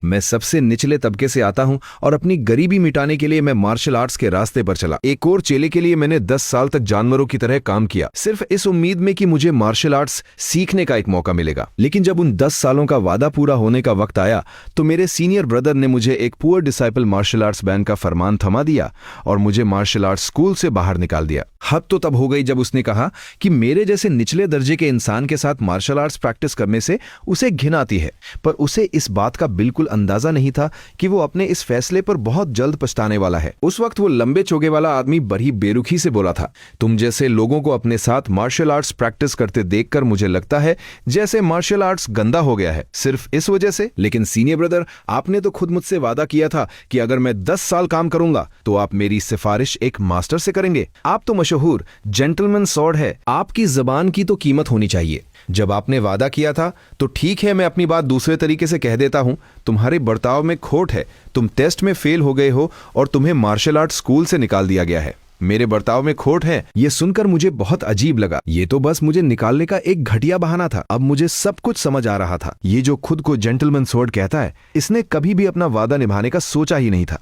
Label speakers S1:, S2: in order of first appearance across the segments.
S1: मैं सबसे निचले तबके से आता हूं और अपनी गरीबी मिटाने के लिए मैं मार्शल आर्ट्स के रास्ते पर चला। एक और चेले के लिए मैंने 10 साल तक जानवरों की तरह काम किया, सिर्फ इस उम्मीद में कि मुझे मार्शल आर्ट्स सीखने का एक मौका मिलेगा। लेकिन जब उन 10 सालों का वादा पूरा होने का वक्त आया तो मेरे सीनियर ब्रदर ने मुझे एक poor disciple martial arts ban का फरमान थमा दिया और मुझे मार्शल आर्ट्स स्कूल से बाहर निकाल दिया। हद तो तब हो गई जब उसने कहा कि मेरे जैसे निचले दर्जे के इंसान के साथ मार्शल आर्ट्स प्रैक्टिस करने से उसे घिन आती है। पर उसे इस बात का बिल्कुल अंदाजा नहीं था कि वो अपने इस फैसले पर बहुत जल्द पछताने वाला है। उस वक्त वो लंबे चोगे वाला आदमी बड़ी बेरुखी से बोला था, तुम जैसे लोगों को अपने साथ मार्शल आर्ट्स प्रैक्टिस करते देखकर मुझे लगता है जैसे मार्शल आर्ट्स गंदा हो गया है, सिर्फ इस वजह से। लेकिन सीनियर ब्रदर, आपने तो खुद मुझसे वादा किया था कि अगर मैं 10 साल काम करूंगा तो आप मेरी सिफारिश एक मास्टर से करेंगे। आप तो मशहूर जेंटलमैन सॉर्ड है, आपकी जबान की तो कीमत होनी चाहिए। जब आपने वादा किया था तो ठीक है, मैं अपनी बात दूसरे तरीके से कह देता हूं, तुम्हारे बर्ताव में खोट है। तुम टेस्ट में फेल हो गए हो और तुम्हें मार्शल आर्ट स्कूल से निकाल दिया गया है। मेरे बर्ताव में खोट है, यह सुनकर मुझे बहुत अजीब लगा। ये तो बस मुझे निकालने का एक घटिया बहाना था। अब मुझे सब कुछ समझ आ रहा था। ये जो खुद को जेंटलमैन सॉर्ड कहता है, इसने कभी भी अपना वादा निभाने का सोचा ही नहीं था।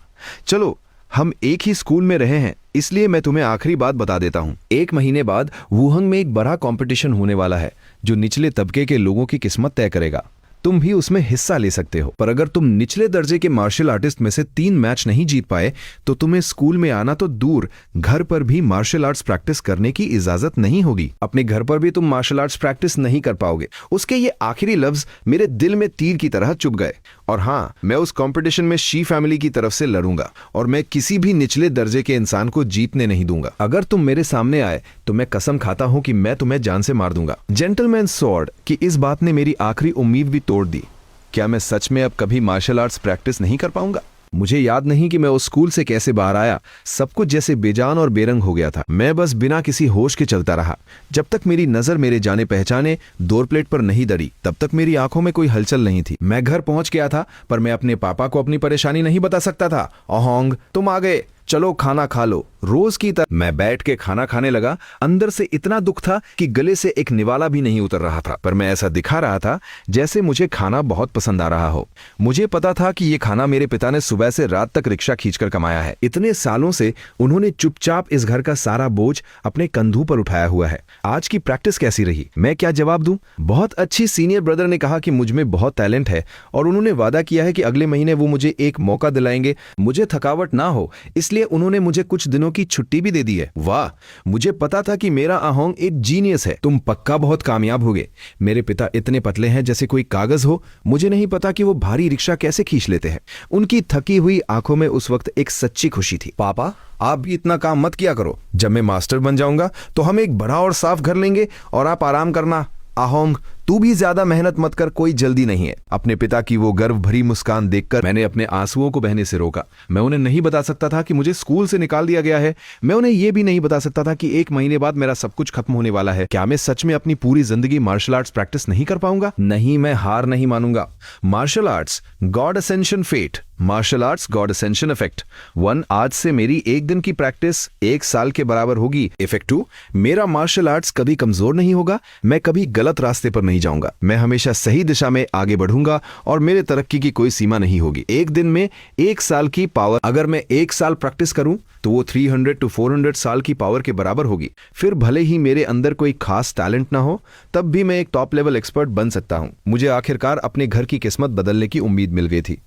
S1: चलो, हम एक ही स्कूल में रहे हैं, इसलिए मैं तुम्हें आखिरी बात बता देता हूं। 1 महीने बाद वुहांग में एक बड़ा कंपटीशन होने वाला है जो निचले तबके के लोगों की किस्मत तय करेगा। तुम भी उसमें हिस्सा ले सकते हो, पर अगर तुम निचले दर्जे के मार्शल आर्टिस्ट में से 3 मैच नहीं जीत पाए तो तुम्हें स्कूल में आना तो दूर, घर पर भी मार्शल आर्ट्स प्रैक्टिस करने की इजाजत नहीं होगी। अपने घर पर भी तुम मार्शल आर्ट्स प्रैक्टिस नहीं कर पाओगे। उसके ये आखिरी लफ्ज मेरे दिल में तीर की तरह चुभ गए। और हाँ, मैं उस कंपटीशन में शी फैमिली की तरफ से लड़ूंगा और मैं किसी भी निचले दर्जे के इंसान को जीतने नहीं दूंगा। अगर तुम मेरे सामने आए तो मैं कसम खाता हूं कि मैं तुम्हें जान से मार दूंगा। जेंटलमैन सॉर्ड की इस बात ने मेरी आखिरी उम्मीद भी तोड़ दी। क्या मैं सच में अब कभी मार्शल आर्ट्स प्रैक्टिस नहीं कर पाऊंगा? मुझे याद नहीं कि मैं उस स्कूल से कैसे बाहर आया। सब कुछ जैसे बेजान और बेरंग हो गया था। मैं बस बिना किसी होश के चलता रहा जब तक मेरी नजर मेरे जाने पहचाने डोर प्लेट पर नहीं दड़ी। तब तक मेरी आंखों में कोई हलचल नहीं थी। मैं घर पहुंच गया था, पर मैं अपने पापा को अपनी परेशानी नहीं बता सकता था। ओहोंग, तुम आ गए, चलो खाना खा लो। रोज की तरह मैं बैठ के खाना खाने लगा। अंदर से इतना दुख था कि गले से एक निवाला भी नहीं उतर रहा था, पर मैं ऐसा दिखा रहा था जैसे मुझे खाना बहुत पसंद आ रहा हो। मुझे पता था कि ये खाना मेरे पिता ने सुबह से रात तक रिक्शा खींचकर कमाया है। इतने सालों से उन्होंने चुपचाप इस घर का सारा बोझ अपने कंधों पर उठाया हुआ है। आज की प्रैक्टिस कैसी रही? मैं क्या जवाब दूं? बहुत अच्छी। सीनियर ब्रदर ने कहा कि मुझ में बहुत टैलेंट है और उन्होंने वादा किया है कि अगले महीने वो मुझे एक मौका दिलाएंगे, मुझे थकावट ना हो, इसलिए उन्होंने मुझे कुछ दिनों की छुट्टी भी दे दी है। वाह, मुझे पता था कि मेरा अहोंग एक जीनियस है। तुम पक्का बहुत कामयाब होगे। मेरे पिता इतने पतले हैं जैसे कोई कागज हो। मुझे नहीं पता कि वो भारी रिक्शा कैसे खींच लेते हैं। उनकी थकी हुई आंखों में उस वक्त एक सच्ची खुशी थी। पापा, आप भी इतना काम मत किया करो। जब मैं मास्टर बन जाऊंगा तो हम एक बड़ा और साफ घर लेंगे और आप आराम करना। अहोंग, तू भी ज्यादा मेहनत मत कर, कोई जल्दी नहीं है। अपने पिता की वो गर्व भरी मुस्कान देखकर मैंने अपने आंसुओं को बहने से रोका। मैं उन्हें नहीं बता सकता था कि मुझे स्कूल से निकाल दिया गया है। मैं उन्हें यह भी नहीं बता सकता था कि 1 महीने बाद मेरा सब कुछ खत्म होने वाला है। क्या मैं सच में अपनी पूरी जिंदगी मार्शल आर्ट्स प्रैक्टिस नहीं कर पाऊंगा? नहीं, मैं हार नहीं मानूंगा। Martial arts god ascension fate, martial arts god ascension effect 1। आज से मेरी 1 दिन की प्रैक्टिस 1 साल के बराबर होगी। इफेक्ट 2, मेरा मार्शल आर्ट्स कभी कमजोर नहीं होगा। मैं कभी गलत रास्ते पर नहीं जाऊंगा। मैं हमेशा सही दिशा में आगे बढ़ूंगा और मेरे तरक्की की कोई सीमा नहीं होगी। 1 दिन में 1 साल की पावर, अगर मैं 1 साल प्रैक्टिस करूं तो वो 300 to 400 साल की पावर के बराबर होगी। फिर भले ही मेरे अंदर कोई खास टैलेंट ना हो, तब भी मैं एक टॉप लेवल एक्सपर्ट बन सकता हूं। मुझे आखिरकार अपने घर की किस्मत बदलने की उम्मीद मिल गई थी।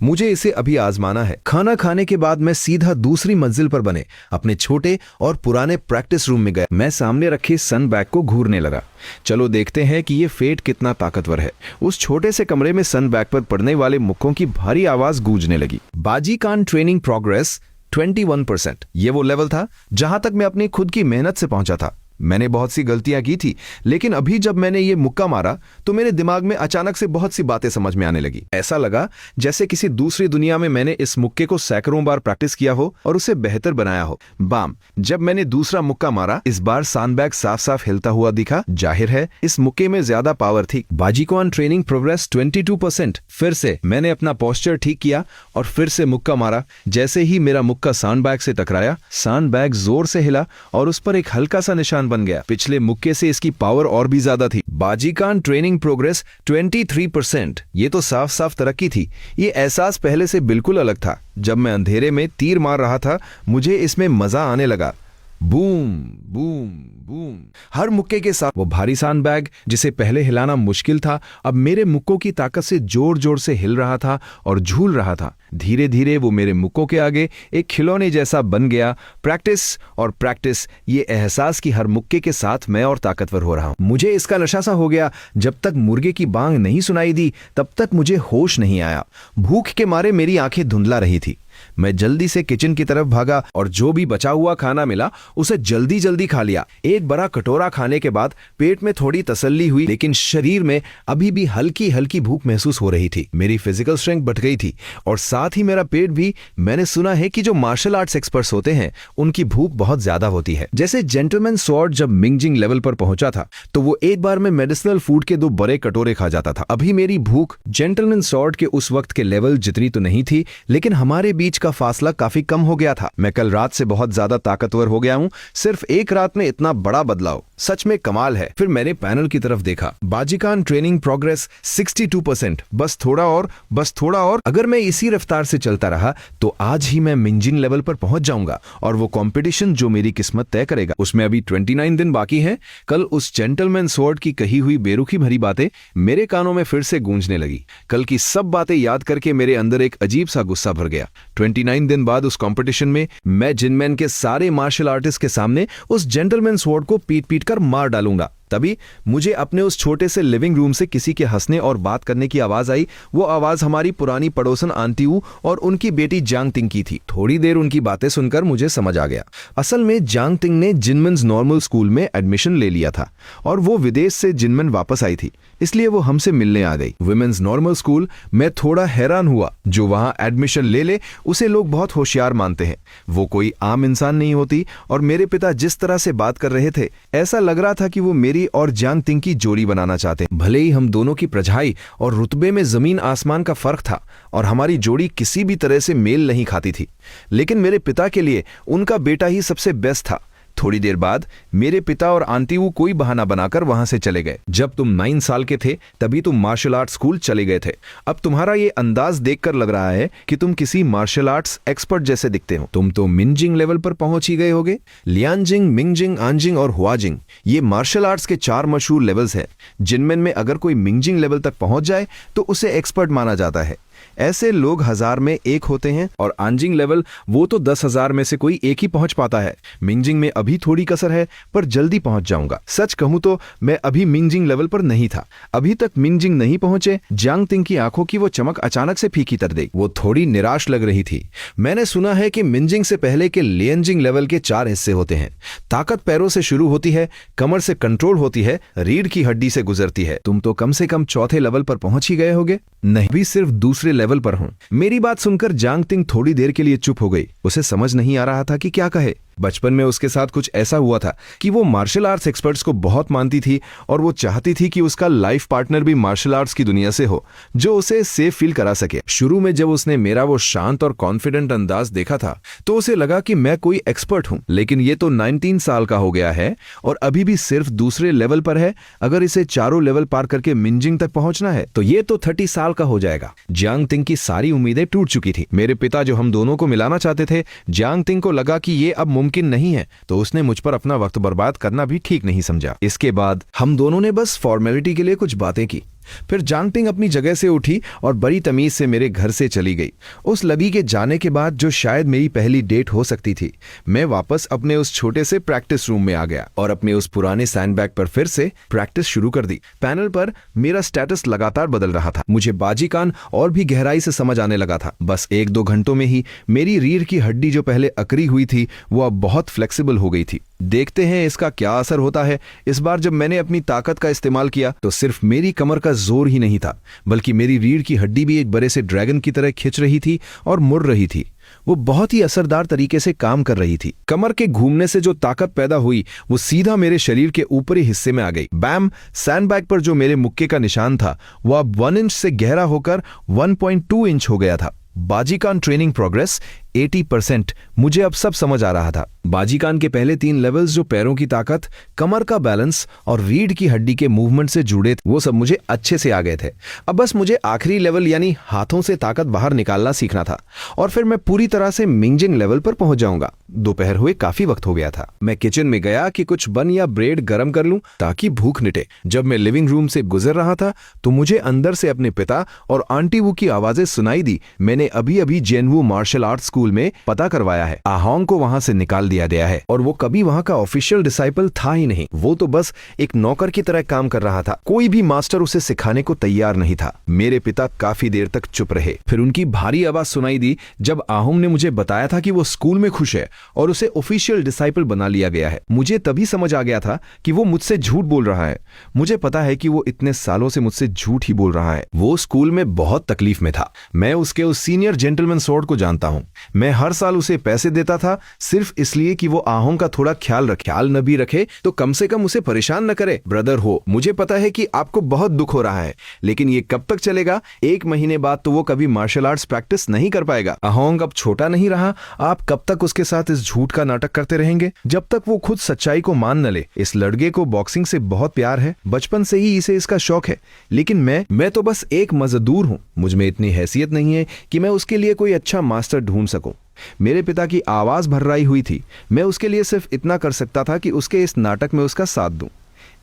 S1: मुझे इसे अभी आजमाना है। खाना खाने के बाद मैं सीधा दूसरी मंजिल पर बने अपने छोटे और पुराने प्रैक्टिस रूम में गया। मैं सामने रखे सन बैग को घूरने लगा। चलो देखते हैं कि ये फेट कितना ताकतवर है। उस छोटे से कमरे में सन बैग पर पड़ने वाले मुक्कों की भारी आवाज गूंजने लगी। बाजी कान ट्रेनिंग प्रोग्रेस 21%। ये वो लेवल था जहां तक मैं अपनी खुद की मेहनत से पहुंचा था। मैंने बहुत सी गलतियां की थी, लेकिन अभी जब मैंने ये मुक्का मारा तो मेरे दिमाग में अचानक से बहुत सी बातें समझ में आने लगी। ऐसा लगा जैसे किसी दूसरी दुनिया में मैंने इस मुक्के को सैकड़ों बार प्रैक्टिस किया हो और उसे बेहतर बनाया हो। बाम, जब मैंने दूसरा मुक्का मारा, इस बार सैंडबैग साफ साफ हिलता हुआ दिखा। जाहिर है इस मुक्के में ज्यादा पावर थी। बाजीकॉन ट्रेनिंग प्रोग्रेस 22%। फिर से मैंने अपना पोस्चर ठीक किया और फिर से मुक्का मारा। जैसे ही मेरा मुक्का सैंडबैग से टकराया, सैंडबैग जोर से हिला और उस पर एक हल्का सा निशान पहलवान बन गया। पिछले मुक्के से इसकी पावर और भी ज्यादा थी। बाजीकान ट्रेनिंग प्रोग्रेस 23%। ये तो साफ साफ तरक्की थी। ये एहसास पहले से बिल्कुल अलग था। जब मैं अंधेरे में तीर मार रहा था, मुझे इसमें मजा आने लगा। Boom boom boom. हर मुक्के के साथ वो भारी सैंडबैग, जिसे पहले हिलाना मुश्किल था, अब मेरे मुक्कों की ताकत से जोर जोर से हिल रहा था और झूल रहा था। धीरे धीरे वो मेरे मुक्कों के आगे एक खिलौने जैसा बन गया। प्रैक्टिस और प्रैक्टिस, ये एहसास कि हर मुक्के के साथ मैं और ताकतवर हो रहा हूं। मुझे इसका नशा सा हो गया। जब तक मुर्गे की बांग नहीं सुनाई दी, तब तक मुझे होश नहीं आया। भूख के मारे मेरी आंखें धुंधला रही थी। मैं जल्दी से किचन की तरफ भागा और जो भी बचा हुआ खाना मिला उसे जल्दी जल्दी खा लिया। एक बड़ा कटोरा खाने के बाद पेट में थोड़ी तसल्ली हुई, लेकिन शरीर में अभी भी हल्की हल्की भूख महसूस हो रही थी। मेरी फिजिकल स्ट्रेंथ बढ़ गई थी और साथ ही मेरा पेट भी। मैंने सुना है कि जो मार्शल आर्ट्स एक्सपर्ट्स होते हैं, उनकी भूख बहुत ज्यादा होती है। जैसे जेंटलमैन स्वॉर्ड जब मिंगजिंग लेवल पर पहुंचा था, तो वो एक बार में मेडिसिनल फूड के 2 बड़े कटोरे खा जाता था। अभी मेरी भूख जेंटलमैन स्वॉर्ड के उस वक्त के लेवल जितनी तो नहीं थी, लेकिन हमारे बीच का फासला काफी कम हो गया था। मैं कल रात से बहुत ज्यादा ताकतवर हो गया हूँ। सिर्फ एक रात में इतना बड़ा बदलाव सच में कमाल है। फिर मैंने पैनल की तरफ देखा। बाजीकान ट्रेनिंग प्रोग्रेस 62%। बस थोड़ा और, बस थोड़ा और। अगर मैं इसी रफ्तार से चलता रहा तो आज ही मैं मिंजिंग लेवल पर पहुंच जाऊंगा और वो कंपटीशन जो मेरी किस्मत तय करेगा। उसमें अभी 29 दिन बाकी है। कल उस जेंटलमैन स्वॉर्ड की कही हुई बेरुखी भरी बातें मेरे कानों में फिर से गूंजने लगी। कल की सब बातें याद करके मेरे अंदर एक अजीब सा गुस्सा भर गया। 29 दिन बाद उस कंपटीशन में मैं जिनमैन के सारे मार्शल आर्टिस्ट के सामने उस जेंटलमैन स्वॉर्ड को पीट पीट कर मार डालूंगा। तभी मुझे अपने उस छोटे से लिविंग रूम से किसी के हंसने और बात करने की आवाज आई। वो आवाज हमारी पुरानी पड़ोसन आंटी वू और उनकी बेटी जांग तिंग की थी। थोड़ी देर उनकी बातें सुनकर मुझे समझ आ गया। असल में जांग तिंग ने जिनमैन्स नॉर्मल स्कूल में एडमिशन ले लिया था और वो विदेश से जिनमैन वापस आई थी, इसलिए वो हमसे मिलने आ गई। Women's normal school. मैं थोड़ा हैरान हुआ। जो वहां एडमिशन ले ले उसे लोग बहुत होशियार मानते हैं। वो कोई आम इंसान नहीं होती। और मेरे पिता जिस तरह से बात कर रहे थे, ऐसा लग रहा था कि वो मेरी और जांग तिंग की जोड़ी बनाना चाहते हैं। भले ही हम दोनों की प्रजाई और रुतबे में जमीन आसमान का फर्क था और हमारी जोड़ी किसी भी तरह से मेल नहीं खाती थी, लेकिन मेरे पिता के लिए उनका बेटा ही सबसे बेस्ट था। थोड़ी देर बाद मेरे पिता और आंटी वो कोई बहाना बनाकर वहां से चले गए। जब तुम 9 साल के थे तभी तुम मार्शल आर्ट स्कूल चले गए थे। अब तुम्हारा ये अंदाज देखकर लग रहा है कि तुम किसी मार्शल आर्ट्स एक्सपर्ट जैसे दिखते हो। तुम तो मिंजिंग लेवल पर पहुंच ही गए होगे। लियांजिंग, मिंगजिंग, आंजिंग और हुआजिंग, ये मार्शल आर्ट्स के 4 मशहूर लेवल्स हैं, जिनमें अगर कोई मिंजिंग लेवल तक पहुंच जाए तो उसे एक्सपर्ट माना जाता है। ऐसे लोग 1000 में एक होते हैं। और आंजिंग लेवल, वो तो 10,000 में से कोई एक ही पहुंच पाता है। मिंजिंग में अभी थोड़ी कसर है, पर जल्दी पहुंच जाऊंगा। सच कहूं तो मैं अभी मिंजिंग लेवल पर नहीं था। अभी तक मिंजिंग नहीं पहुंचे। जांग तिंग की आंखों की वो चमक अचानक से फीकी कर दी। वो थोड़ी निराश लग रही थी। मैंने सुना है कि मिंजिंग से पहले के लियांजिंग लेवल के 4 हिस्से होते हैं। ताकत पैरों से शुरू होती है, कमर से कंट्रोल होती है, रीढ़ की हड्डी से गुजरती है। तुम तो कम से कम चौथे लेवल पर पहुंच ही गए होगे। नहीं, भी सिर्फ दूसरे लेवल पर हूं। मेरी बात सुनकर जांग तिंग थोड़ी देर के लिए चुप हो गई। उसे समझ नहीं आ रहा था कि क्या कहे। बचपन में उसके साथ कुछ ऐसा हुआ था कि वो मार्शल आर्ट्स एक्सपर्ट्स को बहुत मानती थी और वो चाहती थी कि उसका लाइफ पार्टनर भी मार्शल आर्ट्स की दुनिया से हो, जो उसे सेफ फील करा सके। शुरू में जब उसने मेरा वो शांत और कॉन्फिडेंट अंदाज देखा था तो उसे लगा कि मैं कोई एक्सपर्ट हूं, लेकिन ये तो 19 साल का हो गया है और अभी भी सिर्फ दूसरे लेवल पर है। अगर इसे चारों लेवल पार करके मिंजिंग तक पहुंचना है तो ये तो 30 साल का हो जाएगा। जांग तिंग की सारी उम्मीदें टूट चुकी थी। मेरे पिता जो हम दोनों को मिलाना चाहते थे, जांग तिंग को लगा कि ये अब मुमकिन नहीं है, तो उसने मुझ पर अपना वक्त बर्बाद करना भी ठीक नहीं समझा। इसके बाद हम दोनों ने बस फॉर्मेलिटी के लिए कुछ बातें की। फिर जांग तिंग अपनी जगह से उठी और बड़ी तमीज से मेरे घर से चली गई। उस लबी के जाने के बाद, जो शायद मेरी पहली डेट हो सकती थी, मैं वापस अपने उस छोटे से प्रैक्टिस रूम में आ गया और अपने उस पुराने सैंडबैग पर फिर से प्रैक्टिस शुरू कर दी। पैनल पर मेरा स्टेटस लगातार बदल रहा था। मुझे बाजीकान और भी गहराई से समझ आने लगा था। बस 1-2 घंटों में ही मेरी रीढ़ की हड्डी जो पहले अकड़ी हुई थी, वो अब बहुत फ्लेक्सिबल हो गई थी। देखते हैं इसका क्या असर होता है। इस बार जब मैंने अपनी ताकत का इस्तेमाल किया तो सिर्फ मेरी कमर का जोर ही नहीं था, बल्कि मेरी रीढ़ की हड्डी भी एक बड़े से ड्रैगन की तरह खिंच रही थी और मुड़ रही थी। वो बहुत ही असरदार तरीके से काम कर रही थी। कमर के घूमने से जो ताकत पैदा हुई वो सीधा मेरे शरीर के ऊपरी हिस्से में आ गई। बैम! सैंडबैग पर जो मेरे मुक्के का निशान था वो अब 1 इंच से गहरा होकर 1.2 इंच हो गया था। बाजीकान ट्रेनिंग प्रोग्रेस 80%। मुझे अब सब समझ आ रहा था। बाजीकान के पहले 3 लेवल्स जो पैरों की ताकत, कमर का बैलेंस और रीढ़ की हड्डी के मूवमेंट से जुड़े थे, वो सब मुझे अच्छे से आ गए थे। अब बस मुझे आखिरी लेवल यानी हाथों से ताकत बाहर निकालना सीखना था और फिर मैं पूरी तरह से मिंजिंग लेवल पर पहुंच जाऊंगा। दोपहर हुए काफी वक्त हो गया था। मैं किचन में गया कि कुछ बन या ब्रेड गरम कर लूं ताकि भूख मिटे। जब मैं लिविंग रूम से गुजर रहा था तो मुझे अंदर से अपने पिता और आंटी वू की आवाजें सुनाई दी। मैंने अभी अभी जेनवू मार्शल आर्ट स्कूल में पता करवाया है। आहोंग को वहां से निकाल दिया गया है और वो कभी वहां का ऑफिशियल डिसाइपल था ही नहीं। वो तो बस एक नौकर की तरह काम कर रहा था। कोई भी मास्टर उसे सिखाने को तैयार नहीं था। मेरे पिता काफी देर तक चुप रहे। फिर उनकी भारी आवाज सुनाई दी जब आहोंग ने मुझे बताया था कि वो स्कूल में खुश है और उसे ऑफिशियल डिसाइपल बना लिया गया है। मुझे तभी समझ आ गया था कि वो मुझसे झूठ बोल रहा है। मुझे पता है कि वो इतने सालों से मुझसे झूठ ही बोल रहा है। वो स्कूल में बहुत तकलीफ में था। मैं उसके उस सीनियर जेंटलमैन स्वॉर्ड को जानता हूं। मैं हर साल उसे पैसे देता था सिर्फ इसलिए कि वो आहोंग का थोड़ा ख्याल न भी रखे तो कम से कम उसे परेशान न करे। ब्रदर हो, मुझे पता है कि आपको बहुत दुख हो रहा है, लेकिन ये कब तक चलेगा? 1 महीने बाद तो वो कभी मार्शल आर्ट्स प्रैक्टिस नहीं कर पाएगा। आहोंग अब छोटा नहीं रहा। आप कब तक उसके साथ इस झूठ का नाटक करते रहेंगे जब तक वो खुद सच्चाई को मान न ले? इस लड़के को बॉक्सिंग से बहुत प्यार है, बचपन से ही इसे इसका शौक है, लेकिन मैं तो बस एक मजदूर हूं। मुझ में इतनी हैसियत नहीं है कि मैं उसके लिए कोई अच्छा मास्टर ढूंढ सकूं। मेरे पिता की आवाज भर्राई हुई थी। मैं उसके लिए सिर्फ इतना कर सकता था कि उसके इस नाटक में उसका साथ दूं।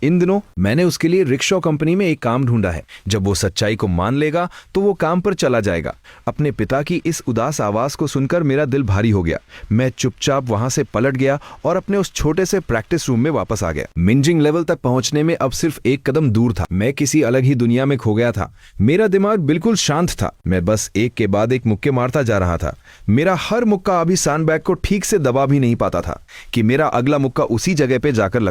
S1: इन दिनों मैंने उसके लिए रिक्शा कंपनी में एक काम ढूंढा है। जब वो सच्चाई को मान लेगा तो वो काम पर चला जाएगा। अपने पिता की इस उदास आवाज को सुनकर मेरा दिल भारी हो गया। मैं चुपचाप वहां से पलट गया और अपने उस छोटे से प्रैक्टिस रूम में वापस आ गया। मिंजिंग लेवल तक पहुंचने में अब सिर्फ एक कदम दूर था। मैं किसी अलग ही दुनिया में खो गया था। मेरा दिमाग बिल्कुल शांत था। मैं बस एक के बाद एक मुक्के मारता जा रहा था। मेरा हर मुक्का अभी सैंडबैग को ठीक से दबा भी नहीं पाता था कि मेरा अगला मुक्का उसी जगह पे जाकर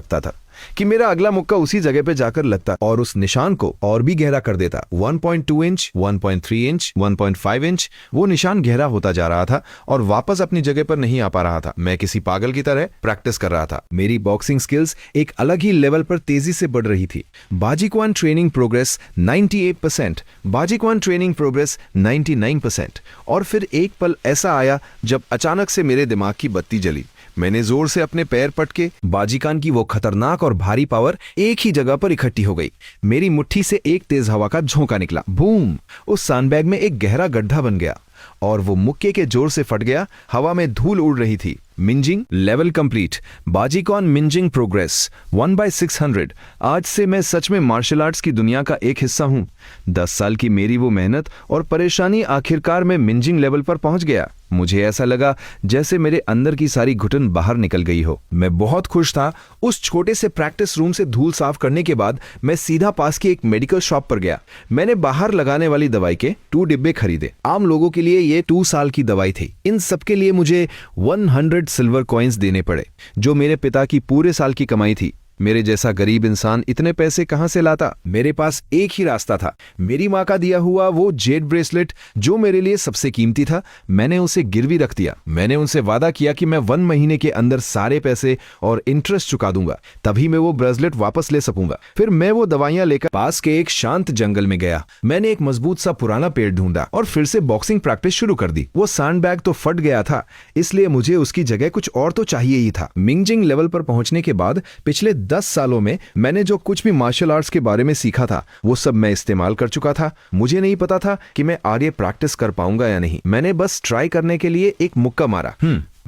S1: लगता और उस निशान को और भी गहरा कर देता। 1.2 इंच, 1.3 इंच, 1.5 इंच, वो निशान गहरा होता जा रहा था और वापस अपनी जगह पर नहीं आ पा रहा था। मैं किसी पागल की तरह प्रैक्टिस कर रहा था। मेरी बॉक्सिंग स्किल्स एक अलग ही लेवल पर तेजी से बढ़ रही थी। बाजीक्वान ट्रेनिंग प्रोग्रेस 98%, बाजीक्वान ट्रेनिंग प्रोग्रेस 99%। और फिर एक पल ऐसा आया जब अचानक से मेरे दिमाग की बत्ती जली। मैंने जोर से अपने पैर पटके। बाजीकान की वो खतरनाक और भारी पावर एक ही जगह पर इकट्ठी हो गई। मेरी मुट्ठी से एक तेज हवा का झोंका निकला। बूम! उस सैंडबैग में एक गहरा गड्ढा बन गया और वो मुक्के के जोर से फट गया। हवा में धूल उड़ रही थी। मिंजिंग लेवल कंप्लीट। बाजीकॉन मिंजिंग प्रोग्रेस 1/600। आज से मैं सच में मार्शल आर्ट्स की दुनिया का एक हिस्सा हूं। 10 साल की मेरी वो मेहनत और परेशानी आखिरकार मैं मिंजिंग लेवल पर पहुंच गया। मुझे ऐसा लगा जैसे मेरे अंदर की सारी घुटन बाहर निकल गई हो। मैं बहुत खुश था। उस छोटे से प्रैक्टिस रूम से धूल साफ करने के बाद मैं सीधा पास की एक मेडिकल शॉप पर गया। मैंने बाहर लगाने वाली दवाई के 2 डिब्बे खरीदे। आम लोगों के लिए ये 2 साल की दवाई थी। इन सब के लिए मुझे 100 सिल्वर कॉइन्स देने पड़े, जो मेरे पिता की पूरे साल की कमाई थी। मेरे जैसा गरीब इंसान इतने पैसे कहां से लाता? मेरे पास एक ही रास्ता था। मेरी मां का दिया हुआ वो जेड ब्रेसलेट जो मेरे लिए सबसे कीमती था, मैंने उसे गिरवी रख दिया। मैंने उनसे वादा किया कि मैं 1 महीने के अंदर सारे पैसे और इंटरेस्ट चुका दूंगा, तभी मैं वो ब्रेसलेट वापस ले सकूंगा। फिर मैं वो दवाइयां लेकर पास के एक शांत जंगल में गया। मैंने एक मजबूत सा पुराना पेड़ ढूंढा और फिर से बॉक्सिंग प्रैक्टिस शुरू कर दी। वो सैंडबैग तो फट गया था, इसलिए मुझे उसकी जगह कुछ और तो चाहिए ही था। मिंजिंग लेवल पर पहुंचने के बाद पिछले 10 सालों में मैंने जो कुछ भी मार्शल आर्ट्स के बारे में सीखा था वो सब मैं इस्तेमाल कर चुका था। मुझे नहीं पता था कि मैं आगे प्रैक्टिस कर पाऊंगा या नहीं। मैंने बस ट्राई करने के लिए एक मुक्का मारा।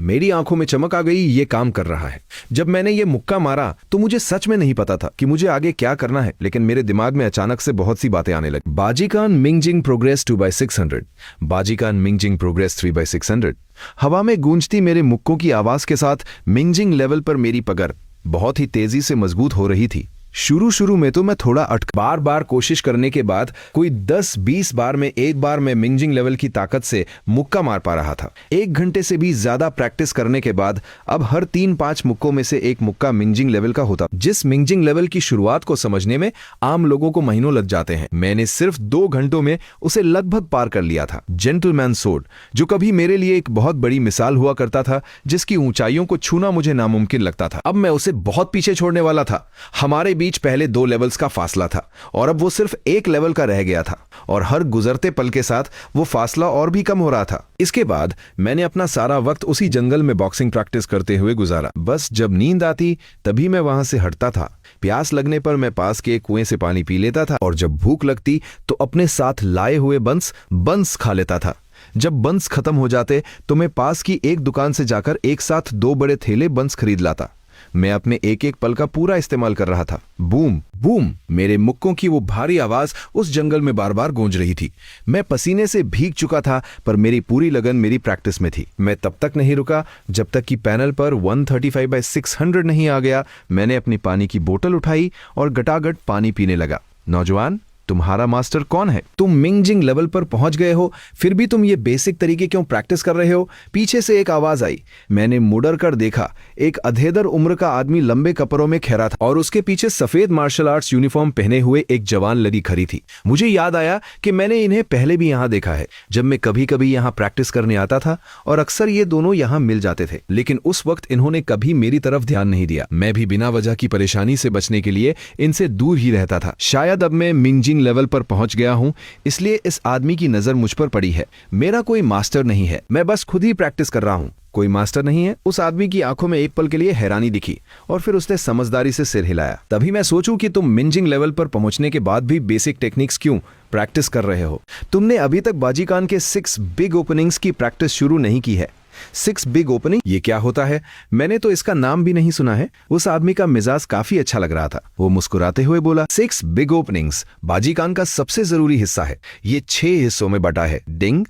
S1: मेरी आंखों में चमक आ गई, ये काम कर रहा है। जब मैंने ये मुक्का मारा तो मुझे सच में नहीं पता था कि मुझे आगे क्या करना है, लेकिन मेरे दिमाग में अचानक से बहुत सी बातें आने लगी। बाजीकान मिंजिंग प्रोग्रेस 2/600, बाजीकान मिंजिंग प्रोग्रेस 3/600। हवा में गूंजती मेरे मुक्कों की आवाज के साथ मिंजिंग लेवल पर मेरी पकड़ बहुत ही तेजी से मजबूत हो रही थी। शुरू में तो मैं थोड़ा बार बार कोशिश करने के बाद कोई 10-20 बार में एक बार मैं मिंजिंग लेवल की ताकत से मुक्का मार पा रहा था। 1 घंटे से भी ज्यादा प्रैक्टिस करने के बाद अब हर 3-5 मुक्कों में से एक मुक्का मिंजिंग लेवल का होता। जिस मिंजिंग लेवल की शुरुआत को समझने में आम लोगों को महीनों लग जाते हैं, मैंने सिर्फ 2 घंटों में उसे लगभग पार कर लिया था। जेंटलमैन स्वॉर्ड, जो कभी मेरे लिए एक बहुत बड़ी मिसाल हुआ करता था, जिसकी ऊंचाइयों को छूना मुझे नामुमकिन लगता था, अब मैं उसे बहुत पीछे छोड़ने वाला था। हमारे बीच पहले 2 लेवल्स का फासला था और अब वो सिर्फ 1 लेवल का रह गया था और हर गुजरते पल के साथ वो फासला और भी कम हो रहा था। इसके बाद मैंने अपना सारा वक्त उसी जंगल में बॉक्सिंग प्रैक्टिस करते हुए गुजारा। बस जब नींद आती तभी मैं वहां से हटता था। प्यास लगने पर मैं पास के एक कुएं से पानी पी लेता था और जब भूख लगती तो अपने साथ लाए हुए बंस खा लेता था। जब बंस खत्म हो जाते तो मैं पास की एक दुकान से जाकर एक साथ 2 बड़े थैले बंस खरीद लाता। मैं अपने एक एक पल का पूरा इस्तेमाल कर रहा था। बूम बूम, मेरे मुक्कों की वो भारी आवाज उस जंगल में बार बार गूंज रही थी। मैं पसीने से भीग चुका था पर मेरी पूरी लगन मेरी प्रैक्टिस में थी। मैं तब तक नहीं रुका जब तक कि पैनल पर 135/600 नहीं आ गया। मैंने अपनी पानी की बोतल उठाई और गटागट पानी पीने लगा। नौजवान, तुम्हारा मास्टर कौन है? तुम मिंगजिंग लेवल पर पहुंच गए हो, फिर भी तुम ये बेसिक तरीके क्यों प्रैक्टिस कर रहे हो? पीछे से एक आवाज आई। मैंने मुड़कर कर देखा। एक अधेदर उम्र का आदमी लंबे कपड़ों में खड़ा था और उसके पीछे सफेद मार्शल आर्ट्स यूनिफॉर्म पहने हुए एक जवान लड़की खड़ी थी। मुझे याद आया कि मैंने इन्हें पहले भी यहाँ देखा है, जब मैं कभी कभी यहाँ प्रैक्टिस करने आता था और अक्सर ये दोनों यहाँ मिल जाते थे। लेकिन उस वक्त इन्होंने कभी मेरी तरफ ध्यान नहीं दिया। मैं भी बिना वजह की परेशानी से बचने के लिए इनसे दूर ही रहता था। शायद अब मैं मिंगजिंग लेवल पर पहुंच गया हूं, इसलिए इस आदमी की नजर मुझ पर पड़ी है। मेरा कोई मास्टर नहीं है, मैं बस खुद ही प्रैक्टिस कर रहा हूं। कोई मास्टर नहीं है? उस आदमी की आंखों में एक पल के लिए हैरानी दिखी और फिर उसने समझदारी से सिर हिलाया। तभी मैं सोचूं कि तुम मिंजिंग लेवल पर पहुंचने के बाद भी बेसिक टेक्निक्स क्यों प्रैक्टिस कर रहे हो? तुमने अभी तक बाजीकान के 6 बिग ओपनिंग्स की प्रैक्टिस शुरू नहीं की है। 6 बिग ओपनिंग, ये क्या होता है? मैंने तो इसका नाम भी नहीं सुना है। उस आदमी का मिजाज काफी अच्छा लग रहा था। वो मुस्कुराते हुए बोला, 6 बिग ओपनिंग्स बाजीकान का सबसे जरूरी हिस्सा है। ये 6 हिस्सों में बटा है। डिंग,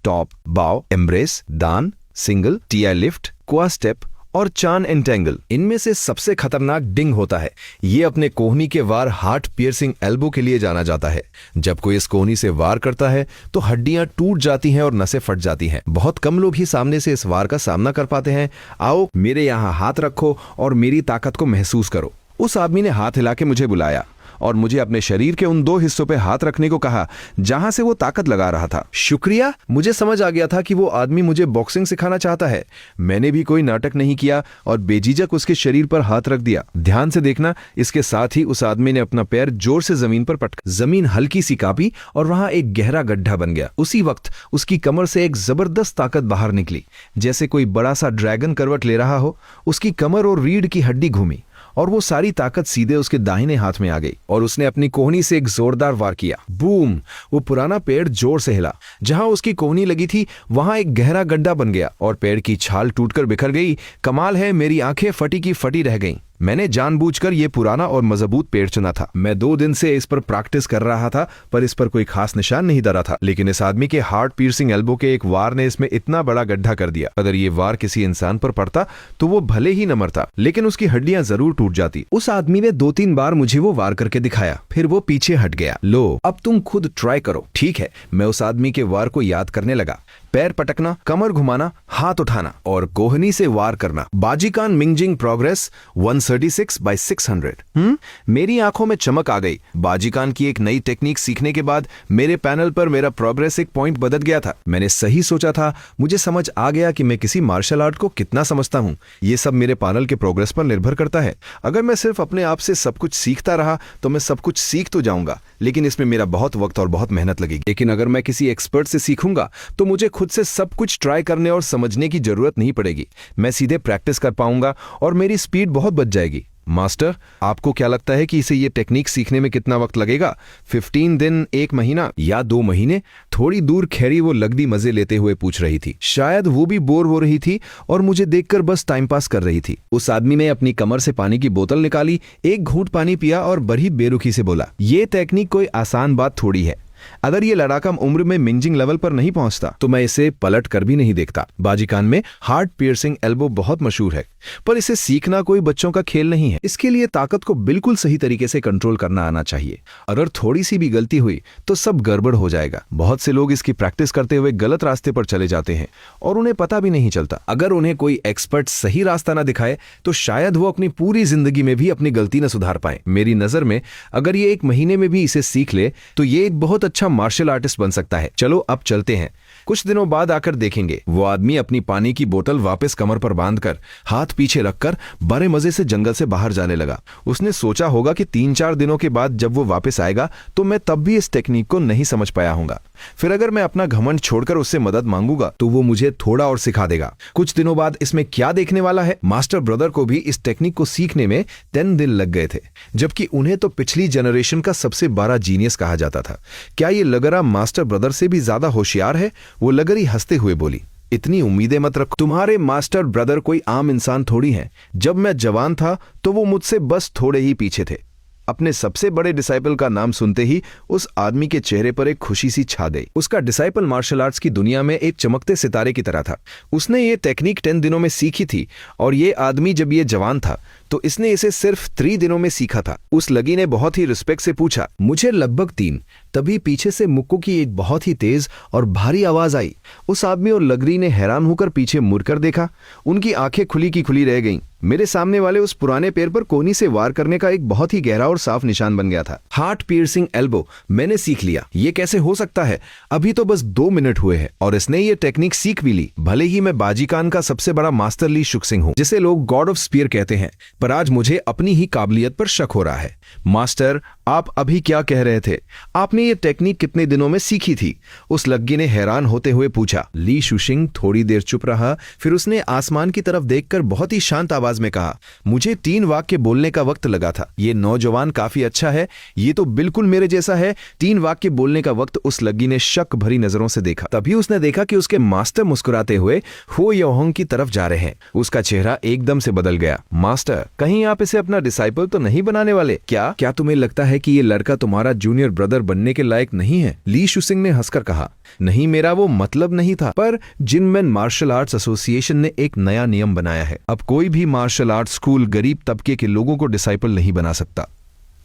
S1: टॉप, बाव, एम्ब्रेस, दान, सिंगल, टीआई लिफ्ट, क्वा स्टेप और चान एंटेंगल। इनमें से सबसे खतरनाक डिंग होता है। ये अपने कोहनी के वार हार्ट पियर्सिंग एल्बो के लिए जाना जाता है। जब कोई इस कोहनी से वार करता है तो हड्डियां टूट जाती हैं और नसें फट जाती हैं। बहुत कम लोग ही सामने से इस वार का सामना कर पाते हैं। आओ मेरे यहाँ हाथ रखो और मेरी ताकत को महसूस करो। उस आदमी ने हाथ हिला के मुझे बुलाया और मुझे अपने शरीर के उन 2 हिस्सों पे हाथ रखने को कहा जहां से वो ताकत लगा रहा था। शुक्रिया। मुझे समझ आ गया था कि वो आदमी मुझे बॉक्सिंग सिखाना चाहता है। मैंने भी कोई नाटक नहीं किया और बेझिझक उसके शरीर पर हाथ रख दिया। ध्यान से देखना, इसके साथ ही उस आदमी ने अपना पैर जोर से जमीन पर पटका। जमीन हल्की सी कांपी और वहां एक गहरा गड्ढा बन गया। उसी वक्त उसकी कमर से एक जबरदस्त ताकत बाहर निकली, जैसे कोई बड़ा सा ड्रैगन करवट ले रहा हो। उसकी कमर और रीढ़ की हड्डी घूमी और वो सारी ताकत सीधे उसके दाहिने हाथ में आ गई और उसने अपनी कोहनी से एक जोरदार वार किया। बूम! वो पुराना पेड़ जोर से हिला। जहां उसकी कोहनी लगी थी वहां एक गहरा गड्ढा बन गया और पेड़ की छाल टूटकर बिखर गई। कमाल है, मेरी आंखें फटी की फटी रह गईं। मैंने जानबूझकर ये पुराना और मजबूत पेड़ चुना था। मैं 2 दिन से इस पर प्रैक्टिस कर रहा था पर इस पर कोई खास निशान नहीं धरा था। लेकिन इस आदमी के हार्ट पियर्सिंग एल्बो के एक वार ने इसमें इतना बड़ा गड्ढा कर दिया। अगर ये वार किसी इंसान पर पड़ता तो वो भले ही न मरता, लेकिन उसकी हड्डियां जरूर टूट जाती। उस आदमी ने 2-3 बार मुझे वो वार करके दिखाया, फिर वो पीछे हट गया। लो, अब तुम खुद ट्राई करो। ठीक है। मैं उस आदमी के वार को याद करने लगा। पैर पटकना, कमर घुमाना, हाथ उठाना और कोहनी से वार करना। बाजीकान मिंगजिंग प्रोग्रेस 136/600। मेरी आंखों में चमक आ गई। बाजीकान की एक नई टेक्निक सीखने के बाद मेरे पैनल पर मेरा प्रोग्रेस एक पॉइंट बदल गया था। मैंने सही सोचा था। मुझे समझ आ गया कि मैं किसी मार्शल आर्ट को कितना समझता हूँ। ये सब मेरे पैनल के प्रोग्रेस पर निर्भर करता है। अगर मैं सिर्फ अपने आप से सब कुछ सीखता रहा तो मैं सब कुछ सीख तो जाऊंगा, लेकिन इसमें मेरा बहुत वक्त और बहुत मेहनत लगेगी। लेकिन अगर मैं किसी एक्सपर्ट से सीखूंगा तो मुझे खुद से सब कुछ ट्राई करने और समझने की जरूरत नहीं पड़ेगी। मैं सीधे प्रैक्टिस कर पाऊंगा और मेरी स्पीड बहुत बच जाएगी। मास्टर, आपको क्या लगता है कि इसे ये टेक्निक सीखने में कितना वक्त लगेगा? 15 दिन, 1 महीना या 2 महीने? थोड़ी दूर खैरी वो लगदी मजे लेते हुए पूछ रही थी। शायद वो भी बोर हो रही थी और मुझे देखकर बस टाइम पास कर रही थी। उस आदमी ने अपनी कमर से पानी की बोतल निकाली, एक घूंट पानी पिया और बड़ी बेरुखी से बोला, ये टेक्निक कोई आसान बात थोड़ी है। अगर ये लड़का कम उम्र में मिंजिंग लेवल पर नहीं पहुंचता तो मैं इसे पलट कर भी नहीं देखता। बाजीकान में हार्ट पियर्सिंग एल्बो बहुत मशहूर है, पर इसे सीखना कोई बच्चों का खेल नहीं है। इसके लिए ताकत को बिल्कुल सही तरीके से कंट्रोल करना आना चाहिए। अगर थोड़ी सी भी गलती हुई तो सब गड़बड़ हो जाएगा। बहुत से लोग इसकी प्रैक्टिस करते हुए गलत रास्ते पर चले जाते हैं और उन्हें पता भी नहीं चलता। अगर उन्हें कोई एक्सपर्ट सही रास्ता ना दिखाए तो शायद वो अपनी पूरी जिंदगी में भी अपनी गलती न सुधार पाए। मेरी नजर में अगर ये 1 महीने में भी इसे सीख ले तो ये एक बहुत अच्छा मार्शल आर्टिस्ट बन सकता है। चलो अब चलते हैं। कुछ दिनों बाद आकर देखेंगे। वो आदमी अपनी पानी की बोतल वापस कमर पर बांधकर हाथ पीछे रखकर बड़े मजे से जंगल से बाहर जाने लगा। उसने सोचा होगा कि 3-4 दिनों के बाद जब वो वापस आएगा तो मैं तब भी इस टेक्निक को नहीं समझ पाया हूंगा। फिर अगर मैं अपना घमंड छोड़कर उससे मदद मांगूंगा तो वो मुझे थोड़ा और सिखा देगा। कुछ दिनों बाद इसमें क्या देखने वाला है। मास्टर ब्रदर को भी इस टेक्निक को सीखने में 10 दिन लग गए थे, जबकि उन्हें तो पिछली जनरेशन का सबसे बड़ा जीनियस कहा जाता था। क्या ये लगरा मास्टर ब्रदर से भी ज्यादा होशियार है? वो लगरी हंसते हुए बोली, इतनी उम्मीदें मत रखो। तुम्हारे मास्टर ब्रदर कोई आम इंसान थोड़ी हैं। जब मैं जवान था तो वो मुझसे बस थोड़े ही पीछे थे। अपने सबसे बड़े डिसाइपल का नाम सुनते ही उस आदमी के चेहरे पर एक खुशी सी छा गई। उसका डिसाइपल मार्शल आर्ट्स की दुनिया में एक चमकते सितारे की तरह था। उसने ये टेक्निक 10 दिनों में सीखी थी और ये आदमी जब ये जवान था तो इसने इसे सिर्फ 3 दिनों में सीखा था। उस लगी ने बहुत ही रिस्पेक्ट से पूछा, मुझे लगभग 3। तभी पीछे से मुक्कू की एक बहुत ही तेज और भारी आवाज आई। उस आदमी और लगरी ने हैरान होकर पीछे मुड़कर देखा। उनकी आंखें खुली की खुली रह गईं। मेरे सामने वाले उस पुराने पैर पर कोनी से वार करने का एक बहुत ही गहरा और साफ निशान बन गया था। हार्ट पियर्सिंग एल्बो मैंने सीख लिया। ये कैसे हो सकता है? अभी तो बस 2 मिनट हुए हैं और इसने ये टेक्निक सीख भी ली। भले ही मैं बाजीकान का सबसे बड़ा मास्टर ली शुक्सिंग हूँ, जिसे लोग गॉड ऑफ स्पीयर कहते हैं, पर आज मुझे अपनी ही काबिलियत पर शक हो रहा है। मास्टर, आप अभी क्या कह रहे थे? आपने ये टेक्निक कितने दिनों में सीखी थी? उस लग्गी ने हैरान होते हुए पूछा। ली शुशिंग थोड़ी देर चुप रहा, फिर उसने आसमान की तरफ देखकर बहुत ही शांत आवाज में कहा, मुझे 3 वाक्य बोलने का वक्त लगा था। ये नौजवान काफी अच्छा है। ये तो बिल्कुल मेरे जैसा है। 3 वाक्य बोलने का वक्त। उस लग्गी ने शक भरी नजरों से देखा। तभी उसने देखा कि उसके मास्टर मुस्कुराते हुए हो योहोंग की तरफ जा रहे हैं। उसका चेहरा एकदम से बदल गया। मास्टर, कहीं आप इसे अपना डिसाइपल तो नहीं बनाने वाले? क्या तुम्हें लगता है कि ये लड़का तुम्हारा जूनियर ब्रदर बनने के लायक नहीं है? ली शुसिंग ने हंसकर कहा, नहीं, मेरा वो मतलब नहीं था। पर जिनमैन मार्शल आर्ट्स एसोसिएशन ने एक नया नियम बनाया है। अब कोई भी मार्शल आर्ट्स स्कूल गरीब तबके के लोगों को डिसाइपल नहीं बना सकता।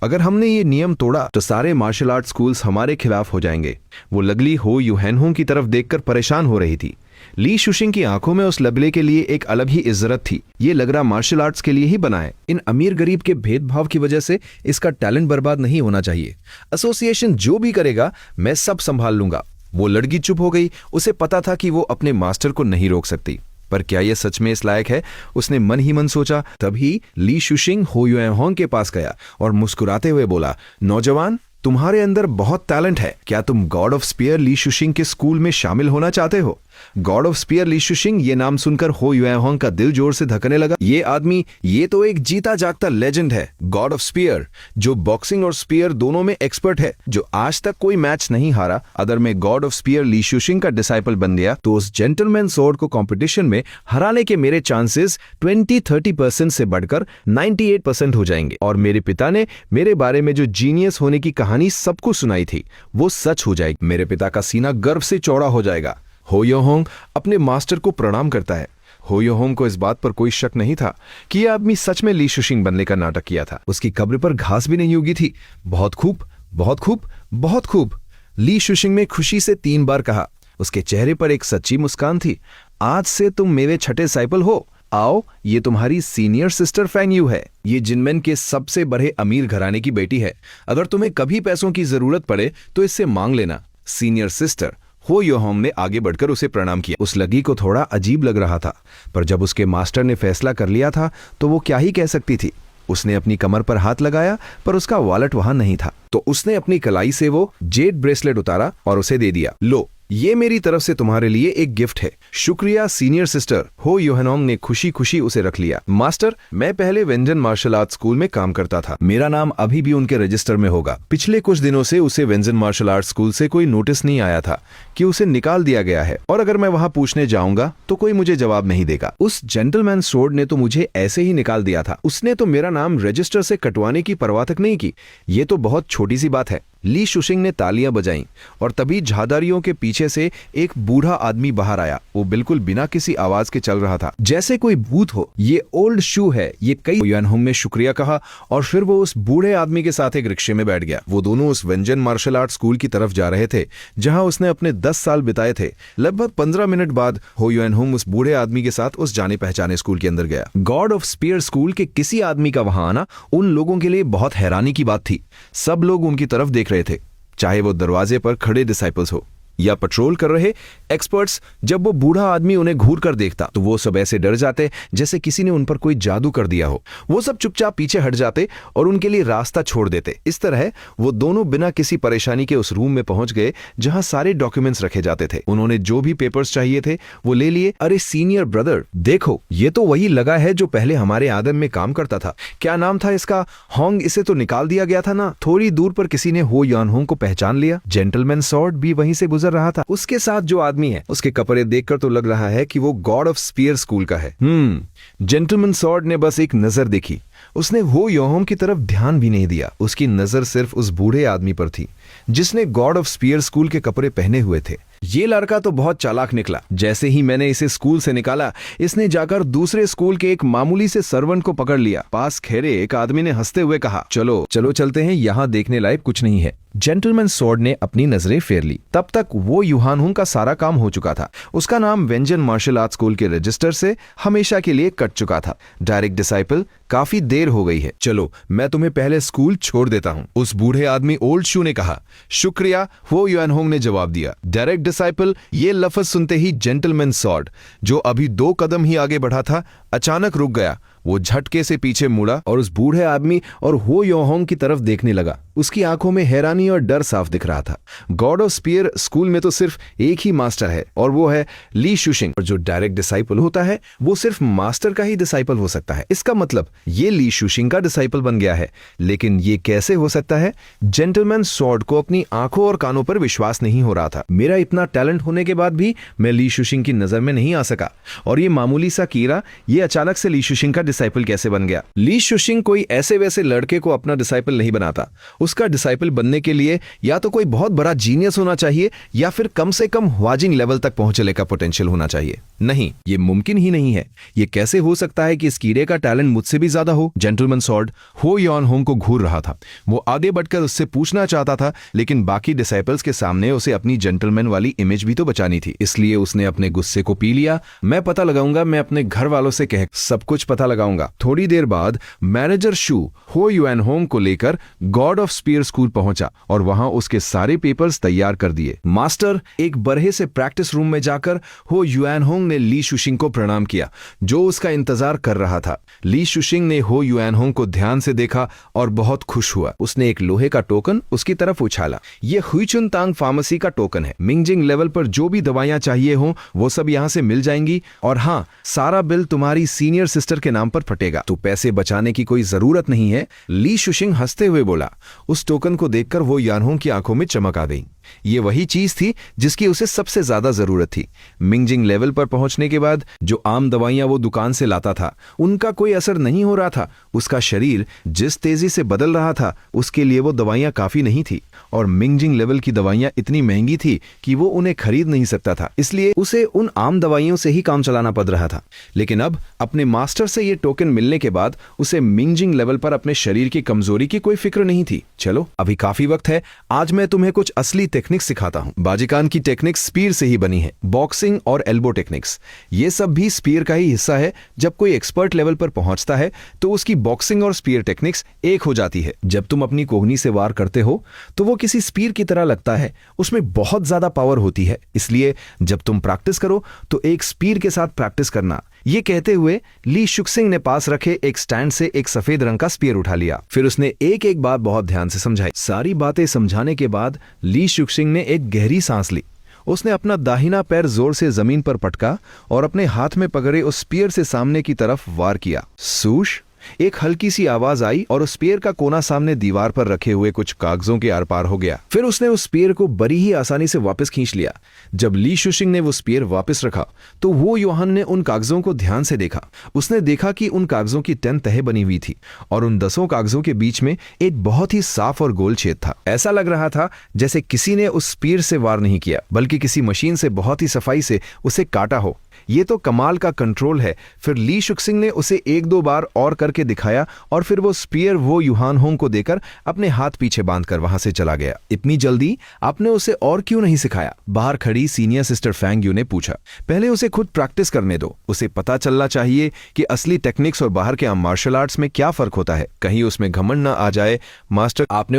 S1: अगर हमने ये नियम तोड़ा तो सारे मार्शल आर्ट स्कूल्स हमारे खिलाफ हो जाएंगे। वो लगली हो यूहैनहोंग की तरफ देखकर परेशान हो रही थी। ली शुशिंग की आंखों में उस लबले के लिए एक अलग ही इज्जत थी। ये लगरा मार्शल आर्ट्स के लिए ही बना है। इन अमीर गरीब के भेदभाव की वजह से इसका टैलेंट बर्बाद नहीं होना चाहिए। एसोसिएशन जो भी करेगा मैं सब संभाल लूंगा। वो लड़की चुप हो गई। उसे पता था कि वो अपने मास्टर को नहीं रोक सकती, पर क्या यह सच में इस लायक है? उसने मन ही मन सोचा। तभी ली शुशिंग हो युएहोंग के पास गया और मुस्कुराते हुए बोला, नौजवान, तुम्हारे अंदर बहुत टैलेंट है। क्या तुम गॉड ऑफ स्पीयर ली शुशिंग के स्कूल में शामिल होना चाहते हो? गॉड ऑफ स्पीयर ली शुशिंग, ये नाम सुनकर हो युएहोंग का दिल जोर से धड़कने लगा। ये आदमी, ये तो एक जीता जागता लेजेंड है। गॉड ऑफ स्पीयर, जो बॉक्सिंग और स्पीयर दोनों में एक्सपर्ट है, जो आज तक कोई मैच नहीं हारा। अगर मैं गॉड ऑफ स्पीयर ली शुशिंग का डिसाइपल बन गया तो उस जेंटलमैन स्वॉर्ड को कंपटीशन में हराने के मेरे चांसेस 20-30% से बढ़कर 98% हो जाएंगे। और मेरे पिता ने मेरे बारे में जो जीनियस होने की कहानी सबको सुनाई थी, वो सच हो जाएगी। मेरे पिता का सीना गर्व से चौड़ा हो जाएगा। हो योहोंग अपने मास्टर को प्रणाम करता है। हो योहोंग को इस बात पर कोई शक नहीं था कि यह आदमी सच में ली शुशिंग बनने का नाटक किया था। उसकी कब्र पर घास भी नहीं उगी थी। बहुत खूब, बहुत खूब, बहुत खूब, ली शुशिंग ने खुशी से 3 बार कहा। उसके चेहरे पर एक सच्ची मुस्कान थी। आज से तुम मेरे छठे डिसाइपल हो। आओ, ये तुम्हारी सीनियर सिस्टर फैंग यू है। ये जिनमैन के सबसे बड़े अमीर घराने की बेटी है। अगर तुम्हें कभी पैसों की जरूरत पड़े तो इससे मांग लेना। Senior sister. हो योहोंग ने आगे बढ़कर उसे प्रणाम किया। उस लगी को थोड़ा अजीब लग रहा था, पर जब उसके मास्टर ने फैसला कर लिया था तो वो क्या ही कह सकती थी। उसने अपनी कमर पर हाथ लगाया, पर उसका वॉलेट वहां नहीं था। तो उसने अपनी कलाई से वो जेड ब्रेसलेट उतारा और उसे दे दिया। लो, ये मेरी तरफ से तुम्हारे लिए एक गिफ्ट है। शुक्रिया सीनियर सिस्टर। हो यूहैनहोंग ने खुशी खुशी उसे रख लिया। मास्टर, मैं पहले वेंजन मार्शल आर्ट स्कूल में काम करता था। मेरा नाम अभी भी उनके रजिस्टर में होगा। पिछले कुछ दिनों से उसे वेंजन मार्शल आर्ट स्कूल से कोई नोटिस नहीं आया था कि उसे निकाल दिया गया है, और अगर मैं वहां पूछने जाऊंगा तो कोई मुझे जवाब नहीं देगा। उस जेंटलमैन स्वॉर्ड ने तो मुझे ऐसे ही निकाल दिया था। उसने तो मेरा नाम रजिस्टर से कटवाने की परवाह तक नहीं की। ये तो बहुत छोटी सी बात है। ली शुशिंग ने तालियां बजाईं और तभी झादारियों के पीछे से एक बूढ़ा आदमी बाहर आया। वो बिल्कुल बिना किसी आवाज के चल रहा था, जैसे कोई भूत हो। ये ओल्ड शू है। ये कई युएनहोंग ने शुक्रिया कहा और फिर वो उस बूढ़े आदमी के साथ एक रिक्शे में बैठ गया। वो दोनों उस वेंजन मार्शल आर्ट स्कूल की तरफ जा रहे थे जहां उसने अपने 10 साल बिताए थे। लगभग 15 मिनट बाद हो युएनहोंग उस बूढ़े आदमी के साथ उस जाने पहचाने स्कूल के अंदर गया। गॉड ऑफ स्पीयर स्कूल के किसी आदमी का वहां आना उन लोगों के लिए बहुत हैरानी की बात थी। सब लोग उनकी तरफ देख रहे थे, चाहे वो दरवाजे पर खड़े डिसाइपल्स हो या पेट्रोल कर रहे एक्सपर्ट्स, जब वो बूढ़ा आदमी उन्हें घूर कर देखता तो वो सब ऐसे डर जाते जैसे किसी ने उन पर कोई जादू कर दिया हो। वो सब चुपचाप पीछे हट जाते और उनके लिए रास्ता छोड़ देते। इस तरह वो दोनों बिना किसी परेशानी के उस रूम में पहुंच गए जहां सारे डॉक्यूमेंट्स रखे जाते थे। उन्होंने जो भी पेपर्स चाहिए थे वो ले लिए। अरे सीनियर ब्रदर, देखो ये तो वही लगा है जो पहले हमारे आदम में काम करता था। क्या नाम था इसका? होंग। इसे तो निकाल दिया गया था ना। थोड़ी दूर पर किसी ने हो यान होंग को पहचान लिया। जेंटलमैन सॉर्ड भी वहीं से गुजर रहा था। उसके साथ जो आदमी है उसके कपड़े देखकर तो लग रहा है कि वो गॉड ऑफ स्पीयर स्कूल का है। जेंटलमैन सॉर्ड ने बस एक नजर देखी। उसने हो योहोम की तरफ ध्यान भी नहीं दिया। उसकी नजर सिर्फ उस बूढ़े आदमी पर थी जिसने गॉड ऑफ स्पीयर स्कूल के कपड़े पहने हुए थे। ये लड़का तो बहुत चालाक निकला। जैसे ही मैंने इसे स्कूल से निकाला, इसने जाकर दूसरे स्कूल के एक मामूली से सर्वेंट को पकड़ लिया। पास खड़े एक आदमी ने हंसते हुए कहा, चलो चलो चलते हैं, यहाँ देखने लायक कुछ नहीं है। जेंटलमैन सॉर्ड ने अपनी नजरें फेर ली। तब तक वो युहानहुंग का सारा काम हो चुका था। उसका नाम वेंजन मार्शल आर्ट स्कूल के रजिस्टर से हमेशा के लिए कट चुका था। डायरेक्ट डिसाइपल, काफी देर हो गई है, चलो मैं तुम्हें पहले स्कूल छोड़ देता हूँ, उस बूढ़े आदमी ओल्ड शू ने कहा। शुक्रिया, वो युहानहुंग ने जवाब दिया। डायरेक्ट डिसाइपल, ये लफ्ज सुनते ही जेंटलमैन सॉर्ड, जो अभी 2 कदम ही आगे बढ़ा था, अचानक रुक गया। वो झटके से पीछे मुड़ा और उस बूढ़े आदमी और हो योहोंग की तरफ देखने लगा। उसकी आंखों में हैरानी और डर साफ दिख रहा था। गॉड ऑफ स्पीयर स्कूल में तो सिर्फ एक ही मास्टर है और वो है ली शुशिंग। और जो डायरेक्ट डिसाइपल होता है वो सिर्फ मास्टर का ही डिसाइपल हो सकता है। इसका मतलब ये ली शुशिंग का डिसाइपल बन गया है। लेकिन ये कैसे हो सकता है? जेंटलमैन सॉर्ड को अपनी आंखों और कानों पर विश्वास नहीं हो रहा था। मेरा इतना टैलेंट होने के बाद भी मैं ली शुशिंग की नजर में नहीं आ सका, और ये मामूली सा कीड़ा ये अचानक से ली शुशिंग का डिसाइपल कैसे बन गया? ली शुशिंग कोई ऐसे वैसे लड़के को अपना डिसाइपल नहीं बनाता। उसका डिसाइपल बनने के लिए या तो कोई बहुत बड़ा जीनियस होना चाहिए या फिर कम से कम ह्वाजिंग लेवल तक पहुंचने का पोटेंशियल होना चाहिए। नहीं, ये मुमकिन ही नहीं है। ये कैसे हो सकता है कि इस कीड़े का टैलेंट मुझसे भी ज्यादा हो? जेंटलमैन सॉर्ड हो यानहोंग को घूर रहा था। वो आगे बढ़कर उससे पूछना चाहता था, लेकिन बाकी डिसाइपल्स के सामने उसे अपनी जेंटलमैन वाली इमेज भी तो बचानी थी। इसलिए उसने अपने गुस्से को पी लिया। मैं पता लगाऊंगा, मैं अपने घर वालों से कह सब कुछ पता लगाऊंगा। थोड़ी देर बाद मैनेजर शू हो यानहोंग को लेकर गॉड ऑफ स्पीयर स्कूल पहुंचा और वहां उसके सारे पेपर्स तैयार कर दिए। मास्टर, एक बरहे से प्रैक्टिस रूम में जाकर हो यानहोंग ने ली शुशिंग को प्रणाम किया, जो उसका इंतजार कर रहा था। ली शुशिंग ने हो यानहोंग को ध्यान से देखा और बहुत खुश हुआ। उसने एक लोहे का टोकन उसकी तरफ उछाला। ये हुईचुन तांग फार्मेसी का टोकन है। मिंगजिंग लेवल पर जो भी दवाइयां चाहिए हो वो सब यहां से मिल जाएंगी, और हाँ, सारा बिल तुम्हारी सीनियर सिस्टर के नाम पर फटेगा। तो पैसे बचाने की कोई जरूरत नहीं है। ली शुशिंग हंसते हुए बोला। उस टोकन को देखकर वो यानहोंग की आंखों में चमक आ गई। ये वही चीज थी जिसकी उसे सबसे ज्यादा जरूरत थी। मिंगजिंग लेवल पर पहुंचने के बाद जो आम दवाइयां वो दुकान से लाता था उनका कोई असर नहीं हो रहा था। उसका शरीर जिस तेजी से बदल रहा था उसके लिए वो दवाइयां काफी नहीं थी, और मिंगजिंग लेवल की दवाइयां इतनी महंगी थी कि वो उन्हें खरीद नहीं सकता था। इसलिए उसे उन आम दवाइयों से ही काम चलाना पड़ रहा था। लेकिन अब अपने मास्टर से ये टोकन मिलने के बाद उसे मिंगजिंग लेवल पर अपने शरीर की कमजोरी की कोई फिक्र नहीं थी। चलो, अभी काफी वक्त है। आज मैं तुम्हें कुछ असली टेक्निक्स सिखाता हूं। बाजिकान की टेक्निक्स स्पीर से ही बनी है। बॉक्सिंग और एल्बो टेक्निक्स, ये सब भी स्पीर का ही हिस्सा है। जब कोई एक्सपर्ट लेवल पर पहुंचता है तो उसकी बॉक्सिंग और स्पीर टेक्निक्स एक हो जाती है। जब तुम अपनी कोहनी से वार करते हो तो वो किसी स्पीर की तरह लगता है। उसमें बहुत ज्यादा पावर होती है। इसलिए जब तुम प्रैक्टिस करो तो एक स्पीर के साथ प्रैक्टिस करना। ये कहते हुए ली शुक्सिंग ने पास रखे एक स्टैंड से एक सफेद रंग का स्पीयर उठा लिया। फिर उसने एक एक बात बहुत ध्यान से समझाई। सारी बातें समझाने के बाद ली शुक्सिंग ने एक गहरी सांस ली। उसने अपना दाहिना पैर जोर से जमीन पर पटका और अपने हाथ में पकड़े उस स्पीयर से सामने की तरफ वार किया। सूश, एक हल्की सी आवाज आई और उस स्पीयर का कोना सामने दीवार पर रखे हुए कुछ कागजों के आर पार हो गया। फिर उसने उस स्पीयर को बड़ी ही आसानी से वापस खींच लिया। जब ली शुशिंग ने वो स्पीयर वापस रखा तो वो योहान ने उन कागजों को ध्यान से देखा। उसने देखा कि उन कागजों की 10 तह बनी हुई थी और उन 10 कागजों के बीच में एक बहुत ही साफ और गोल छेद था। ऐसा लग रहा था जैसे किसी ने उस स्पीयर से वार नहीं किया, बल्कि किसी मशीन से बहुत ही सफाई से उसे काटा हो। ये तो कमाल का कंट्रोल है। फिर ली शुक्सिंग ने उसे एक दो बार और करके दिखाया और फिर वो स्पीयर वो युहान होंग को देकर अपने हाथ पीछे बांधकर वहां से चला गया। इतनी जल्दी आपने उसे और क्यों नहीं सिखाया? बाहर खड़ी सीनियर सिस्टर फैंग यू ने पूछा। पहले उसे खुद प्रैक्टिस करने दो, उसे पता चलना चाहिए कि असली टेक्निक्स और बाहर के मार्शल आर्ट्स में क्या फर्क होता है। कहीं उसमें घमंड न आ जाए। मास्टर आपने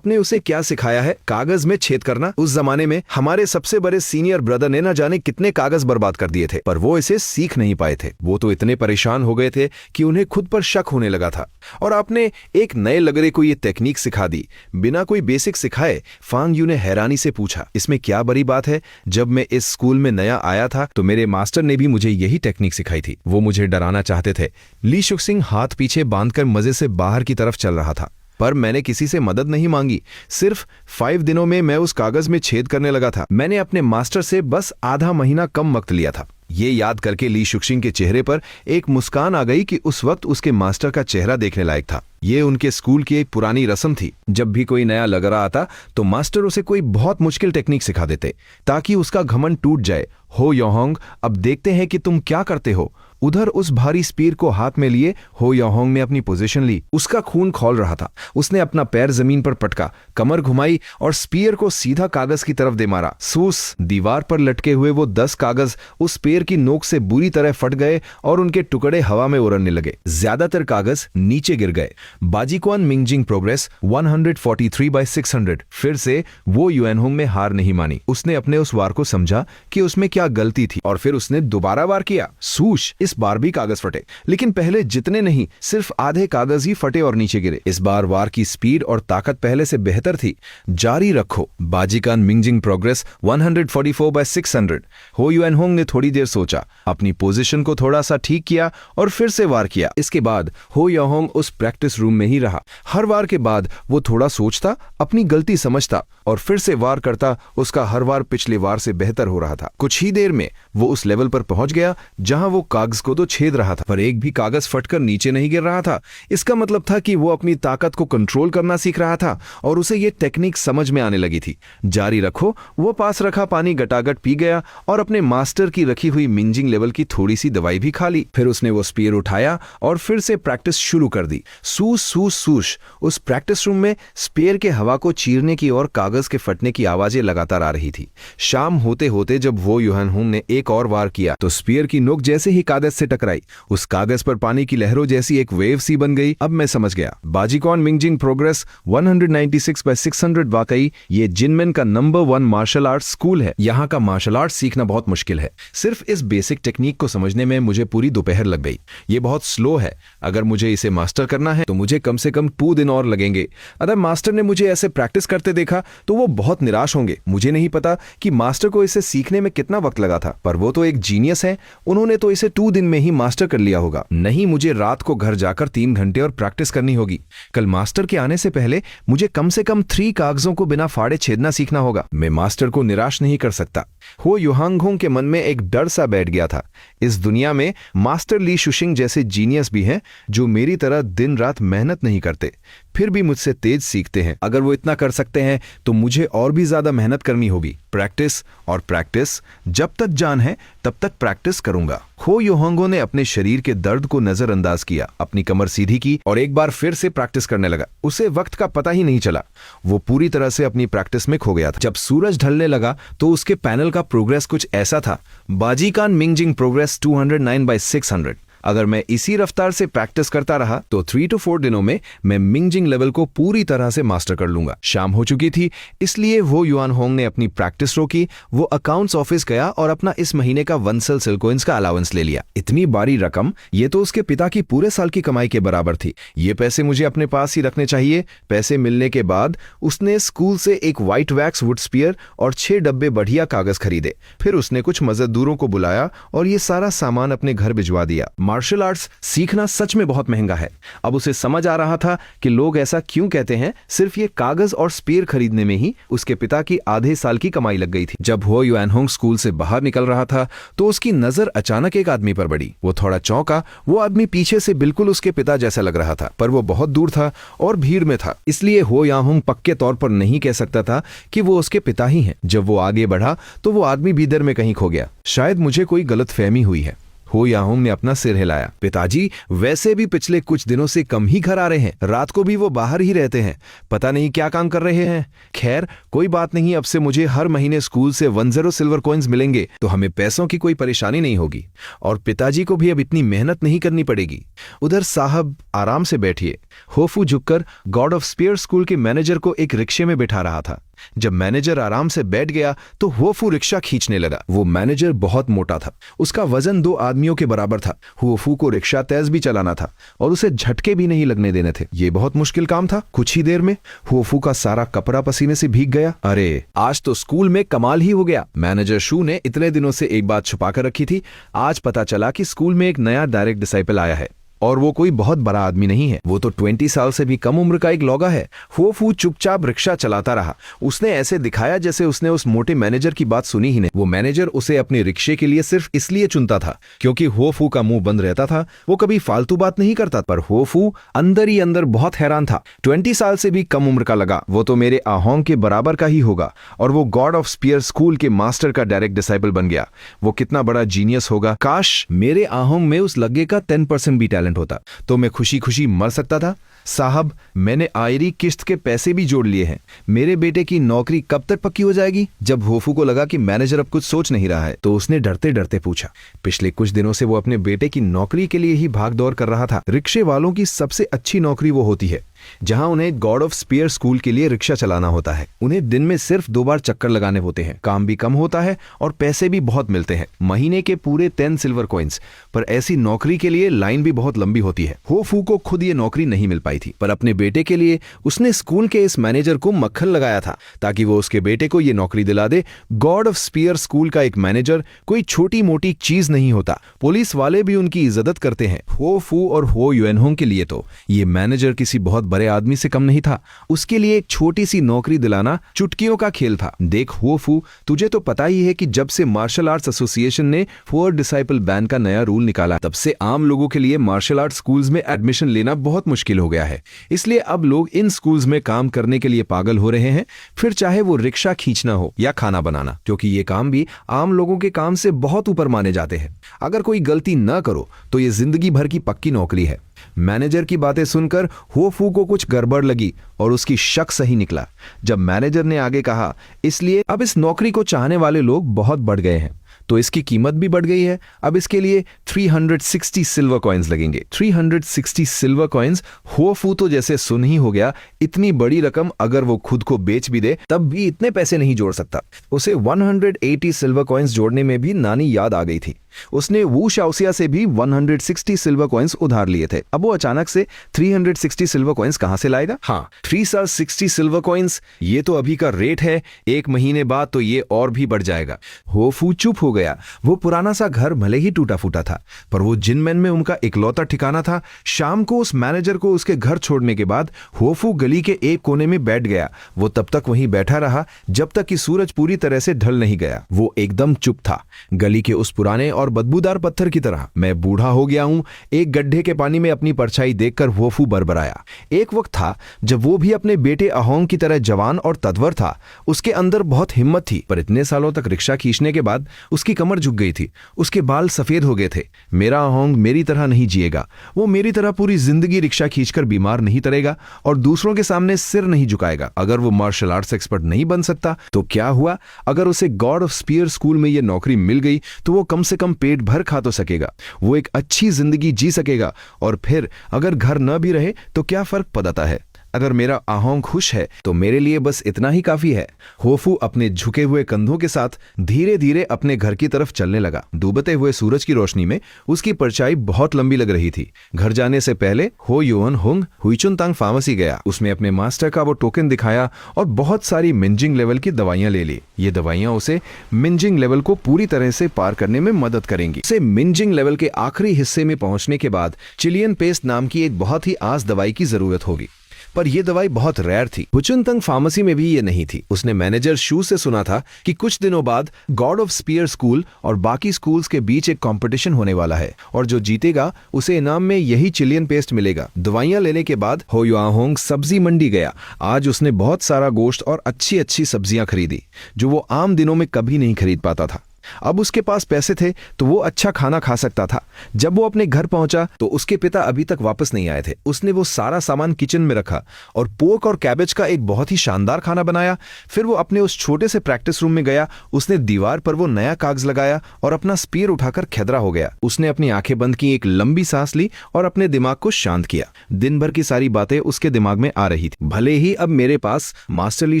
S1: उसे क्या सिखाया है? कागज में छेद करना। उस जमाने में हमारे सबसे बड़े सीनियर ब्रदर ने न जाने कितने कागज बर्बाद कर दिए थे, पर वो इसे सीख नहीं पाए थे। वो तो इतने परेशान हो गए थे कि उन्हें खुद पर शक होने लगा था। और आपने एक नए लगरे को ये टेक्निक सिखा दी बिना कोई बेसिक सिखाए? फांग यू ने हैरानी से पूछा। इसमें क्या बड़ी बात है? जब मैं इस स्कूल में नया आया था तो मेरे मास्टर ने भी मुझे यही टेक्निक सिखाई थी। वो मुझे डराना चाहते थे। ली शुक्सिंग हाथ पीछे बांधकर मजे से बाहर की तरफ चल रहा था। पर मैंने किसी से मदद नहीं मांगी। सिर्फ 5 दिनों में मैं उस कागज में छेद करने लगा था। मैंने अपने मास्टर से बस आधा महीना कम वक्त लिया था। ये याद करके ली शुक्सिंग के चेहरे पर एक मुस्कान आ गई कि उस वक्त उसके मास्टर का चेहरा देखने लायक था। ये उनके स्कूल की एक पुरानी रस्म थी। जब भी कोई नया लगरा आता तो मास्टर उसे कोई बहुत मुश्किल टेक्निक सिखा देते ताकि उसका घमंड टूट जाए। हो योहोंग, अब देखते हैं कि तुम क्या करते हो। उधर उस भारी स्पीर को हाथ में लिए हो योहोंग ने अपनी पोजीशन ली। उसका खून खौल रहा था। उसने अपना पैर जमीन पर पटका, कमर घुमाई और स्पीयर को सीधा कागज की तरफ दे मारा। सूस दीवार पर लटके हुए वो 10 कागज उस पेड़ की नोक से बुरी तरह फट गए और उनके टुकड़े हवा में उड़ने लगे। ज्यादातर कागज नीचे गिर गए। बाजीक्वान मिंगजिंग प्रोग्रेस 143/600। फिर से वो युएनहोंग ने हार नहीं मानी। उसने अपने उस वार को समझा कि उसमें क्या गलती थी और फिर उसने दोबारा वार किया। सूश, इस बार भी कागज फटे, लेकिन पहले जितने नहीं, सिर्फ आधे कागज ही फटे और नीचे गिरे। इस बार वार की स्पीड और ताकत पहले से बेहतर थी। जारी रखो। बाजीकान मिंगजिंग प्रोग्रेस 144/600। हो युएनहोंग ने थोड़ी देर सोचा, अपनी पोजीशन को थोड़ा सा ठीक किया और फिर से वार किया। इसके बाद हो योहोंग उस प्रैक्टिस रूम में ही रहा। हर वार के बाद वो थोड़ा सोचता, अपनी गलती समझता और फिर से वार करता। उसका हर वार पिछले वार से बेहतर हो रहा था। कुछ ही देर में वो उस लेवल पर पहुंच गया जहां वो कागज को तो छेद रहा था, पर एक भी कागज फटकर नीचे नहीं गिर रहा था। इसका मतलब था कि वो अपनी ताकत को कंट्रोल करना सीख रहा था और उसे ये टेक्निक समझ में आने लगी थी। जारी रखो। वो पास रखा पानी गटागट पी गया और अपने मास्टर की रखी हुई मिंजिंग लेवल की थोड़ी सी दवाई भी खा ली। फिर उसने वो स्पीयर उठाया और फिर से प्रैक्टिस शुरू कर दी। सूस सूस सूश। उस प्रैक्टिस रूम में स्पीयर के हवा को चीरने की और कागज के फटने की आवाजें लगातार आ रही थी। शाम होते होते जब वो युएनहोंग ने एक और वार किया तो स्पीयर की नोक जैसे ही कागज से टकराई, उस कागज पर पानी की लहरों जैसी एक वेव सी बन गई। अब मैं समझ गया। बाजीकॉन मिंगजिंग प्रोग्रेस 196/600 वाकई ये जिनमेन का नंबर 1 मार्शल आर्ट्स स्कूल है। यहाँ का मार्शल आर्ट्स सीखना बहुत मुश्किल है। सिर्फ इस बेसिक टेक्निक को समझने में मुझे पूरी दोपहर लग गई। ये बहुत स्लो है। अगर मुझे इसे मास्टर करना है तो मुझे कम से कम 2 दिन और लगेंगे। अगर मास्टर ने मुझे ऐसे प्रैक्टिस करते देखा तो वो बहुत निराश होंगे। मुझे नहीं पता कि मास्टर को इसे सीखने में कितना वक्त लगा था, पर वो तो एक जीनियस है। उन्होंने तो इसे 2 दिन में ही मास्टर कर लिया होगा। नहीं, मुझे रात को घर जाकर 3 घंटे और प्रैक्टिस करनी होगी। कल मास्टर के आने से पहले मुझे कम से कम 3 कागजों को बिना फाड़े छेदना सीखना होगा। मैं मास्टर को निराश नहीं कर सकता। हो युहांगहोंग के मन में एक डर सा बैठ गया था। इस दुनिया में मास्टर ली शुशिंग जैसे जीनियस भी हैं जो मेरी तरह दिन रात मेहनत नहीं करते, फिर भी मुझसे तेज सीखते हैं। अगर वो इतना कर सकते हैं तो मुझे और भी ज्यादा मेहनत करनी होगी। प्रैक्टिस और प्रैक्टिस। जब तक जान है तब तक प्रैक्टिस करूंगा। हो युहांगहो ने अपने शरीर के दर्द को नजरअंदाज किया, अपनी कमर सीधी की और एक बार फिर से प्रैक्टिस करने लगा। उसे वक्त का पता ही नहीं चला। वो पूरी तरह से अपनी प्रैक्टिस में खो गया था। जब सूरज ढलने लगा तो उसके पैनल का प्रोग्रेस कुछ ऐसा था। बाजीकान मिंगजिंग प्रोग्रेस 209/600। अगर मैं इसी रफ्तार से प्रैक्टिस करता रहा तो 3 to 4 दिनों में मैं मिंगजिंग लेवल को पूरी तरह से मास्टर कर लूंगा। शाम हो चुकी थी, इसलिए वो युआनहोंग ने अपनी प्रैक्टिस रोकी। वो अकाउंट्स ऑफिस गया और अपना इस महीने का 1 सेल सिल्कोइंस का अलाउंस ले लिया। इतनी बारी रकम, ये तो उसके पिता की पूरे साल की कमाई के बराबर थी। ये पैसे मुझे अपने पास ही रखने चाहिए। पैसे मिलने के बाद उसने स्कूल से एक व्हाइट वैक्स वुड स्पीयर और 6 डब्बे बढ़िया कागज खरीदे। फिर उसने कुछ मजदूरों को बुलाया और ये सारा सामान अपने घर भिजवा दिया। मार्शल आर्ट्स सीखना सच में बहुत महंगा है। अब उसे समझ आ रहा था कि लोग ऐसा क्यों कहते हैं। सिर्फ ये कागज और स्पेयर खरीदने में ही उसके पिता की आधे साल की कमाई लग गई थी। जब हो युएनहोंग स्कूल से बाहर निकल रहा था तो उसकी नजर अचानक एक आदमी पर पड़ी। वो थोड़ा चौंका। वो आदमी पीछे से बिल्कुल उसके पिता जैसा लग रहा था, पर वो बहुत दूर था और भीड़ में था, इसलिए हो युएनहोंग पक्के तौर पर नहीं कह सकता था कि वो उसके पिता ही हैं। जब वो आगे बढ़ा तो वो आदमी भीतर में कहीं खो गया। शायद मुझे कोई गलतफहमी हुई है। हो युएनहोंग ने अपना सिर हिलाया। पिताजी वैसे भी पिछले कुछ दिनों से कम ही घर आ रहे हैं, रात को भी वो बाहर ही रहते हैं, पता नहीं क्या काम कर रहे हैं। खैर कोई बात नहीं, अब से मुझे हर महीने स्कूल से 10 सिल्वर कॉइन्स मिलेंगे तो हमें पैसों की कोई परेशानी नहीं होगी और पिताजी को भी अब इतनी मेहनत नहीं करनी पड़ेगी। उधर साहब आराम से बैठिए। होफू झुककर गॉड ऑफ स्पेयर स्कूल के मैनेजर को एक रिक्शे में बिठा रहा था। जब मैनेजर आराम से बैठ गया तो होफू रिक्शा खींचने लगा। वो मैनेजर बहुत मोटा था, उसका वजन 2 आदमियों के बराबर था। होफू को रिक्शा तेज भी चलाना था और उसे झटके भी नहीं लगने देने थे। ये बहुत मुश्किल काम था। कुछ ही देर में होफू का सारा कपड़ा पसीने से भीग गया। अरे आज तो स्कूल में कमाल ही हो गया। मैनेजर शू ने इतने दिनों से एक बात छुपा कर रखी थी। आज पता चला कि स्कूल में एक नया डायरेक्ट डिसाइपल आया है और वो कोई बहुत बड़ा आदमी नहीं है, वो तो 20 साल से भी कम उम्र का एक लौगा है। होफू चुपचाप रिक्शा चलाता रहा। उसने ऐसे दिखाया जैसे उसने उस मोटे मैनेजर की बात सुनी ही नहीं। वो मैनेजर उसे अपने रिक्शे के लिए सिर्फ इसलिए चुनता था क्योंकि होफू का मुंह बंद रहता था। वो कभी फालतू बात नहीं करता। पर होफू अंदर ही अंदर बहुत हैरान था। 20 साल से भी कम उम्र का लगा, वो तो मेरे आहोंग के बराबर का ही होगा और वो गॉड ऑफ स्पेयर स्कूल के मास्टर का डायरेक्ट डिसाइपल बन गया। वो कितना बड़ा जीनियस होगा। काश मेरे आहोंग में उस लगे का 10% भी टैलेंट होता तो मैं खुशी खुशी मर सकता था। साहब मैंने आयरी किस्त के पैसे भी जोड़ लिए हैं। मेरे बेटे की नौकरी कब तक पक्की हो जाएगी? जब होफू को लगा कि मैनेजर अब कुछ सोच नहीं रहा है तो उसने डरते डरते पूछा। पिछले कुछ दिनों से वो अपने बेटे की नौकरी के लिए ही भाग दौड़ कर रहा था। रिक्शे वालों की सबसे अच्छी नौकरी वो होती है जहां उन्हें गॉड ऑफ स्पेयर स्कूल के लिए रिक्शा चलाना होता है। उन्हें दिन में सिर्फ 2 बार चक्कर लगाने होते हैं। काम भी कम होता है और पैसे भी बहुत मिलते हैं, महीने के पूरे 10 सिल्वर कॉइन्स। पर ऐसी नौकरी के लिए लाइन भी बहुत लंबी होती है। होफू को खुद ये नौकरी नहीं मिल पाई थी, पर अपने बेटे के लिए उसने स्कूल के इस मैनेजर को मक्खन लगाया था ताकि वो उसके बेटे को ये नौकरी दिला दे। गॉड ऑफ स्पेयर स्कूल का एक मैनेजर कोई छोटी मोटी चीज नहीं होता। पुलिस वाले भी उनकी इज्जत करते हैं। होफू और हो युएनहोंग के लिए तो ये मैनेजर किसी बहुत बड़े आदमी से कम नहीं था। उसके लिए एक छोटी सी नौकरी दिलाना चुटकियों का खेल था। देख होफू, तुझे तो पता ही है कि जब से मार्शल आर्ट्स एसोसिएशन ने 4 डिसाइपल बैन का नया रूल निकाला तब से आम लोगों के लिए मार्शल आर्ट स्कूल्स में एडमिशन लेना बहुत मुश्किल हो गया है। इसलिए अब लोग इन स्कूल्स में काम करने के लिए पागल हो रहे हैं, फिर चाहे वो रिक्शा खींचना हो या खाना बनाना, क्योंकि ये काम भी आम लोगों के काम से बहुत ऊपर माने जाते हैं। अगर कोई गलती न करो तो ये जिंदगी भर की पक्की नौकरी है। मैनेजर की बातें सुनकर होफू को कुछ गड़बड़ लगी और उसकी शक सही निकला। जब मैनेजर ने आगे कहा, इसलिए अब इस नौकरी को चाहने वाले लोग बहुत बढ़ गए हैं तो इसकी कीमत भी बढ़ गई है। अब इसके लिए 360 सिल्वर कॉइन्स लगेंगे। 360 सिल्वर कॉइन्स। होफू तो जैसे सुन ही हो गया। इतनी बड़ी रकम अगर वो खुद को बेच भी दे तब भी इतने पैसे नहीं जोड़ सकता। उसे 180 सिल्वर कॉइन्स जोड़ने में भी नानी याद आ गई थी। उसने वू शाओसिया से भी 160 सिल्वर कॉइन्स उधार लिए थे। अब वो अचानक से 360 सिल्वर कॉइन्स कहां से लाएगा? हाँ, 360 सिल्वर कॉइन्स, ये तो अभी का रेट है। 1 महीने बाद तो ये और भी बढ़ जाएगा। होफू चुप हो गया। वो पुराना सा घर भले ही टूटा फूटा था, पर वो जिनमेन में उनका इकलौता ठिकाना था। शाम को उस मैनेजर को उसके घर छोड़ने के बाद होफू गली के एक कोने में बैठ गया। वो तब तक वहीं बैठा रहा जब तक कि सूरज पूरी तरह से ढल नहीं गया। वो एकदम चुप था, गली के उस पुराने और बदबूदार पत्थर की तरह। मैं बूढ़ा हो गया हूं, एक गड्ढे के पानी में अपनी परछाई देखकर होफू बरबराया। एक वक्त था जब वो भी अपने बेटे अहोंग की तरह जवान और तत्वर था। उसके अंदर बहुत हिम्मत थी, पर इतने सालों तक रिक्शा खींचने के बाद उसकी कमर झुक गई थी। उसके बाल सफेद हो गए थे। मेरा अहोंग मेरी तरह नहीं जिएगा। वो मेरी तरह पूरी जिंदगी रिक्शा खींचकर बीमार नहीं तरेगा और दूसरों के सामने सिर नहीं झुकाएगा। अगर वो मार्शल आर्ट्स एक्सपर्ट नहीं बन सकता तो क्या हुआ? अगर उसे गॉड ऑफ स्पेयर स्कूल में ये नौकरी मिल गई तो वो कम से कम पेट भर खा तो सकेगा। वो एक अच्छी जिंदगी जी सकेगा और फिर अगर घर न भी रहे तो क्या फर्क पड़ता है? अगर मेरा आहोंग खुश है तो मेरे लिए बस इतना ही काफी है। होफू अपने झुके हुए कंधों के साथ धीरे धीरे अपने घर की तरफ चलने लगा। डूबते हुए सूरज की रोशनी में उसकी परछाई बहुत लंबी लग रही थी। घर जाने से पहले हो युअन होंग हुईचुनतांग फार्मेसी गया। उसने अपने मास्टर का वो टोकन दिखाया और बहुत सारी मिंजिंग लेवल की दवाइयां ले ली। ये दवाइयां उसे मिंजिंग लेवल को पूरी तरह से पार करने में मदद करेंगी। उसे मिंजिंग लेवल के आखिरी हिस्से में पहुंचने के बाद चिलियन पेस्ट नाम की एक बहुत ही आस दवाई की जरूरत होगी, पर यह दवाई बहुत रेयर थी। हुचुनतंग फार्मेसी में भी ये नहीं थी। उसने मैनेजर शू से सुना था कि कुछ दिनों बाद गॉड ऑफ स्पीयर स्कूल और बाकी स्कूल्स के बीच एक कंपटीशन होने वाला है और जो जीतेगा उसे इनाम में यही चिलियन पेस्ट मिलेगा। दवाइयां लेने के बाद हो युआहोंग सब्जी मंडी गया। आज उसने बहुत सारा गोश्त और अच्छी अच्छी सब्जियां खरीदी जो वो आम दिनों में कभी नहीं खरीद पाता था। अब उसके पास पैसे थे तो वो अच्छा खाना खा सकता था। जब वो अपने घर पहुंचा तो उसके पिता अभी तक वापस नहीं आए थे। उसने वो सारा सामान किचन में रखा और पोर्क और कैबेज का एक बहुत ही शानदार खाना बनाया। फिर वो अपने उस छोटे से प्रैक्टिस रूम में गया। उसने दीवार पर वो नया कागज लगाया और अपना स्पीयर उठाकर खैदरा हो गया। उसने अपनी आंखें बंद की, एक लंबी सांस ली और अपने दिमाग को शांत किया। दिन भर की सारी बातें उसके दिमाग में आ रही थी। भले ही अब मेरे पास मास्टर ली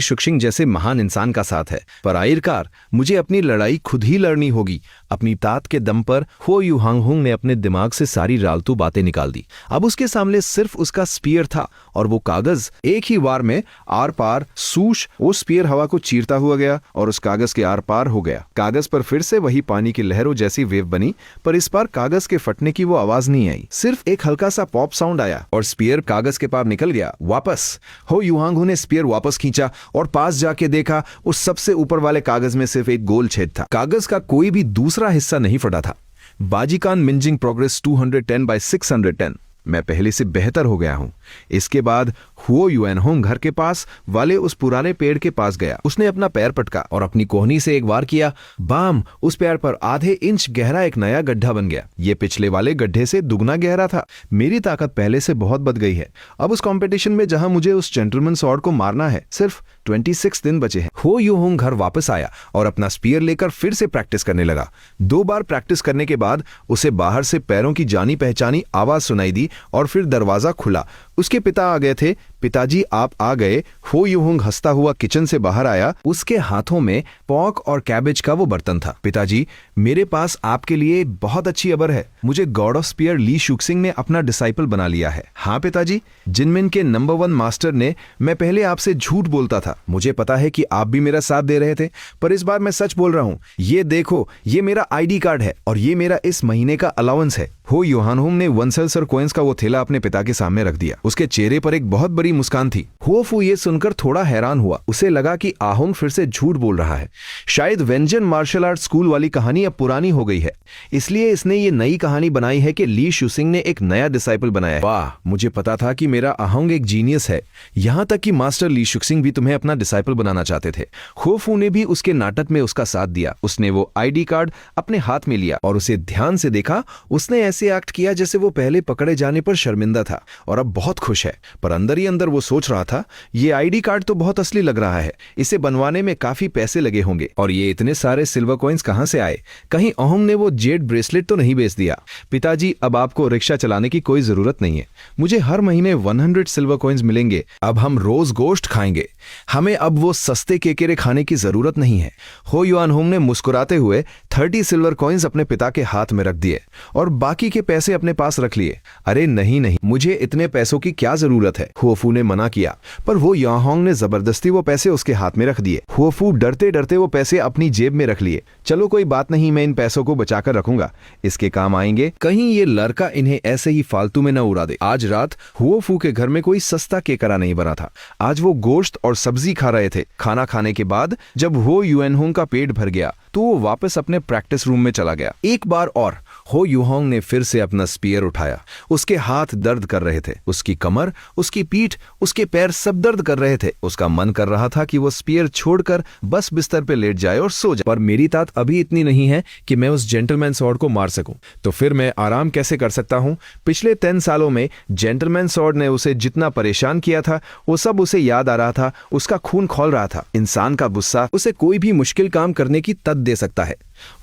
S1: शुक्शिंग जैसे महान इंसान का साथ है, पर आखिरकार मुझे अपनी लड़ाई खुद ही लड़नी होगी। अपनी तात के दम पर हो युआहोंग ने अपने दिमाग से सारी रालतू बातें निकाल दी। अब उसके सामने सिर्फ उसका स्पीयर था और वो कागज एक ही वार में आर पार सूश। वो स्पीयर हवा को चीरता हुआ गया और उस कागज के आर पार हो गया। कागज पर फिर से वही पानी की लहरों जैसी वेव बनी, पर इस बार कागज के फटने की वो आवाज नहीं आई। सिर्फ एक हल्का सा पॉप साउंड आया और स्पीयर कागज के पार निकल गया। वापस हो युआहोंग ने स्पीयर वापस खींचा और पास जाके देखा उस सबसे ऊपर वाले कागज में सिर्फ एक गोल छेद था। कागज का कोई भी दूसरा हिस्सा नहीं फटा था। बाजीकान मिंजिंग प्रोग्रेस 210/610। मैं पहले से बेहतर हो गया हूं। इसके बाद हुओ युआनहोंग घर के पास वाले उस पुराने पेड़ के पास गया। उसने अपना पैर पटका और अपनी कोहनी से एक वार किया। बाम! उस पेड़ पर आधे इंच गहरा एक नया गड्ढा बन गया। ये पिछले वाले गड्ढे से दुगना गहरा था। मेरी ताकत पहले से बहुत बढ़ गई है। अब उस कंपटीशन में जहां मुझे उस जेंटलमैन सॉर्ड को मारना है, सिर्फ 26 दिन बचे हैं। हो युआहोंग घर वापस आया और अपना स्पीयर लेकर फिर से प्रैक्टिस करने लगा। 2 बार प्रैक्टिस करने के बाद उसे बाहर से पैरों की जानी पहचानी आवाज सुनाई दी और फिर दरवाजा खुला। उसके पिता आ गए थे। पिताजी, आप आ गए। हो युआहोंग हंसता हुआ किचन से बाहर आया। उसके हाथों में पॉक और कैबेज का वो बर्तन था। पिताजी, मेरे पास आपके लिए बहुत अच्छी खबर है। मुझे गॉड ऑफ स्पीयर ली शुक्सिंग ने अपना डिसाइपल बना लिया है। हाँ पिताजी, जिनमिन के नंबर 1 मास्टर ने, मैं पहले आपसे झूठ बोलता था। मुझे पता है कि आप भी मेरा साथ दे रहे थे, पर इस बार मैं सच बोल रहा हूँ। ये देखो, ये मेरा आईडी कार्ड है और ये मेरा इस महीने का अलाउंस है। हो युआनहोंग ने 1 सेल्सर कॉइंस का वो थैला अपने पिता के सामने रख दिया। उसके चेहरे पर एक बहुत बड़ी मुस्कान थी। हुओफू ये सुनकर थोड़ा हैरान हुआ। उसे लगा कि आहोंग फिर से झूठ बोल रहा है। शायद वेंजन मार्शल आर्ट स्कूल वाली कहानी अब पुरानी हो गई है, इसलिए इसने ये नई कहानी बनाई है कि ली शुसिंग ने एक नया डिसाइपल बनाया है। वाह, मुझे पता था कि मेरा आहोंग एक जीनियस है। यहां तक कि मास्टर ली शुसिंग भी तुम्हें अपना डिसाइपल बनाना चाहते थे। हुओफू ने भी उसके नाटक में उसका साथ दिया। उसने वो आईडी कार्ड अपने हाथ में लिया और उसे ध्यान से देखा। उसने ऐसे एक्ट किया जैसे वो पहले पकड़े जाने पर शर्मिंदा था और अब बहुत खुश है, पर अंदर ही अंदर वो सोच रहा था, ये आईडी कार्ड तो बहुत असली लग रहा है। इसे बनवाने में काफी पैसे लगे होंगे और ये इतने सारे सिल्वर कॉइंस कहां से आए? कहीं अहोंग ने वो जेड ब्रेसलेट तो नहीं बेच दिया? पिताजी, अब आपको रिक्शा चलाने की कोई जरूरत नहीं है। मुझे हर महीने 100 सिल्वर कॉइंस मिलेंगे। अब हम रोज गोश्त खाएंगे। हमें अब वो सस्ते केकेरे खाने की जरूरत नहीं है। हो युआनहोंग ने मुस्कुराते हुए 30 सिल्वर कॉइंस अपने पिता के हाथ में रख दिए और बाकी के पैसे अपने पास रख लिए। अरे नहीं नहीं, मुझे इतने पैसों की क्या जरूरत है? हुओफू ने मना किया, पर हो युआनहोंग ने जबरदस्ती वो पैसे उसके हाथ में रख दिए। हुओफू डरते डरते वो पैसे अपनी जेब में रख लिए। चलो कोई बात नहीं, मैं इन पैसों को बचाकर रखूंगा, इसके काम आएंगे। कहीं ये लड़का इन्हें ऐसे ही फालतू में न उड़ा दे। आज रात हुओफू के घर में कोई सस्ता केकरा नहीं बना था। आज वो गोश्त और सब्जी खा रहे थे। खाना खाने के बाद जब हो युआनहोंग का पेट भर गया तो वो वापस अपने प्रैक्टिस रूम में चला गया। एक बार और हो युआहोंग ने फिर से अपना स्पीयर उठाया। उसके हाथ दर्द कर रहे थे, उसकी कमर, उसकी पीठ, उसके पैर सब दर्द कर रहे थे। उसका मन कर रहा था कि वो स्पीयर छोड़कर बस बिस्तर पे लेट जाए और सो जाए, पर मेरी ताकत अभी इतनी नहीं है कि मैं उस जेंटलमैन सॉर्ड को मार सकूं। तो फिर मैं आराम कैसे कर सकता हूं? पिछले 10 सालों में जेंटलमैन सॉर्ड ने उसे जितना परेशान किया था वो सब उसे याद आ रहा था। उसका खून खौल रहा था। इंसान का गुस्सा उसे कोई भी मुश्किल काम करने की तद दे सकता है।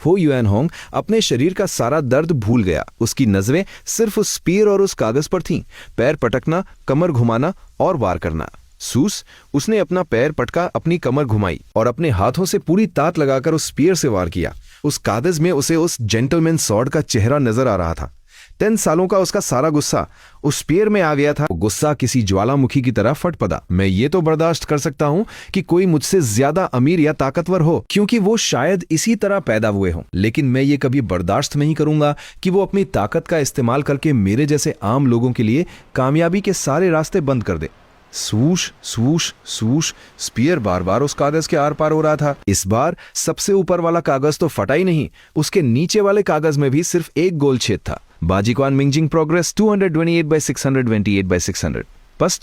S1: हो युएनहोंग अपने शरीर का सारा दर्द भूल गया। उसकी नजरें सिर्फ उस स्पीयर और उस कागज पर थीं। पैर पटकना, कमर घुमाना और वार करना। सूस, उसने अपना पैर पटका, अपनी कमर घुमाई और अपने हाथों से पूरी ताकत लगाकर उस स्पीयर से वार किया। उस कागज में उसे उस जेंटलमैन सॉर्ड का चेहरा नजर आ रहा था। 10 सालों का उसका सारा गुस्सा उस स्पीयर में आ गया था। गुस्सा किसी ज्वालामुखी की तरह फट पड़ा। मैं ये तो बर्दाश्त कर सकता हूं कि कोई मुझसे ज्यादा अमीर या ताकतवर हो, क्योंकि वो शायद इसी तरह पैदा हुए हों, लेकिन मैं ये कभी बर्दाश्त नहीं करूंगा कि वो अपनी ताकत का इस्तेमाल करके मेरे जैसे आम लोगों के लिए कामयाबी के सारे रास्ते बंद कर दे। स्वूश स्वूश स्वूश, स्पीयर बार बार उस कागज के आर पार हो रहा था। इस बार सबसे ऊपर वाला कागज तो फटा ही नहीं, उसके नीचे वाले कागज में भी सिर्फ एक गोल छेद था। बाजीकॉन मिंजिंग प्रोग्रेस 228/628/600। बस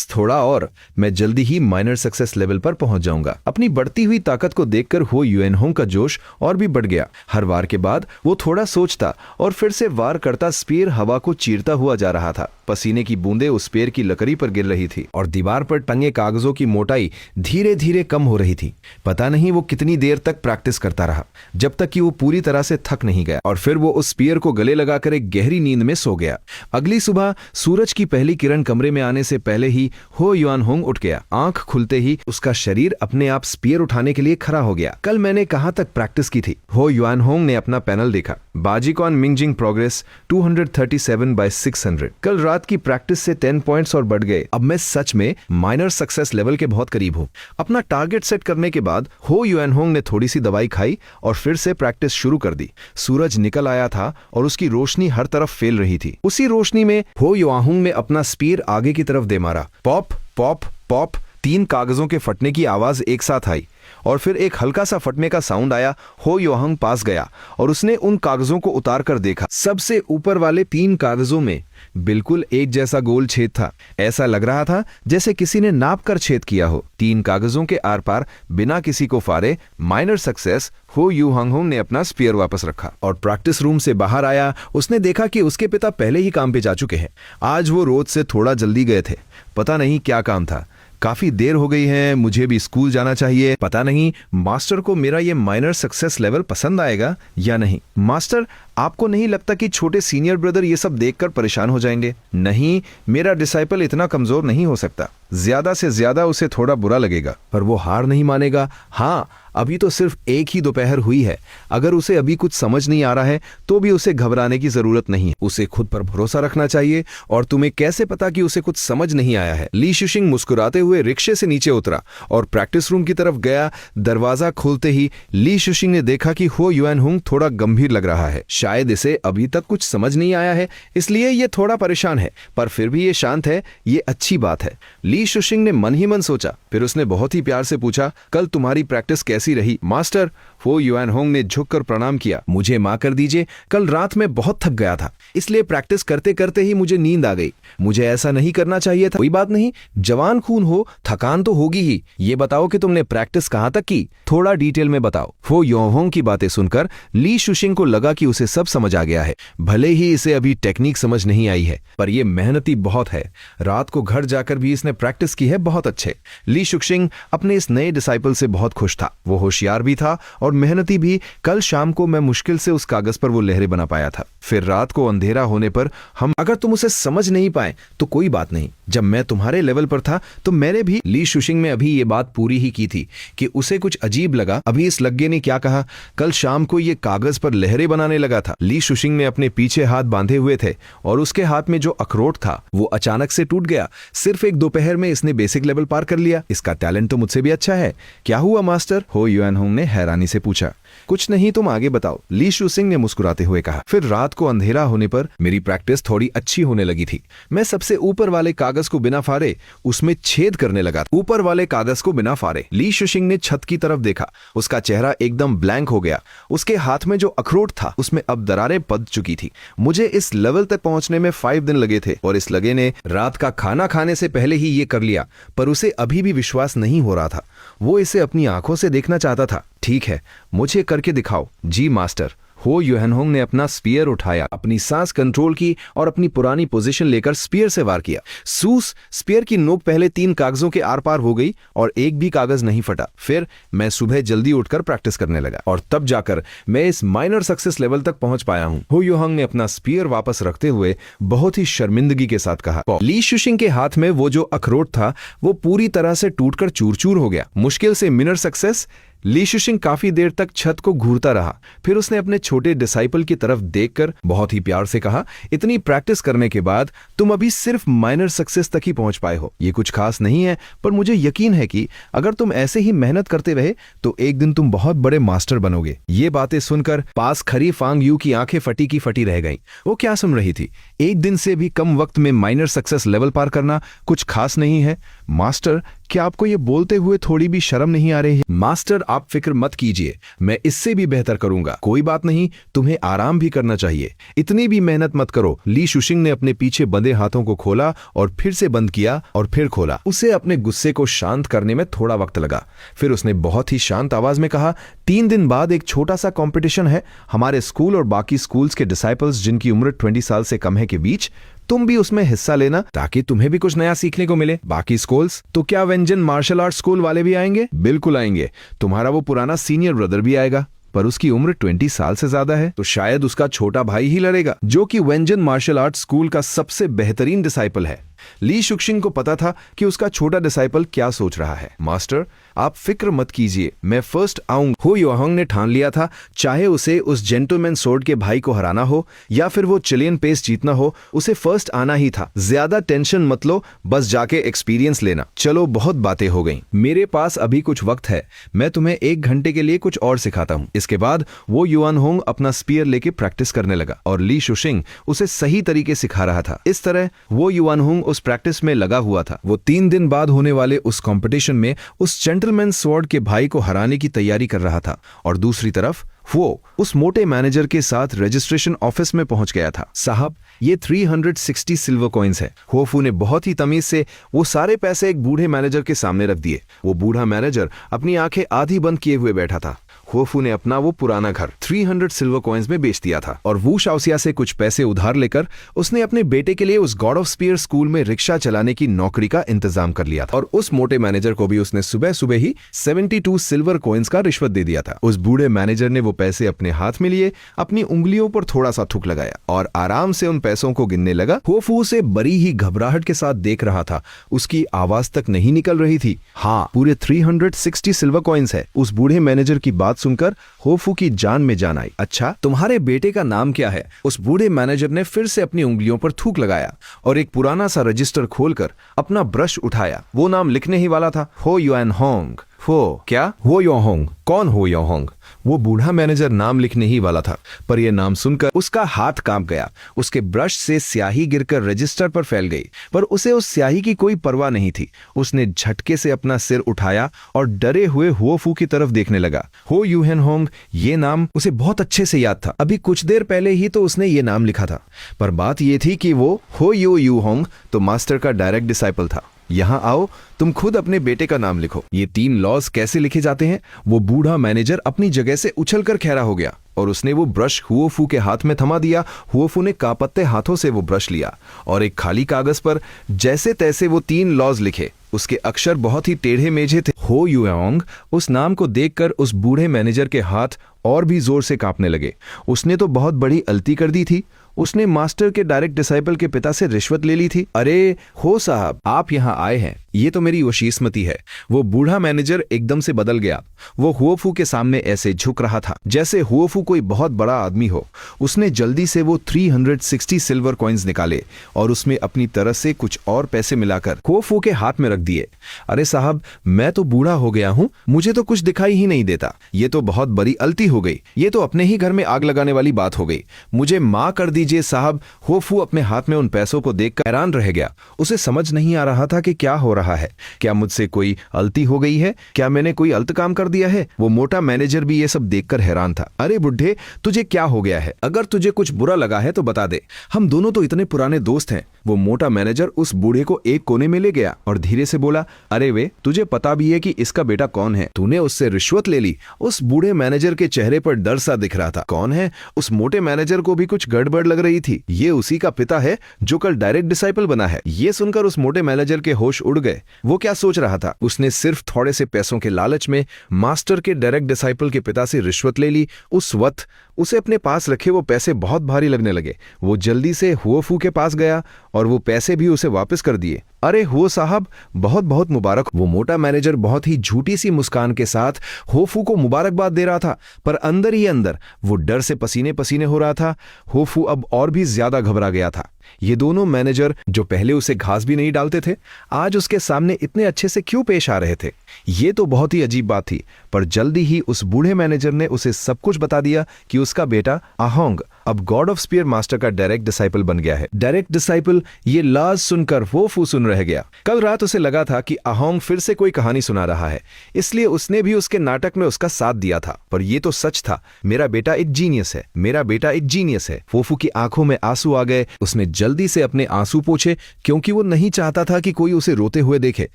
S1: थोड़ा और मैं जल्दी ही माइनर सक्सेस लेवल पर पहुंच जाऊंगा। अपनी बढ़ती हुई ताकत को देखकर हो युएनहोंग का जोश और भी बढ़ गया। हर वार के बाद वो थोड़ा सोचता और फिर से वार करता स्पीयर हवा को चीरता हुआ जा रहा था। पसीने की बूंदें उस पेड़ की लकड़ी पर गिर रही थी और दीवार पर टंगे कागजों की मोटाई धीरे धीरे कम हो रही थी। पता नहीं वो कितनी देर तक प्रैक्टिस करता रहा, जब तक कि वो पूरी तरह से थक नहीं गया और फिर वो उस स्पीयर को गले लगाकर एक गहरी नींद में सो गया। अगली सुबह सूरज की पहली किरण कमरे में आने से पहले ही हो युएनहोंग उठ गया। आंख खुलते ही उसका शरीर अपने आप स्पीयर उठाने के लिए खड़ा हो गया। कल मैंने कहां तक प्रैक्टिस की थी? हो युएनहोंग ने अपना पैनल देखा। बाजीकॉन मिंजिंग प्रोग्रेस 237/600। कल रात की प्रैक्टिस से 10 पॉइंट्स और बढ़ गए। अब मैं सच में माइनर सक्सेस लेवल के बहुत करीब हूं। अपना टारगेट सेट करने के बाद हो युएनहोंग ने थोड़ी सी दवाई खाई और फिर से प्रैक्टिस शुरू कर दी। सूरज निकल आया था और उसकी रोशनी हर तरफ फैल रही थी। उसी रोशनी में हो युएनहोंग ने अपना स्पीयर आगे की तरफ दे मारा। पॉप पॉप पॉप, 3 कागजों के फटने की आवाज एक साथ आई और फिर एक हल्का सा फटने का साउंड आया। हो युएनहोंग पास गया और उसने उन कागजों को उतार कर देखा। सबसे ऊपर वाले 3 कागजों में बिल्कुल एक जैसा गोल छेद था। ऐसा लग रहा था जैसे किसी ने नाप कर छेद किया हो। 3 कागजों के आर पार बिना किसी को फाड़े माइनर सक्सेस हो युएनहोंग ने अपना स्पीयर वापस रखा और प्रैक्टिस रूम से बाहर आया। उसने देखा कि उसके पिता पहले ही काम पे जा चुके हैं। आज वो रोज से थोड़ा जल्दी गए थे। पता नहीं क्या काम था। काफी देर हो गई है, मुझे भी स्कूल जाना चाहिए। पता नहीं मास्टर को मेरा ये माइनर सक्सेस लेवल पसंद आएगा या नहीं। मास्टर, आपको नहीं लगता कि छोटे सीनियर ब्रदर ये सब देखकर परेशान हो जाएंगे? नहीं, मेरा डिसाइपल इतना कमजोर नहीं हो सकता। ज्यादा से ज्यादा उसे थोड़ा बुरा लगेगा, पर वो हार नहीं मानेगा। हाँ, अभी तो सिर्फ एक ही दोपहर हुई है। अगर उसे अभी कुछ समझ नहीं आ रहा है तो भी उसे घबराने की जरूरत नहीं है। उसे खुद पर भरोसा रखना चाहिए। और तुम्हें कैसे पता कि उसे कुछ समझ नहीं आया है? ली शुशिंग मुस्कुराते हुए रिक्शे से नीचे उतरा और प्रैक्टिस रूम की तरफ गया। दरवाजा खोलते ही ली शुशिंग ने देखा कि हो युएनहोंग थोड़ा गंभीर लग रहा है। शायद इसे अभी तक कुछ समझ नहीं आया है, इसलिए ये थोड़ा परेशान है, पर फिर भी ये शांत है। ये अच्छी बात है, ली शुशिंग ने मन ही मन सोचा। फिर उसने बहुत ही प्यार से पूछा, कल तुम्हारी प्रैक्टिस कैसी रही? मास्टर, हो युएनहोंग ने झुककर प्रणाम किया। मुझे माफ कर दीजिए, कल रात में बहुत थक गया था, इसलिए प्रैक्टिस करते करते ही मुझे नींद आ गई। मुझे ऐसा नहीं करना चाहिए था। कोई बात नहीं, जवान खून हो, थकान तो होगी ही। ये बताओ कि तुमने प्रैक्टिस कहां तक की? थोड़ा डिटेल में बताओ। हो युएनहोंग की बातें सुनकर ली शुशिंग को लगा कि उसे सब समझ आ गया है। भले ही इसे अभी टेक्निक समझ नहीं आई है, पर यह मेहनती बहुत है। रात को घर जाकर भी इसने प्रैक्टिस की है बहुत अच्छे। ली शुशिंग अपने इस नए डिसाइपल से बहुत खुश था। वो होशियार भी था और मेहनती भी। कल शाम को मैं मुश्किल से उस कागज पर वो लहरें बना पाया था। फिर रात को अंधेरा होने पर अगर तुम उसे समझ नहीं पाए तो कोई बात नहीं। जब मैं तुम्हारे लेवल पर था तो मैंने भी। ली शुशिंग ने अभी ये बात पूरी ही की थी कि उसे कुछ अजीब लगा। अभी इस लग्गे ने क्या कहा? कल शाम को ये कागज पर लहरें बनाने लगा था। ली शुशिंग ने अपने पीछे हाथ बांधे हुए थे और उसके हाथ में जो अखरोट था वो अचानक से टूट गया। सिर्फ एक दोपहर में इसने बेसिक लेवल पार कर लिया। इसका टैलेंट तो मुझसे भी अच्छा है। क्या हुआ मास्टर? हो युएनहोंग ने हैरानी से पूछा। कुछ नहीं, तुम आगे बताओ, ली शुशिंग ने मुस्कुराते हुए कहा। फिर रात को अंधेरा होने पर मेरी प्रैक्टिस थोड़ी अच्छी होने लगी थी। मैं सबसे ऊपर वाले कागज को बिना फाड़े उसमें छेद करने लगा। ऊपर वाले कागज को बिना फाड़े। ली शुशिंग ने छत की तरफ देखा। उसका चेहरा एकदम ब्लैंक हो गया। उसके हाथ में जो अखरोट था उसमें अब दरारें पड़ चुकी थी। मुझे इस लेवल तक पहुंचने में 5 दिन लगे थे और इस लगे ने रात का खाना खाने से पहले ही ये कर लिया, पर उसे अभी भी विश्वास नहीं हो रहा था। वो इसे अपनी आंखों से देखना चाहता था। ठीक है, मुझे करके दिखाओ। जी मास्टर, हो यूएनहोंग ने अपना स्पीयर उठाया, अपनी सांस कंट्रोल की और अपनी पुरानी पोजीशन लेकर स्पीयर से वार किया। सूस स्पीयर की नोक पहले 3 कागजों के आर पार हो गई और एक भी कागज नहीं फटा। फिर मैं सुबह जल्दी उठकर प्रैक्टिस करने लगा और तब जाकर मैं इस माइनर सक्सेस लेवल तक पहुंच पाया हूं। हो यूएनहोंग ने अपना स्पीयर वापस रखते हुए बहुत ही शर्मिंदगी के साथ कहा। ली शुशिंग के हाथ में वो जो अखरोट था वो पूरी तरह से टूटकर चूर-चूर हो गया। मुश्किल से मिनर सक्सेस। ली शुशिंग काफी देर तक छत को घूरता रहा। फिर उसने अपने छोटे डिसाइपल की तरफ देखकर बहुत ही प्यार से कहा, इतनी प्रैक्टिस करने के बाद तुम अभी सिर्फ माइनर सक्सेस तक ही पहुंच पाए हो। ये कुछ खास नहीं है, पर मुझे यकीन है कि अगर तुम ऐसे ही मेहनत करते रहे तो एक दिन तुम बहुत बड़े मास्टर बनोगे। ये बातें सुनकर पास खड़ी फांग यू की आंखें फटी की फटी रह गईं। वो क्या सुन रही थी? एक दिन से भी कम वक्त में माइनर सक्सेस लेवल पार करना कुछ खास नहीं है। मास्टर, क्या आपको ये बोलते हुए थोड़ी भी शर्म नहीं आ रही है? मास्टर, आप फिक्र मत कीजिए, मैं इससे भी बेहतर करूंगा। कोई बात नहीं, तुम्हें आराम भी करना चाहिए, इतनी भी मेहनत मत करो। ली शुशिंग ने अपने पीछे बंधे हाथों को खोला और फिर से बंद किया और फिर खोला। उसे अपने गुस्से को शांत करने में थोड़ा वक्त लगा। फिर उसने बहुत ही शांत आवाज में कहा, 3 दिन बाद एक छोटा सा कंपटीशन है हमारे स्कूल और बाकी स्कूल्स के डिसाइपल्स जिनकी उम्र 20 साल से कम है के बीच। तुम भी उसमें हिस्सा लेना ताकि तुम्हें भी कुछ नया सीखने को मिले। बाकी स्कूल्स तो क्या व्यंजन मार्शल आर्ट स्कूल वाले भी आएंगे? बिल्कुल आएंगे। तुम्हारा वो पुराना सीनियर ब्रदर भी आएगा, पर उसकी उम्र 20 साल से ज्यादा है, तो शायद उसका छोटा भाई ही लड़ेगा, जो कि व्यंजन मार्शल आर्ट स्कूल का सबसे बेहतरीन डिसाइपल है। ली शुशिंग को पता था कि उसका छोटा डिसाइपल क्या सोच रहा है। मास्टर, आप फिक्र मत कीजिए, मैं फर्स्ट आऊंगा। हो यूएनहोंग ने ठान लिया था, चाहे उसे उस जेंटलमैन सोर्ड के भाई को हराना हो या फिर वो चिलियन पेस जीतना हो, उसे फर्स्ट आना ही था। ज्यादा टेंशन मत लो, बस जाके एक्सपीरियंस लेना। चलो, बहुत बातें हो गई, मेरे पास अभी कुछ वक्त है, मैं तुम्हें 1 घंटे के लिए कुछ और सिखाता हूँ। इसके बाद वो यूएनहोंग अपना स्पीयर लेके प्रैक्टिस करने लगा और ली शुशिंग उसे सही तरीके सिखा रहा था। इस तरह वो यूएनहोंग उस प्रैक्टिस में लगा हुआ था। वो 3 दिन बाद होने वाले उस कंपटीशन में उस जेंटलमैन स्वॉर्ड के भाई को हराने की तैयारी कर रहा था और दूसरी तरफ वो उस मोटे मैनेजर के साथ रजिस्ट्रेशन ऑफिस में पहुंच गया था। साहब, ये 360 सिल्वर कॉइन्स है। होफू ने बहुत ही तमीज से वो सारे पैसे एक बूढ़े मैनेजर के सामने रख दिए। वो बूढ़ा मैनेजर अपनी आंखें आधी बंद किए हुए बैठा था। होफू ने अपना वो पुराना घर 300 सिल्वर कॉइन्स में बेच दिया था और वू शाओसिया से कुछ पैसे उधार लेकर उसने अपने बेटे के लिए उस गॉड ऑफ स्पीयर स्कूल में रिक्शा चलाने की नौकरी का इंतजाम कर लिया था। और उस मोटे मैनेजर को भी उसने सुबह सुबह ही 72 सिल्वर कॉइन्स का रिश्वत दे दिया था। उस बूढ़े मैनेजर ने वो पैसे अपने हाथ में लिए, अपनी उंगलियों पर थोड़ा सा थूक लगाया और आराम से उन पैसों को गिनने लगा। होफू उसे बड़ी ही घबराहट के साथ देख रहा था, उसकी आवाज तक नहीं निकल रही थी। हाँ, पूरे 360 सिल्वर कॉइन्स है। उस बूढ़े मैनेजर की बात सुनकर होफू की जान में जान आई। अच्छा, तुम्हारे बेटे का नाम क्या है? उस बूढ़े मैनेजर ने फिर से अपनी उंगलियों पर थूक लगाया और एक पुराना सा रजिस्टर खोलकर अपना ब्रश उठाया। वो नाम लिखने ही वाला था, हो यूएनहोंग। हो क्या? हो यूएनहोंग? कौन हो यूएनहोंग? वो बूढ़ा मैनेजर नाम लिखने ही वाला था, पर यह नाम सुनकर उसका हाथ कांप गया। उसके ब्रश से स्याही गिरकर रजिस्टर पर फैल गई, पर उसे उस स्याही की कोई परवाह नहीं थी। उसने झटके से अपना सिर उठाया और डरे हुए होफू की तरफ देखने लगा। हो यूएनहोंग, ये नाम उसे बहुत अच्छे से याद था। अभी कुछ देर पहले ही तो उसने ये नाम लिखा था, पर बात यह थी कि वो हो यूएनहोंग तो मास्टर का डायरेक्ट डिसाइपल था। यहाँ आओ, तुम खुद अपने बेटे का नाम लिखो। ये 3 लॉज कैसे लिखे जाते हैं? वो बूढ़ा मैनेजर अपनी जगह से उछलकर खड़ा हो गया और उसने वो ब्रश हुओफू के हाथ में थमा दिया। हुओफू ने कांपते हाथों से वो ब्रश लिया और एक खाली कागज पर जैसे तैसे वो 3 लॉज लिखे। उसके अक्षर बहुत ही टेढ़े मेढ़े थे। हो यूएनहोंग, उस नाम को देखकर उस बूढ़े मैनेजर के हाथ और भी जोर से कांपने लगे। उसने तो बहुत बड़ी गलती कर दी थी। उसने मास्टर के डायरेक्ट डिसाइपल के पिता से रिश्वत ले ली थी। अरे हो साहब, आप यहाँ आए हैं, ये तो मेरी वशीस्मती है। वो बूढ़ा मैनेजर एकदम से बदल गया। वो हुओफू के सामने ऐसे झुक रहा था जैसे हुओफू कोई बहुत बड़ा आदमी हो। उसने जल्दी से वो 360 सिल्वर कॉइन्स निकाले और उसमें अपनी तरफ से कुछ और पैसे मिलाकर हुओफू के हाथ में रख दिए। अरे साहब, मैं तो बूढ़ा हो गया हूँ, मुझे तो कुछ दिखाई ही नहीं देता। ये तो बहुत बड़ी गलती हो गई। ये तो अपने ही घर में आग लगाने वाली बात हो गई। मुझे माफ कर दीजिए साहब। होफू अपने हाथ में उन पैसों को देखकर हैरान रह गया। उसे समझ नहीं आ रहा था कि क्या हो रहा है। क्या मुझसे कोई गलती हो गई है? क्या मैंने कोई गलत काम कर दिया है? वो मोटा मैनेजर भी ये सब देखकर हैरान था। अरे बुढ़े, तुझे क्या हो गया है? अगर तुझे कुछ बुरा लगा है तो बता दे, हम दोनों तो इतने पुराने दोस्त हैं। वो मोटा मैनेजर उस बूढ़े को एक कोने में ले गया और धीरे से बोला, अरे वे, तुझे पता भी है कि इसका बेटा कौन है? तूने उससे रिश्वत ले ली। उस बूढ़े मैनेजर के चेहरे पर डर सा दिख रहा था। कौन है? उस मोटे मैनेजर को भी कुछ गड़बड़ लग रही थी। ये उसी का पिता है जो कल डायरेक्ट डिसाइपल बना है। ये सुनकर उस मोटे मैनेजर के होश उड़ गए। वो क्या सोच रहा था? उसने सिर्फ थोड़े से पैसों के लालच में मास्टर के डायरेक्ट डिसाइपल के पिता से रिश्वत ले ली। उस वक्त उसे अपने पास रखे वो पैसे बहुत भारी लगने लगे। वो जल्दी से हुओफू के पास गया और वो पैसे भी उसे वापस कर दिए। अरे हुओ साहब, बहुत बहुत मुबारक। वो मोटा मैनेजर बहुत ही झूठी सी मुस्कान के साथ होफू को मुबारकबाद दे रहा था, पर अंदर ही अंदर वो डर से पसीने पसीने हो रहा था। होफू अब और भी ज्यादा घबरा गया था। ये दोनों मैनेजर जो पहले उसे घास भी नहीं डालते थे, आज उसके सामने इतने अच्छे से क्यों पेश आ रहे थे? ये तो बहुत ही अजीब बात थी। पर जल्दी ही उस बूढ़े मैनेजर ने उसे सब कुछ बता दिया कि उसका बेटा अहोंग अब गॉड ऑफ स्पीयर मास्टर का डायरेक्ट डिसाइपल बन गया है। डायरेक्ट डिसाइपल, ये लाज सुनकर होफू सुन रह गया। कल रात उसे लगा था कि अहोंग फिर से कोई कहानी सुना रहा है, इसलिए उसने भी उसके नाटक में उसका साथ दिया था। पर ये तो सच था। मेरा बेटा एक जीनियस है, मेरा बेटा एक जीनियस है। होफू की आंखों में आंसू आ गए। उसने जल्दी से अपने आंसू पोंछे, क्योंकि वो नहीं चाहता था कि कोई उसे रोते हुए देखे।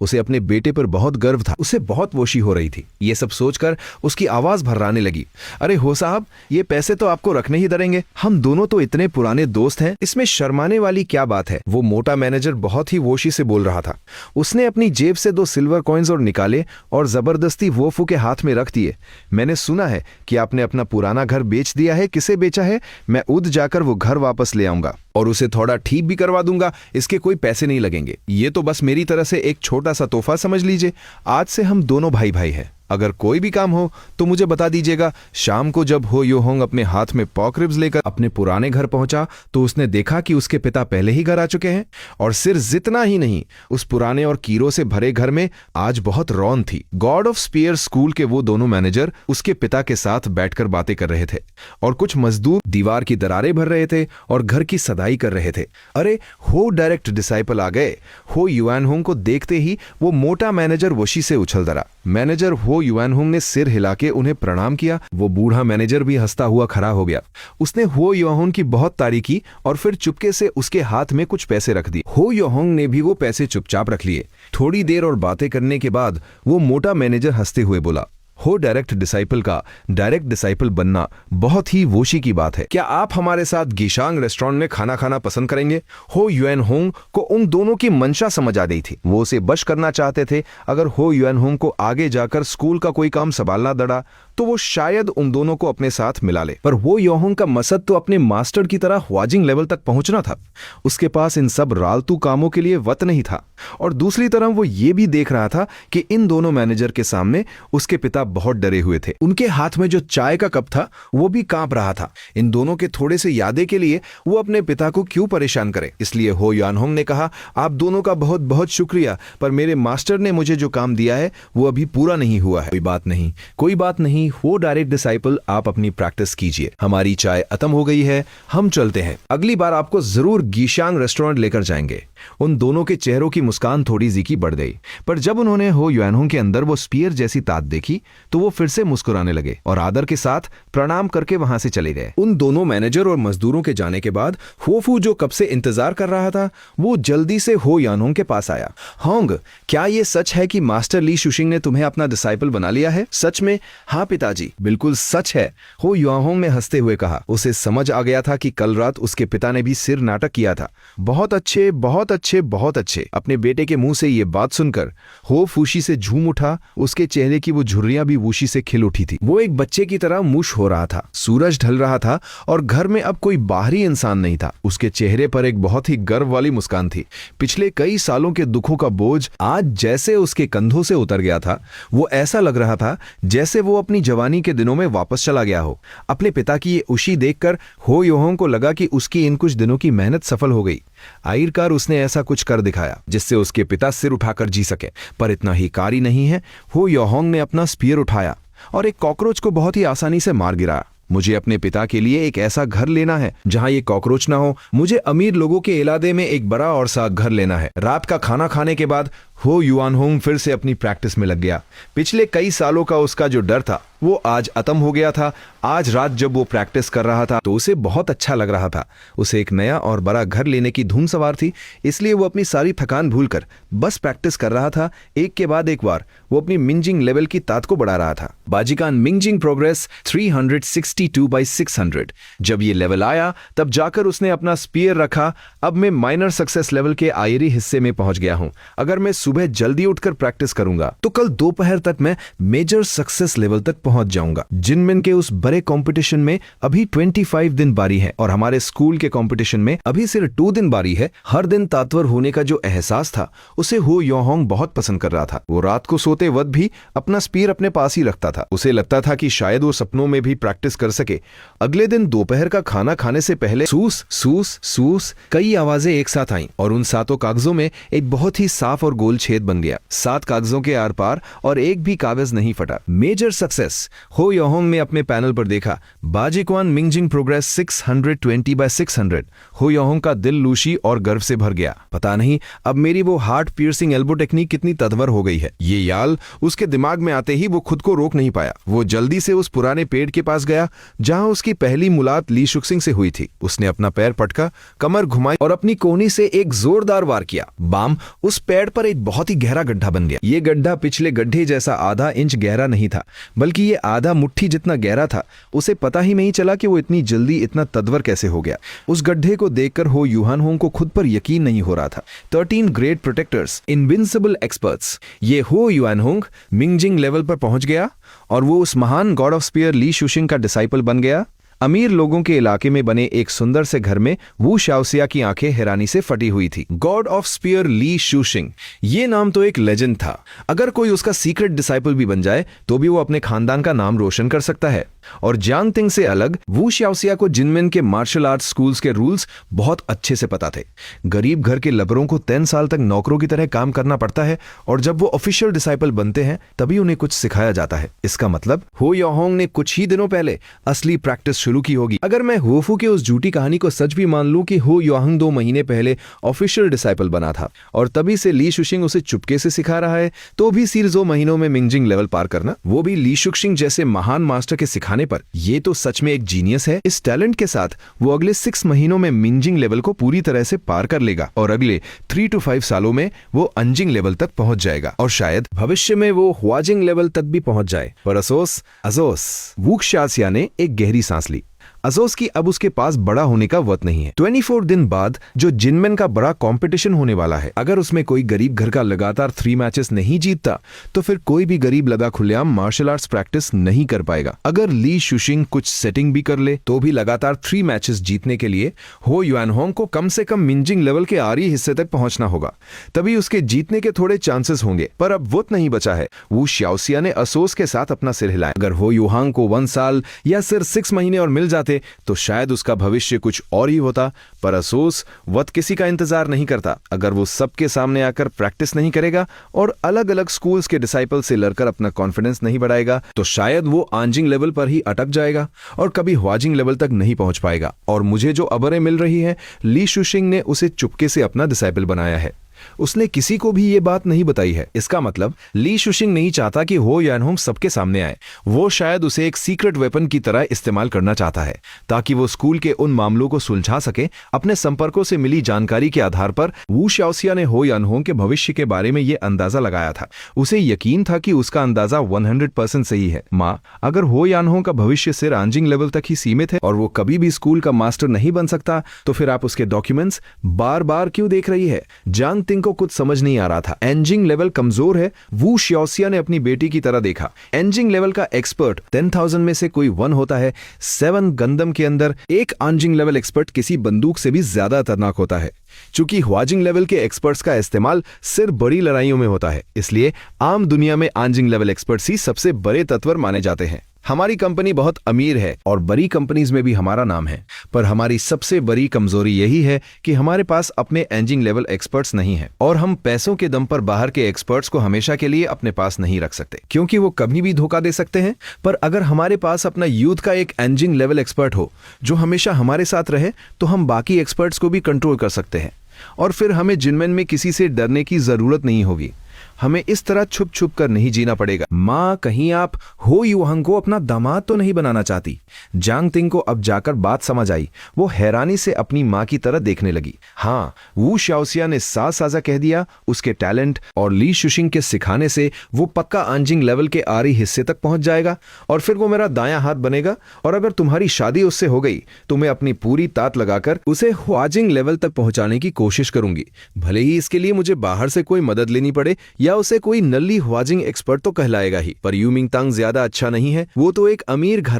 S1: उसे अपने बेटे पर बहुत गर्व था। उसे बहुत वोशी हो रही थी। ये सब सोचकर उसकी आवाज भर्राने लगी। अरे हो साहब, ये पैसे तो आपको रखने ही धरेंगे। हम दोनों तो इतने पुराने दोस्त हैं, इसमें शर्माने वाली क्या बात है? वो मोटा मैनेजर बहुत ही वोशी से बोल रहा था। उसने अपनी जेब से 2 सिल्वर कॉइन्स और निकाले और जबरदस्ती वोफू के हाथ में रख दिए। मैंने सुना है कि आपने अपना पुराना घर बेच दिया है। किसे बेचा है? मैं उद जाकर वो घर वापस ले आऊंगा और उसे थोड़ा ठीक भी करवा दूंगा। इसके कोई पैसे नहीं लगेंगे। ये तो बस मेरी तरह से एक छोटा सा तोहफा समझ लीजिए। आज से हम दोनों भाई भाई हैं। अगर कोई भी काम हो तो मुझे बता दीजिएगा। शाम को जब हो योहोंग अपने हाथ में पॉक रिब्स लेकर अपने पुराने घर पहुंचा तो उसने देखा कि उसके पिता पहले ही घर आ चुके हैं। और सिर्फ जितना ही नहीं, उस पुराने और कीरों से भरे घर में आज बहुत रौन थी। गॉड ऑफ स्पीयर स्कूल के वो दोनों मैनेजर उसके पिता के साथ बैठकर बातें कर रहे थे और कुछ मजदूर दीवार की दरारें भर रहे थे और घर की सदाई कर रहे थे। अरे हो डायरेक्ट डिसाइपल आ गए। हो युआनहोंग को देखते ही वो मोटा मैनेजर वशी से उछल धरा। मैनेजर हो युआनहोंग ने सिर हिला के उन्हें प्रणाम किया। वो बूढ़ा मैनेजर भी हंसता हुआ खड़ा हो गया। उसने हो युआनहोंग की बहुत तारीफ की और फिर चुपके से उसके हाथ में कुछ पैसे रख दिए। हो युआनहोंग ने भी वो पैसे चुपचाप रख लिए। थोड़ी देर और बातें करने के बाद वो मोटा मैनेजर हंसते हुए बोला, हो डायरेक्ट डिसाइपल का डायरेक्ट डिसाइपल बनना बहुत ही वोशी की बात है। क्या आप हमारे साथ गिशांग रेस्टोरेंट में खाना खाना पसंद करेंगे? हो युआनहोंग को उन दोनों की मंशा समझ आ गई थी। वो उसे बश करना चाहते थे। अगर हो युआनहोंग को आगे जाकर स्कूल का कोई काम संभालना दड़ा तो वो शायद उन दोनों को अपने साथ मिला ले। पर हो युआनहोंग का मकसद तो अपने मास्टर की तरह ह्वाजिंग लेवल तक पहुंचना था। उसके पास इन सब रालतू कामों के लिए वक्त नहीं था। और दूसरी तरफ वो ये भी देख रहा था कि इन दोनों मैनेजर के सामने उसके पिता बहुत डरे हुए थे। उनके हाथ में जो चाय का कप था वो भी कांप रहा था। इन दोनों के थोड़े से यादे के लिए वो अपने पिता को क्यों परेशान करे? इसलिए हो युआनहोंग ने कहा, आप दोनों का बहुत बहुत शुक्रिया, पर मेरे मास्टर ने मुझे जो काम दिया है वो अभी पूरा नहीं हुआ है। कोई बात नहीं, कोई बात नहीं। हो डायरेक्ट डिसाइपल, आप अपनी प्रैक्टिस कीजिए। हमारी चाय खत्म हो गई है, हम चलते हैं। अगली बार आपको जरूर गिशांग रेस्टोरेंट लेकर जाएंगे। उन दोनों के चेहरों की मुस्कान थोड़ी जीकी बढ़ गई। पर जब उन्होंने हो युआनहोंग के अंदर वो स्पीयर जैसी ताक देखी तो वो फिर से मुस्कुराने लगे और आदर के साथ प्रणाम करके वहां से चले गए। उन दोनों मैनेजर और मजदूरों के जाने के बाद होफू, जो कब से इंतजार कर रहा था, वो जल्दी से हो युआनहोंग के पास आया। होंग, क्या ये सच है कि मास्टर ली शुशिंग ने तुम्हें अपना डिसाइपल बना लिया है? सच में? हाँ पिताजी, बिल्कुल सच है, हो युआनहोंग ने हंसते हुए कहा। उसे समझ आ गया था कि कल रात उसके पिता ने भी सिर नाटक किया था। बहुत अच्छे, बहुत अच्छे, बहुत अच्छे। अपने बेटे के मुंह से ये बात सुनकर हो फूशी से झूम उठा। उसके चेहरे की वो झुर्रियां भी वूशी से खिल उठी थी। वो एक बच्चे की तरह मुश हो रहा था। सूरज ढल रहा था और घर में अब कोई बाहरी इंसान नहीं था। उसके चेहरे पर एक बहुत ही गर्व वाली मुस्कान थी। पिछले कई सालों के दुखों का बोझ आज जैसे उसके कंधों से उतर गया था। वो ऐसा लग रहा था जैसे वो अपनी जवानी के दिनों में वापस चला गया हो। अपने पिता की ये खुशी देखकर हो युआनहोंग को लगा कि उसकी इन कुछ दिनों की मेहनत सफल हो गई। आखिरकार उसने ऐसा कुछ कर दिखाया जिससे उसके पिता सिर उठाकर जी सके। पर इतना ही कारी नहीं है। हो युआनहोंग ने अपना स्पीयर उठाया और एक कॉकरोच को बहुत ही आसानी से मार गिराया। मुझे अपने पिता के लिए एक ऐसा घर लेना है जहां ये कॉकरोच ना हो। मुझे अमीर लोगों के इलाके में एक बड़ा और साफ घर लेना है। रात का खाना खाने के बाद हो युआनहोंग फिर से अपनी प्रैक्टिस में लग गया। पिछले कई सालों का उसका जो डर था वो आज खत्म हो गया था। आज रात जब वो प्रैक्टिस कर रहा था तो उसे बहुत अच्छा लग रहा था। उसे एक नया और बड़ा घर लेने की धूम सवार थी, इसलिए वो अपनी सारी थकान भूलकर बस प्रैक्टिस कर रहा था। एक के बाद एक बार वो अपनी मिंजिंग लेवल की ताकत को बढ़ा रहा था। बाजीकान मिंजिंग प्रोग्रेस 362/600। जब ये लेवल आया तब जाकर उसने अपना स्पीयर रखा। अब मैं माइनर सक्सेस लेवल के आखिरी हिस्से में पहुंच गया हूं। अगर मैं सुबह जल्दी उठकर प्रैक्टिस करूंगा तो कल दोपहर तक मैं मेजर सक्सेस लेवल तक पहुंच जाऊंगा। जिनमेन के उस बड़े कंपटीशन में अभी 25 दिन बारी है और हमारे स्कूल के कंपटीशन में अभी सिर्फ 2 दिन बारी है। हर दिन ताकतवर होने का जो एहसास था उसे हो युआनहोंग बहुत पसंद कर रहा था। वो रात को सोते वक्त भी अपना स्पीयर अपने पास ही रखता था। उसे लगता था कि शायद वो सपनों में भी प्रैक्टिस कर सके। अगले दिन दोपहर का खाना खाने से पहले सूस सूस सूस कई आवाजें एक साथ आईं और उन 7 कागजों में एक बहुत ही साफ और गोल छेद बन गया। 7 कागजों के आर पार और एक भी कागज नहीं फटा। मेजर सक्सेस हो युआनहोंग ने अपने पैनल पर देखा। बाजीक्वान मिंजिंग प्रोग्रेस 620/600। हो युआनहोंग का दिल लूशी और गर्व से भर गया। पता नहीं अब मेरी वो हार्ट पियर्सिंग एल्बो टेक्निक कितनी तदवर हो गई है। ये याल उसके दिमाग में आते ही वो खुद को रोक नहीं पाया। वो जल्दी से उस पुराने पेड़ के पास गया जहां उसकी पहली मुलाकात ली शुक्सिंग से हुई थी। उसने अपना पैर पटका, कमर घुमाई और अपनी कोहनी से एक जोरदार वार किया। बाम उस पेड़ पर एक बहुत ही गहरा गड्ढा बन गया। ये गड्ढा पिछले गड्ढे जैसा आधा इंच गहरा नहीं था, बल्कि ये आधा मुट्ठी जितना गहरा था। उसे पता ही नहीं चला कि वो इतनी जल्दी इतना तदवर कैसे हो गया। उस गड्ढे को देखकर हो युआनहोंग को खुद पर यकीन नहीं हो रहा था। 13 ग्रेट प्रोटेक्टर्स, इनविंसिबल एक्सपर्ट्स। ये हो युआनहोंग मिंजिंग लेवल पर पहुंच गया और वो उस महान गॉड ऑफ स्पीयर ली शुशिंग का डिसाइपल बन गया। अमीर लोगों के इलाके में बने एक सुंदर से घर में वू शाओसिया की आंखें हैरानी से फटी हुई थी। गॉड ऑफ स्पीयर ली शुशिंग, ये नाम तो एक लेजेंड था। अगर कोई उसका सीक्रेट डिसाइपल भी बन जाए तो भी वो अपने खानदान का नाम रोशन कर सकता है। और जियांग तिंग से अलग वू शाओसिया को जिनमेन के मार्शल आर्ट्स स्कूल्स के रूल्स बहुत अच्छे से पता थे। गरीब घर के लबरों को 3 साल तक नौकरों की तरह काम करना पड़ता है और जब वो ऑफिशियल डिसाइपल बनते हैं तभी उन्हें कुछ सिखाया जाता है। इसका मतलब हो युआनहोंग ने कुछ ही दिनों पहले असली प्रैक्टिस शुरू की होगी। अगर मैं होफू के उस झूठी कहानी को सच भी मान लूं कि हो युआनहोंग 2 महीने पहले ऑफिशियल डिसाइपल बना था और तभी से ली शुशिंग उसे चुपके से सिखा रहा है, तो भी सिर्फ 2 महीनों में मिंजिंग लेवल पार करना, वो भी ली शुशिंग जैसे महान मास्टर के सिखाने पर, ये तो सच में एक जीनियस है। इस टैलेंट के साथ वो अगले 6 महीनों में मिंजिंग लेवल को पूरी तरह से पार कर लेगा और अगले 3 to 5 सालों में वो अंजिंग लेवल तक पहुंच जाएगा और शायद भविष्य में वो हुआजिंग लेवल तक भी पहुंच जाए। पर अजोस वू शाओसिया ने एक गहरी सांस ली। अजोस की अब उसके पास बड़ा होने का वक्त नहीं है। 24 दिन बाद जो जिनमेन का बड़ा कंपटीशन होने वाला है, अगर उसमें कोई गरीब घर का लगातार 3 मैचेस नहीं जीतता तो फिर कोई भी गरीब लगा खुलेआम मार्शल आर्ट्स प्रैक्टिस नहीं कर पाएगा। अगर ली शुशिंग कुछ सेटिंग भी कर ले तो भी लगातार 3 मैचेस जीतने के लिए हो युआनहोंग को कम से कम मिंजिंग लेवल के आखिरी हिस्से तक पहुंचना होगा, तभी उसके जीतने के थोड़े चांसेस होंगे। पर अब वक्त नहीं बचा है। वू शाओसिया ने अफसोस के साथ अपना सिर हिलाया। अगर हो युआनहोंग को 1 साल या सिर्फ 6 महीने और मिल जाते तो शायद उसका भविष्य कुछ और ही होता। पर अफसोस वक्त किसी का इंतजार नहीं करता। अगर वो सबके सामने आकर प्रैक्टिस नहीं करेगा और अलग अलग स्कूल्स के डिसाइपल से लड़कर अपना कॉन्फिडेंस नहीं बढ़ाएगा तो शायद वो आंजिंग लेवल पर ही अटक जाएगा और कभी हुआजिंग लेवल तक नहीं पहुंच पाएगा। और मुझे जो खबरें मिल रही है, ली शुशिंग ने उसे चुपके से अपना डिसाइपल बनाया है। उसने किसी को भी ये बात नहीं बताई है। इसका मतलब ली शुशिंग नहीं चाहता कि हो युआनहोंग सबके सामने आए। वो शायद उसे एक सीक्रेट वेपन की तरह इस्तेमाल करना चाहता है ताकि वो स्कूल के उन मामलों को सुलझा सके। अपने संपर्कों से मिली जानकारी के आधार पर वू शाओसिया ने हो युआनहोंग के भविष्य के बारे में ये अंदाजा लगाया था। उसे यकीन था कि उसका अंदाजा 100% सही है। माँ, अगर हो युआनहोंग का भविष्य सिर्फ आंजिंग लेवल तक ही सीमित है और वो कभी भी स्कूल का मास्टर नहीं बन सकता तो फिर आप उसके डॉक्यूमेंट्स बार बार क्यों देख रही है? जियांग तिंग को कुछ समझ नहीं आ रहा था। एंजिंग लेवल कमजोर है। वू शाओसिया ने अपनी बेटी की तरह देखा। एंजिंग लेवल का एक्सपर्ट 10,000 में से कोई 1 होता है। 7 गंदम के अंदर एक आंजिंग लेवल एक्सपर्ट किसी बंदूक से भी ज्यादा खतरनाक होता है। चूंकि हुआजिंग लेवल के एक्सपर्ट्स का इस्तेमाल सिर्फ बड़ी लड़ाइयों में होता है, इसलिए आम दुनिया में आंजिंग लेवल एक्सपर्ट्स ही सबसे बड़े तत्वर माने जाते हैं। हमारी कंपनी बहुत अमीर है और बड़ी कंपनीज में भी हमारा नाम है, पर हमारी सबसे बड़ी कमजोरी यही है कि हमारे पास अपने एंजिंग लेवल एक्सपर्ट्स नहीं है और हम पैसों के दम पर बाहर के एक्सपर्ट्स को हमेशा के लिए अपने पास नहीं रख सकते क्योंकि वो कभी भी धोखा दे सकते हैं। पर अगर हमारे पास अपना यूथ का एक एंजिंग लेवल एक्सपर्ट हो जो हमेशा हमारे साथ रहे तो हम बाकी एक्सपर्ट्स को भी कंट्रोल कर सकते हैं और फिर हमें जिनमेन में किसी से डरने की जरूरत नहीं होगी। हमें इस तरह छुप छुप कर नहीं जीना पड़ेगा। माँ, कहीं आप हो युआंग को अपना दामाद तो नहीं बनाना चाहती? जांग तिंग को अब जाकर बात समझ आई। वो हैरानी से अपनी माँ की तरह देखने लगी। हाँ, वू शाओसिया ने साज साजा कह दिया। उसके टैलेंट और ली शुशिंग के सिखाने से वो पक्का आंजिंग लेवल के आरी हिस्से तक पहुंच जाएगा और फिर वो मेरा दायां हाथ बनेगा। और अगर तुम्हारी शादी उससे हो गई तो मैं अपनी पूरी ताकत लगाकर उसे ह्वाजिंग लेवल तक पहुंचाने की कोशिश करूंगी। भले ही इसके लिए मुझे बाहर से कोई मदद लेनी पड़े या उसे कोई नल्ली ह्वाजिंग एक्सपर्ट तो कहलाएगा ही। पर यू मिंगतांग ज्यादा अच्छा नहीं है। वो तो एक अमीर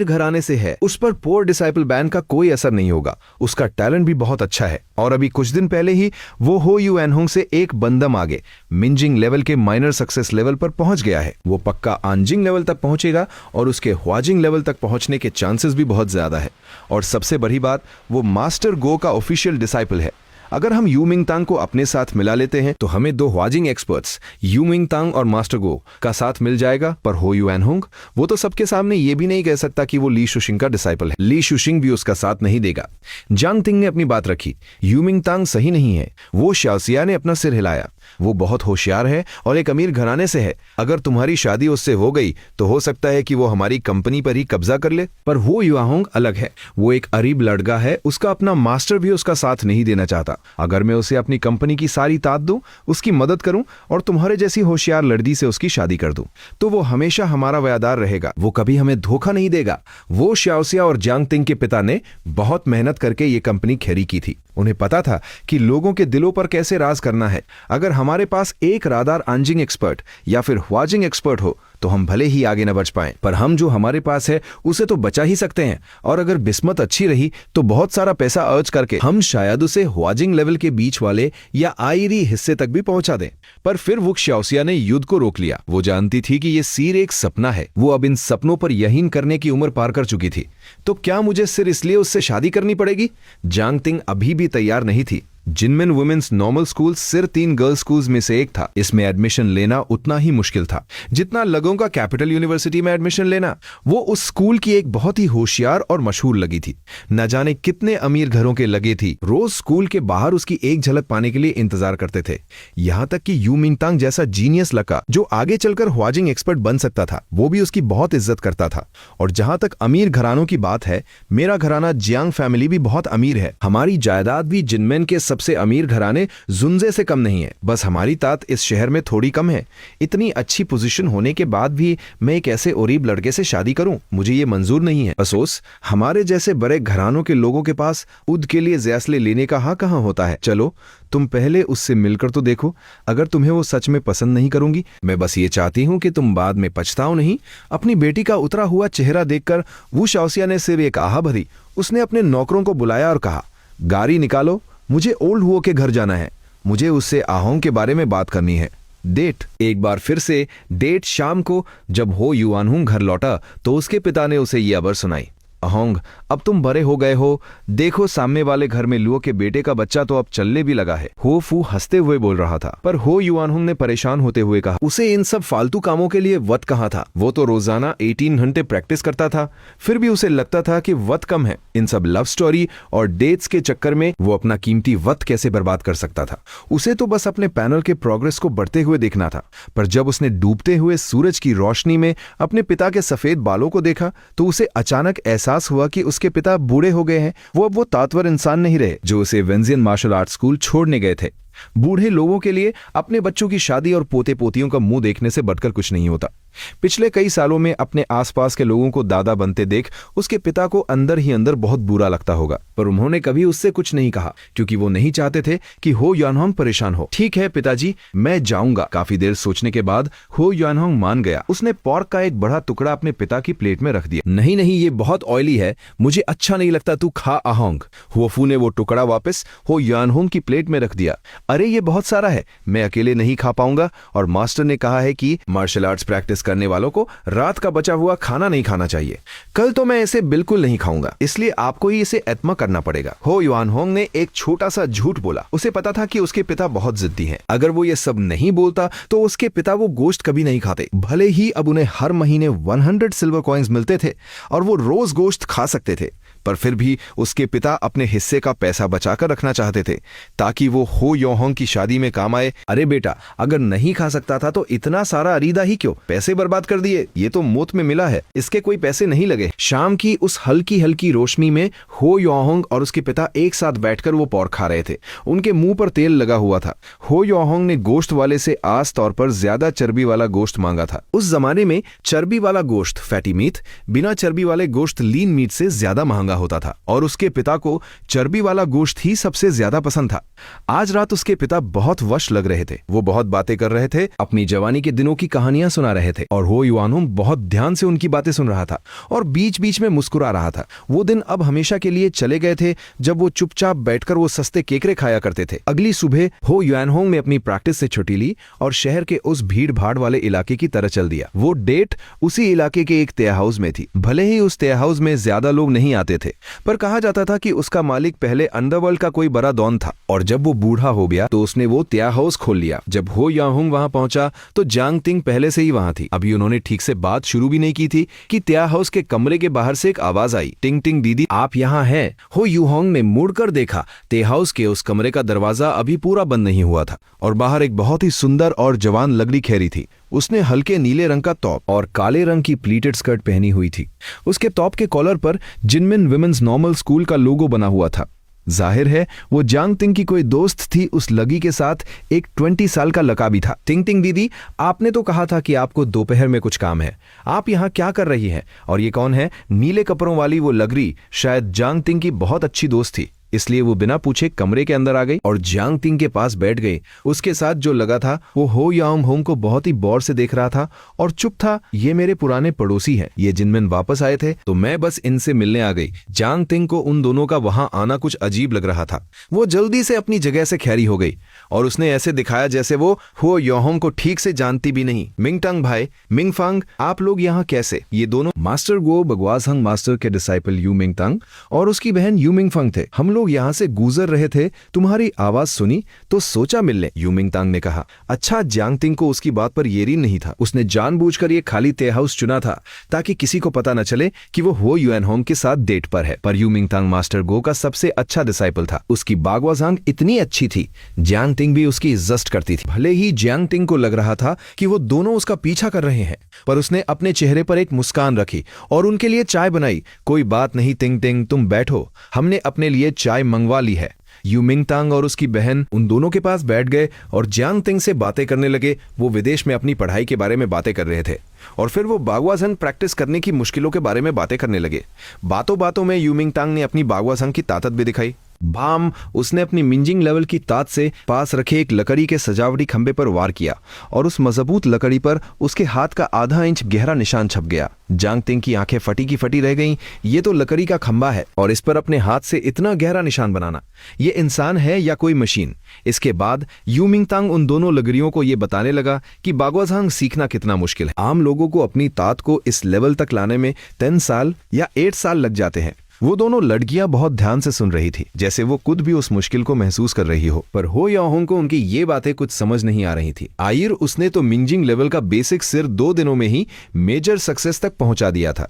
S1: घराने से है। उस पर पोर डिसाइपल बैन का कोई असर नहीं होगा। उसका टैलेंट भी बहुत अच्छा है और अभी कुछ दिन पहले ही वो हो यू एनहोंग से एक बंदम आगे मिंजिंग लेवल के माइनर सक्सेस लेवल पर पहुंच गया है। वो पक्का आंजिंग लेवल तक पहुंचेगा और उसके ह्वाजिंग लेवल तक पहुंचने के चांसेस भी बहुत ज्यादा है। और सबसे बड़ी बात, वो मास्टर गो का ऑफिशियल डिसाइपल है। अगर हम यू मिंगतांग को अपने साथ मिला लेते हैं तो हमें दो ह्वाजिंग एक्सपर्ट्स यू मिंगतांग और मास्टर गो का साथ मिल जाएगा। पर हो यू एनहोंग वो तो सबके सामने ये भी नहीं कह सकता कि वो ली शुशिंग का डिसाइपल है। ली शुशिंग भी उसका साथ नहीं देगा। जांग तिंग ने अपनी बात रखी। यू मिंगतांग सही नहीं है। वो शाओसिया ने अपना सिर हिलाया। वो बहुत होशियार है और एक अमीर घराने से है। अगर तुम्हारी शादी उससे हो गई तो हो सकता है कि वो हमारी कंपनी पर ही कब्जा कर ले। पर हो युआहोंग अलग है। वो एक अरीब लड़का है। उसका अपना मास्टर भी उसका साथ नहीं देना चाहता। अगर मैं उसे अपनी कंपनी की सारी ताकत दूं, उसकी मदद करूं और तुम्हारे जैसी होशियार लड़की से उसकी शादी कर दूं, तो वो हमेशा हमारा वफादार रहेगा। वो कभी हमें धोखा नहीं देगा। वो शाओसिया और जांग तिंग के पिता ने बहुत मेहनत करके ये कंपनी खड़ी की थी। उन्हें पता था कि लोगों के दिलों पर कैसे राज करना है। अगर हमारे पास एक रादार आंजिंग एक्सपर्ट या फिर ह्वाजिंग एक्सपर्ट हो तो हम भले ही आगे न बच पाएं, पर हम जो हमारे पास है उसे तो बचा ही सकते हैं। और अगर बिस्मत अच्छी रही तो बहुत सारा पैसा अर्ज करके हम शायद उसे ह्वाजिंग लेवल के बीच वाले या आईरी हिस्से तक भी पहुंचा दें। पर फिर वो शाओसिया ने युद्ध को रोक लिया। वो जानती थी कि ये सिर एक सपना है। वो अब इन सपनों पर यकीन करने की उम्र पार कर चुकी थी। तो क्या मुझे सिर्फ इसलिए उससे शादी करनी पड़ेगी? जांग तिंग अभी भी तैयार नहीं थी। जिनमिन वुमेन्स नॉर्मल स्कूल सिर्फ 3 गर्ल्स स्कूल्स में से एक था। इसमें एडमिशन लेना उतना ही मुश्किल था जितना लोगों का कैपिटल यूनिवर्सिटी में एडमिशन लेना। वो उस स्कूल की एक बहुत ही होशियार और मशहूर लगी थी। न जाने कितने अमीर घरों के लगे थी रोज स्कूल के बाहर उसकी एक झलक पाने के लिए इंतजार करते थे। यहाँ तक कि यू मिंगतांग जैसा जीनियस लड़का जो आगे चलकर ह्वाजिंग एक्सपर्ट बन सकता था, वो भी उसकी बहुत इज्जत करता था। और जहां तक अमीर घरानों की बात है, मेरा घराना जियांग फैमिली भी बहुत अमीर है। हमारी जायदाद भी जिनमेन के सबसे अमीर घराने जुनजे से कम नहीं है। बस हमारी ताकत इस शहर में थोड़ी कम है। इतनी अच्छी पोजीशन होने के बाद भी मैं एक ऐसे ओरीब लड़के से शादी करूं, मुझे ये मंजूर नहीं है। अफसोस, हमारे जैसे बड़े घरानों के लोगों के पास उद के लिए ज़ैसले लेने का हक कहां होता है। चलो, तुम पहले उससे मिलकर तो देखो। अगर तुम्हें वो सच में पसंद नहीं करूंगी, मैं बस ये चाहती हूं कि तुम बाद में पछताओ नहीं। अपनी बेटी का उतरा हुआ चेहरा देखकर वू शाओसिया ने सिर्फ एक आह भरी। उसने अपने नौकरों को बुलाया और कहा, गाड़ी निकालो, मुझे ओल्ड हुओ के घर जाना है। मुझे उससे आहोंग के बारे में बात करनी है। डेट। एक बार फिर से डेट। शाम को जब हो युआनहुंग घर लौटा तो उसके पिता ने उसे ये खबर सुनाई। अहोंग, अब तुम बड़े हो गए हो। देखो, सामने वाले घर में लुओ के बेटे का बच्चा तो अब चलने भी लगा है। हो फू हंसते हुए बोल रहा था। पर हो युआनहुंग ने परेशान होते हुए कहा, उसे इन सब फालतू कामों के लिए वक्त कहाँ था? वो तो रोजाना 18 घंटे प्रैक्टिस करता था। फिर भी उसे लगता था कि वक्त कम है। इन सब लव स्टोरी और डेट्स के चक्कर में वो अपना कीमती वक्त कैसे बर्बाद कर सकता था? उसे तो बस अपने पैनल के प्रोग्रेस को बढ़ते हुए देखना था। पर जब उसने डूबते हुए सूरज की रोशनी में अपने पिता के सफेद बालों को देखा तो उसे अचानक एहसास हुआ कि उसके पिता बूढ़े हो गए हैं। वो ताकतवर इंसान नहीं रहे जो उसे वेंजियन मार्शल आर्ट स्कूल छोड़ने गए थे। बूढ़े लोगों के लिए अपने बच्चों की शादी और पोते पोतियों का मुंह देखने से बढ़कर कुछ नहीं होता। पिछले कई सालों में अपने आसपास के लोगों को दादा बनते देख उसके पिता को अंदर ही अंदर बहुत बुरा लगता होगा। पर उन्होंने कभी उससे कुछ नहीं कहा क्योंकि वो नहीं चाहते थे कि हो युआनहुंग परेशान हो। ठीक है पिताजी, मैं जाऊंगा। काफी देर सोचने के बाद हो युआनहुंग मान गया। उसने पोर्क का एक बड़ा टुकड़ा अपने पिता की प्लेट में रख दिया। नहीं नहीं, ये बहुत ऑयली है, मुझे अच्छा नहीं लगता, तू खा अहोंग। हुआफू ने वो टुकड़ा वापस हो युआनहुंग की प्लेट में रख दिया। अरे ये बहुत सारा है, मैं अकेले नहीं खा पाऊंगा और मास्टर ने कहा है कि मार्शल आर्ट्स प्रैक्टिस करने वालों को रात का बचा हुआ खाना नहीं खाना चाहिए। कल तो मैं इसे बिल्कुल नहीं खाऊंगा, इसलिए आपको ही इसे एतमा करना पड़ेगा। हो युआन होंग ने एक छोटा सा झूठ बोला। उसे पता था कि उसके पिता बहुत जिद्दी हैं। अगर वो ये सब नहीं बोलता तो उसके पिता वो गोश्त कभी नहीं खाते। भले ही अब उन्हें हर महीने 100 सिल्वर कॉइन्स मिलते थे और वो रोज गोश्त खा सकते थे, पर फिर भी उसके पिता अपने हिस्से का पैसा बचाकर रखना चाहते थे ताकि वो हो योहोंग की शादी में काम आए। अरे बेटा, अगर नहीं खा सकता था तो इतना सारा अरीदा ही क्यों? पैसे बर्बाद कर दिए, ये तो मौत में मिला है, इसके कोई पैसे नहीं लगे। शाम की उस हल्की हल्की रोशनी में हो योहोंग और उसके पिता एक साथ बैठकर वो पोर्क खा रहे थे। उनके मुंह पर तेल लगा हुआ था। हो योहोंग ने गोश्त वाले से आस तौर पर ज्यादा चर्बी वाला गोश्त मांगा था। उस जमाने में चर्बी वाला गोश्त फैटी मीट बिना चर्बी वाले गोश्त लीन मीट से ज्यादा महंगा होता था और उसके पिता को चर्बी वाला गोश्त ही सबसे ज्यादा पसंद था। आज रात उसके पिता बहुत वश लग रहे थे। वो बहुत बातें कर रहे थे, अपनी जवानी के दिनों की कहानियां सुना रहे थे और हो युआनहोंग बहुत ध्यान से उनकी बातें सुन रहा था और बीच बीच में मुस्कुरा रहा था। वो दिन अब हमेशा के लिए चले गए थे जब वो चुपचाप बैठकर वो सस्ते केकरे खाया करते थे। अगली सुबह हो युआनहोंग ने अपनी प्रैक्टिस से छुट्टी ली और शहर के उस भीड़ भाड़ वाले इलाके की तरह चल दिया। वो डेट उसी इलाके के एक तय हाउस में थी। भले ही उस तय हाउस में ज्यादा लोग नहीं आते थे, पर कहा जाता था कि उसका मालिक पहले अंडरवर्ल्ड का कोई बड़ा डॉन था और जब वो बूढ़ा हो गया तो उसने वो त्या हाउस खोल लिया। जब हो याहुंग वहां पहुंचा तो जांग तिंग पहले से ही वहां थी। अभी उन्होंने ठीक से बात शुरू भी नहीं की थी कि त्या हाउस के कमरे के बाहर से एक आवाज आई, टिंग टिंग दीदी आप यहाँ हैं। हो युहोंग ने मुड़कर देखा, ते हाउस के उस कमरे का दरवाजा अभी पूरा बंद नहीं हुआ था और बाहर एक बहुत ही सुंदर और जवान लकड़ी खैरी थी। उसने हल्के नीले रंग का टॉप और काले रंग की प्लीटेड स्कर्ट पहनी हुई थी। उसके टॉप के कॉलर पर जिनमिन विमेंस नॉर्मल स्कूल का लोगो बना हुआ था। जाहिर है वो जांग तिंग की कोई दोस्त थी। उस लगी के साथ एक 20 साल का लड़का भी था। टिंग टिंग दीदी, आपने तो कहा था कि आपको दोपहर में कुछ काम है, आप यहाँ क्या कर रही हैं? और ये कौन है? नीले कपड़ों वाली वो लगरी शायद जांग तिंग की बहुत अच्छी दोस्त थी, इसलिए वो बिना पूछे कमरे के अंदर आ गई और जांग तिंग के पास बैठ गई। उसके साथ जो लगा था वो हो याहुंग को बहुत ही गौर से देख रहा था और चुप था। ये मेरे पुराने पड़ोसी हैं, ये जिनमिन वापस आए थे तो मैं बस इनसे मिलने आ गई। जांग तिंग को उन दोनों का वहां आना कुछ अजीब लग रहा था। वो जल्दी से अपनी जगह से खैरी हो गई और उसने ऐसे दिखाया जैसे वो हो याहुंग को ठीक से जानती भी नहीं। मिंगटंग भाई, मिंगफांग, आप लोग यहाँ कैसे? ये दोनों मास्टर गो बगवासहंग मास्टर के डिसाइपल यू मिंगटंग और उसकी बहन यू मिंगफंग थे। हम लोग यहाँ से गुजर रहे थे, तुम्हारी आवाज सुनी तो सोचा मिलने, यू मिंगतांग ने कहा। अच्छा, जांग तिंग को उसकी बात पर यकीन नहीं था। उसने जानबूझकर ये खाली ते हाउस चुना था ताकि किसी को पता न चले कि वो हो युआनहोंग के साथ डेट पर है। पर यू मिंगतांग मास्टर गो का सबसे अच्छा डिसाइपल था। उसकी बागवाजांग इतनी अच्छी थी, जांग तिंग भी उसकी इज्जत करती थी। भले ही जांग तिंग को लग रहा था कि वो दोनों उसका पीछा कर रहे हैं, पर उसने अपने चेहरे पर एक मुस्कान रखी और उनके लिए चाय बनाई। कोई बात नहीं तिंग तिंग, तुम बैठो, हमने अपने लिए चाय मंगवा ली है। यू मिंगतांग और उसकी बहन उन दोनों के पास बैठ गए और जांग तिंग से बातें करने लगे। वो विदेश में अपनी पढ़ाई के बारे में बातें कर रहे थे और फिर वो बागवाजंग प्रैक्टिस करने की मुश्किलों के बारे में बातें करने लगे। बातों बातों में यू मिंगतांग ने अपनी बागवाजंग की ताकत भी दिखाई। भाम, उसने अपनी मिंजिंग लेवल की ताज से पास रखे एक लकड़ी के सजावटी खंबे पर वार किया और उस मजबूत लकड़ी पर उसके हाथ का आधा इंच गहरा निशान छप गया। जांग तिंग की आंखें फटी की फटी रह गईं। ये तो लकड़ी का खंबा है और इस पर अपने हाथ से इतना गहरा निशान बनाना, ये इंसान है या कोई मशीन? इसके बाद यू मिंगतांग उन दोनों लगरियों को ये बताने लगा कि बागवाजांग सीखना कितना मुश्किल है। आम लोगों को अपनी ताकत को इस लेवल तक लाने में 10 साल या 8 साल लग जाते हैं। वो दोनों लड़कियां बहुत ध्यान से सुन रही थी, जैसे वो खुद भी उस मुश्किल को महसूस कर रही हो। पर हो याहुंग को उनकी ये बातें कुछ समझ नहीं आ रही थी। आखिर उसने तो मिंजिंग लेवल का बेसिक सिर्फ 2 दिनों में ही मेजर सक्सेस तक पहुंचा दिया था।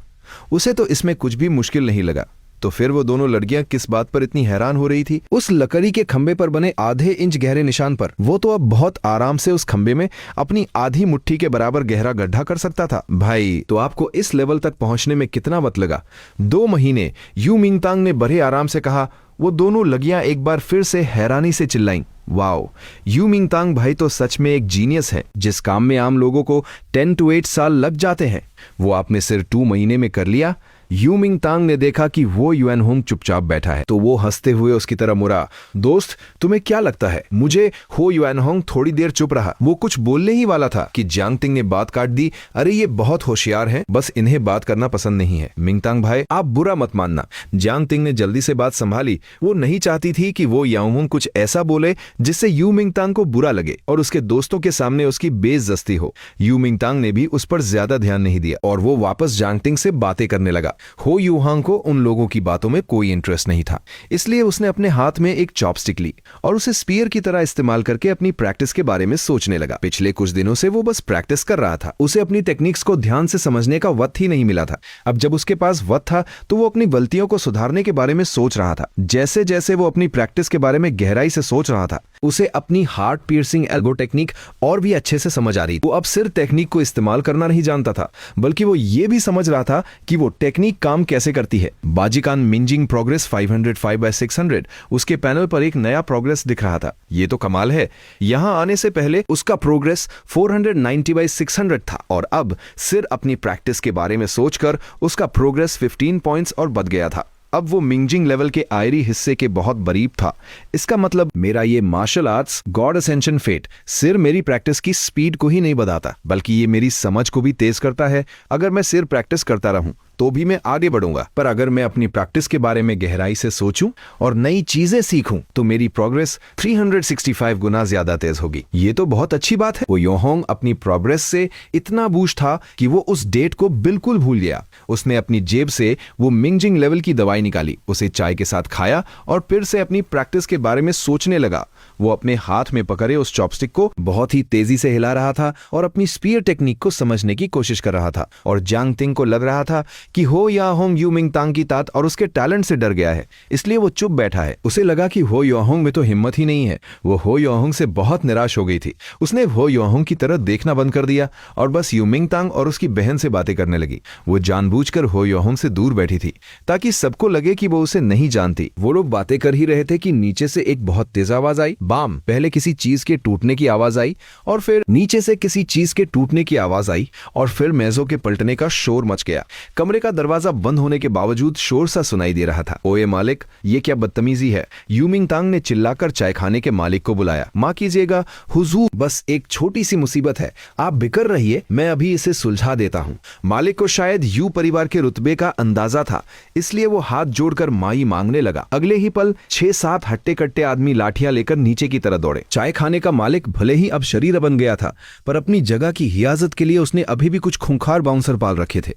S1: उसे तो इसमें कुछ भी मुश्किल नहीं लगा। तो फिर वो दोनों लड़कियां किस बात पर इतनी हैरान हो रही थी? उस लकड़ी के खंबे पर बने आधे इंच गहरे निशान पर। वो तो अब बहुत आराम से उस खंबे में अपनी आधी मुट्ठी के बराबर गहरा गड्ढा कर सकता था। भाई, तो आपको इस लेवल तक पहुंचने में कितना वक्त लगा? 2 महीने, यू मिंगतांग ने बड़े आराम से कहा। वो दोनों लगियां एक बार फिर से हैरानी से चिल्लाईं। वाओ, यू मिंगतांग भाई तो सच में एक जीनियस है। जिस काम में आम लोगों को 10 to 8 साल लग जाते हैं, वो आपने सिर्फ 2 महीने में कर लिया। यू मिंग तांग ने देखा कि वो युएन होंग चुपचाप बैठा है तो वो हंसते हुए उसकी तरफ मुड़ा। दोस्त, तुम्हें क्या लगता है? मुझे हो युएन होंग थोड़ी देर चुप रहा। वो कुछ बोलने ही वाला था कि जियांग तिंग ने बात काट दी। अरे ये बहुत होशियार हैं, बस इन्हें बात करना पसंद नहीं है। मिंगतांग भाई, आप बुरा मत मानना। जियांग तिंग ने जल्दी से बात संभाली। वो नहीं चाहती थी कि वो याओ होंग कुछ ऐसा बोले जिससे यू मिंगतांग को बुरा लगे और उसके दोस्तों के सामने उसकी बेइज्जती हो। यू मिंगतांग ने भी उस पर ज्यादा ध्यान नहीं दिया और वो वापस जियांग तिंग से बातें करने लगा। हो यूहांग को उन लोगों की बातों में कोई इंटरेस्ट नहीं था, इसलिए उसने अपने हाथ में एक चॉपस्टिक ली और उसे स्पीयर की तरह इस्तेमाल करके अपनी प्रैक्टिस के बारे में सोचने लगा। पिछले कुछ दिनों से वो बस प्रैक्टिस कर रहा था। उसे अपनी टेक्निक्स को ध्यान से समझने का वक्त ही नहीं मिला था। अब जब उसके पास वक्त था तो वो अपनी गलतियों को सुधारने के बारे में सोच रहा था। जैसे जैसे वो अपनी प्रैक्टिस के बारे में गहराई से सोच रहा था, उसे अपनी हार्ट पियर्सिंग एल्बो टेक्निक और भी अच्छे से समझ आ रही थी। वो अब सिर्फ टेक्निक को इस्तेमाल करना नहीं जानता था, बल्कि वो ये भी समझ रहा था कि वो टेक्निक काम कैसे करती है। बाजिकान मिंजिंग प्रोग्रेस 505/600 उसके पैनल पर एक नया प्रोग्रेस दिख रहा था। ये तो कमाल है। यहां आने से पहले उसका प्रोग्रेस 490/600 था और अब सिर्फ अपनी प्रैक्टिस के बारे में सोचकर उसका प्रोग्रेस 15 पॉइंट्स और बढ़ गया था। अब वो मिंजिंग लेवल के आयरी हिस्से के बहुत करीब था। इसका मतलब मेरा ये martial arts god ascension fate सिर्फ मेरी प्रैक्टिस की स्पीड को ही नहीं बढ़ाता, बल्कि ये मेरी समझ को भी तेज करता है। अगर मैं सिर्फ प्रैक्टिस करता रहूं तो भी मैं आगे बढ़ूंगा, पर अगर मैं अपनी प्रैक्टिस के बारे में गहराई से सोचूं और नई चीजें सीखूं तो मेरी प्रोग्रेस 365 गुना ज्यादा तेज होगी। ये तो बहुत अच्छी बात है। वो योहोंग अपनी प्रोग्रेस से इतना बूस्ट था कि वो उस डेट को बिल्कुल भूल गया। उसने अपनी जेब से वो मिंजिंग लेवल की दवाई निकाली, उसे चाय के साथ खाया और फिर से अपनी प्रैक्टिस के बारे में सोचने लगा। वो अपने हाथ में पकड़े उस चॉपस्टिक को बहुत ही तेजी से हिला रहा था और अपनी स्पीयर टेक्निक को समझने की कोशिश कर रहा था। और जियांग तिंग को लग रहा था कि हो याहोंग यू मिंगतांग की तात और उसके टैलेंट से डर गया है, इसलिए वो चुप बैठा है। उसे लगा कि हो याहोंग में तो हिम्मत ही नहीं है। वो हो याहोंग से बहुत निराश हो गई थी। उसने हो याहोंग की तरफ देखना बंद कर दिया और बस यू मिंगतांग और उसकी बहन से बातें करने लगी। वो जानबूझकर हो याहोंग से दूर बैठी थी ताकि सबको लगे कि वो उसे नहीं जानती। वो लोग बातें कर ही रहे थे कि नीचे से एक बहुत तेज आवाज आई। बाम! पहले किसी चीज के टूटने की आवाज आई और फिर नीचे से किसी चीज के टूटने की आवाज आई और फिर मेजों के पलटने का शोर मच गया। कमरे का दरवाजा बंद होने के बावजूद शोर सा सुनाई दे रहा था। ओए मालिक, ये क्या बदतमीजी है? यू मिंगतांग ने चिल्लाकर चाय खाने के मालिक को बुलाया। माफ कीजिएगा हुजूर, बस एक छोटी सी मुसीबत है। आप बिकर रहिए, मैं अभी इसे सुलझा देता हूँ। मालिक को शायद यू परिवार के रुतबे का अंदाजा था, इसलिए वो हाथ जोड़कर माई मांगने लगा। अगले ही पल 6-7 हट्टे कट्टे आदमी लाठियां लेकर नीचे की तरफ दौड़े। चाय खाने का मालिक भले ही अब शरीर बन गया था, पर अपनी जगह की हिफाजत के लिए उसने अभी भी कुछ खूंखार बाउंसर पाल रखे थे।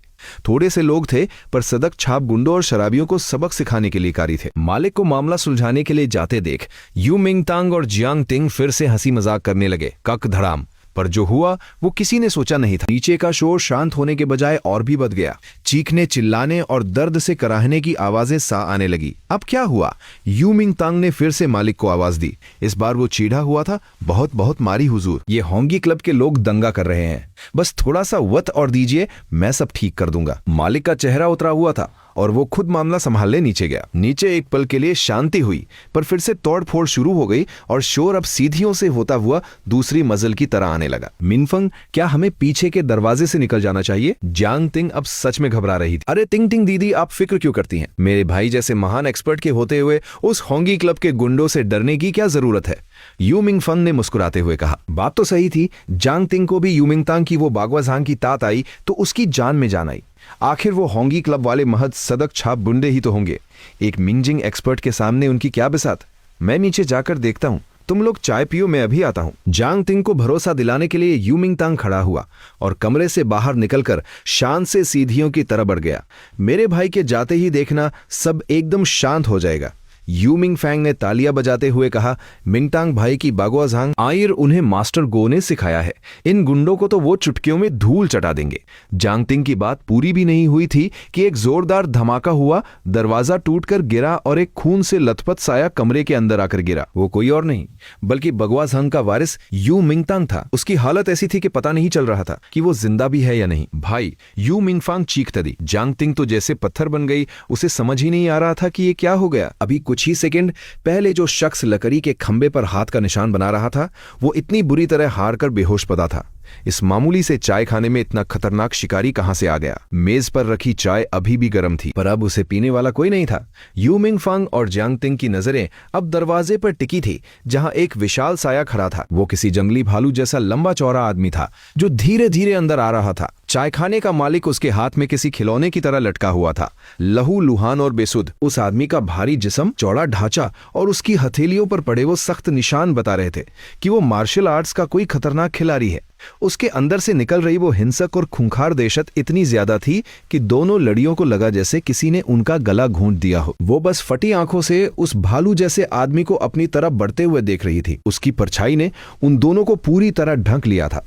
S1: थोड़े से लोग थे, पर सदक छाप गुंडों और शराबियों को सबक सिखाने के लिए कारी थे। मालिक को मामला सुलझाने के लिए जाते देख यू मिंगतांग और जियांग तिंग फिर से हंसी मजाक करने लगे। कक धड़ाम! पर जो हुआ वो किसी ने सोचा नहीं था। नीचे का शोर शांत होने के बजाय और भी बढ़ गया। चीखने, चिल्लाने और दर्द से कराहने की आवाजें सा आने लगी। अब क्या हुआ? यू मिंगतांग ने फिर से मालिक को आवाज दी। इस बार वो चीढ़ा हुआ था। बहुत बहुत मारी हुजूर, ये होंगी क्लब के लोग दंगा कर रहे हैं। बस थोड़ा सा वक्त और दीजिए, मैं सब ठीक कर दूंगा। मालिक का चेहरा उतरा हुआ था और वो खुद मामला संभालने नीचे गया। नीचे एक पल के लिए शांति हुई, पर फिर से तोड़फोड़ शुरू हो गई और शोर अब सीढ़ियों से होता हुआ दूसरी मंजिल की तरह आने लगा। मिनफंग, क्या हमें पीछे के दरवाजे से निकल जाना चाहिए? जियांग तिंग अब सच में घबरा रही थी। अरे तिंग तिंग दीदी, आप फिक्र क्यों करती हैं? मेरे भाई जैसे महान एक्सपर्ट के होते हुए उस होंगी क्लब के गुंडों से डरने की क्या जरूरत है? यू मिंगफंग ने मुस्कुराते हुए कहा। बात तो सही थी। जियांग तिंग को भी यू मिंगतांग की वो बागवाजांग की तात आई तो उसकी जान में जान आई। आखिर वो होंगी क्लब वाले महज सदक छाप बुंडे ही तो होंगे। एक मिंजिंग एक्सपर्ट के सामने उनकी क्या बिसात। मैं नीचे जाकर देखता हूँ, तुम लोग चाय पियो, मैं अभी आता हूँ। जियांग तिंग को भरोसा दिलाने के लिए यू मिंगतांग खड़ा हुआ और कमरे से बाहर निकलकर शान से सीढ़ियों की तरफ बढ़ गया। मेरे भाई के जाते ही देखना सब एकदम शांत हो जाएगा। यू मिंगफैंग ने तालियां बजाते हुए कहा। मिंगतांग भाई की बागवाजांग आयर उन्हें मास्टर गो ने सिखाया है। इन गुंडों को तो वो चुटकियों में धूल चटा देंगे। जियांग तिंग की बात पूरी भी नहीं हुई थी कि एक जोरदार धमाका हुआ। दरवाजा टूटकर गिरा और एक खून से लथपथ साया कमरे के अंदर आकर गिरा। वो कोई और नहीं बल्कि बागवाजांग का वारिस यू मिंगतांग था। उसकी हालत ऐसी थी कि पता नहीं चल रहा था कि वो जिंदा भी है या नहीं। भाई, यू मिंगफांग चीखता दी। जियांग तिंग तो जैसे पत्थर बन गई। उसे समझ ही नहीं आ रहा था कि ये क्या हो गया। अभी कुछ ही सेकंड पहले जो शख्स लकड़ी के खंबे पर हाथ का निशान बना रहा था, वो इतनी बुरी तरह हार कर बेहोश पड़ा था। इस मामूली से चाय खाने में इतना खतरनाक शिकारी कहां से आ गया? मेज पर रखी चाय अभी भी गर्म थी, पर अब उसे पीने वाला कोई नहीं था। यू मिंगफंग और जियांग तिंग की नजरें अब दरवाजे पर टिकी थी, जहां एक विशाल साया खड़ा था। वो किसी जंगली भालू जैसा लंबा चौड़ा आदमी था, जो धीरे धीरे अंदर आ रहा था। चाय खाने का मालिक उसके हाथ में किसी खिलौने की तरह लटका हुआ था, लहू लुहान और बेसुध। उस आदमी का भारी जिस्म, चौड़ा ढांचा और उसकी हथेलियों पर पड़े वो सख्त निशान बता रहे थे कि वो मार्शल आर्ट्स का कोई खतरनाक खिलाड़ी है। उसके अंदर से निकल रही वो हिंसक और खूंखार दहशत इतनी ज्यादा थी कि दोनों लड़ियों को लगा जैसे किसी ने उनका गला घोंट दिया हो। वो बस फटी आंखों से उस भालू जैसे आदमी को अपनी तरफ बढ़ते हुए देख रही थी। उसकी परछाई ने उन दोनों को पूरी तरह ढक लिया था।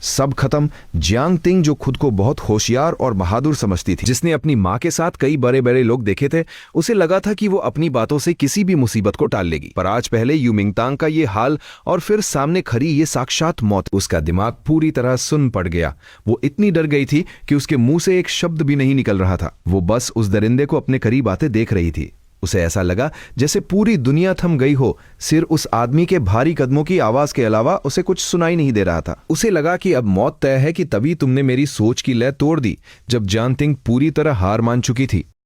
S1: सब खत्म। जियांग तिंग, जो खुद को बहुत होशियार और बहादुर समझती थी, जिसने अपनी माँ के साथ कई बड़े बड़े लोग देखे थे, उसे लगा था कि वो अपनी बातों से किसी भी मुसीबत को टाल लेगी। पर आज पहले यू मिंगतांग का ये हाल और फिर सामने खड़ी ये साक्षात मौत, उसका दिमाग पूरी तरह सुन्न पड़ गया। वो इतनी डर गई थी कि उसके मुंह से एक शब्द भी नहीं निकल रहा था। वो बस उस दरिंदे को अपने करीब आते देख रही थी। उसे ऐसा लगा जैसे पूरी दुनिया थम गई हो। सिर उस आदमी के भारी कदमों की आवाज के अलावा उसे कुछ सुनाई नहीं दे रहा था। उसे लगा कि अब मौत तय है कि तभी तुमने मेरी सोच की लय तोड़ दी, जब जियांग तिंग पूरी तरह हार मान चुकी थी।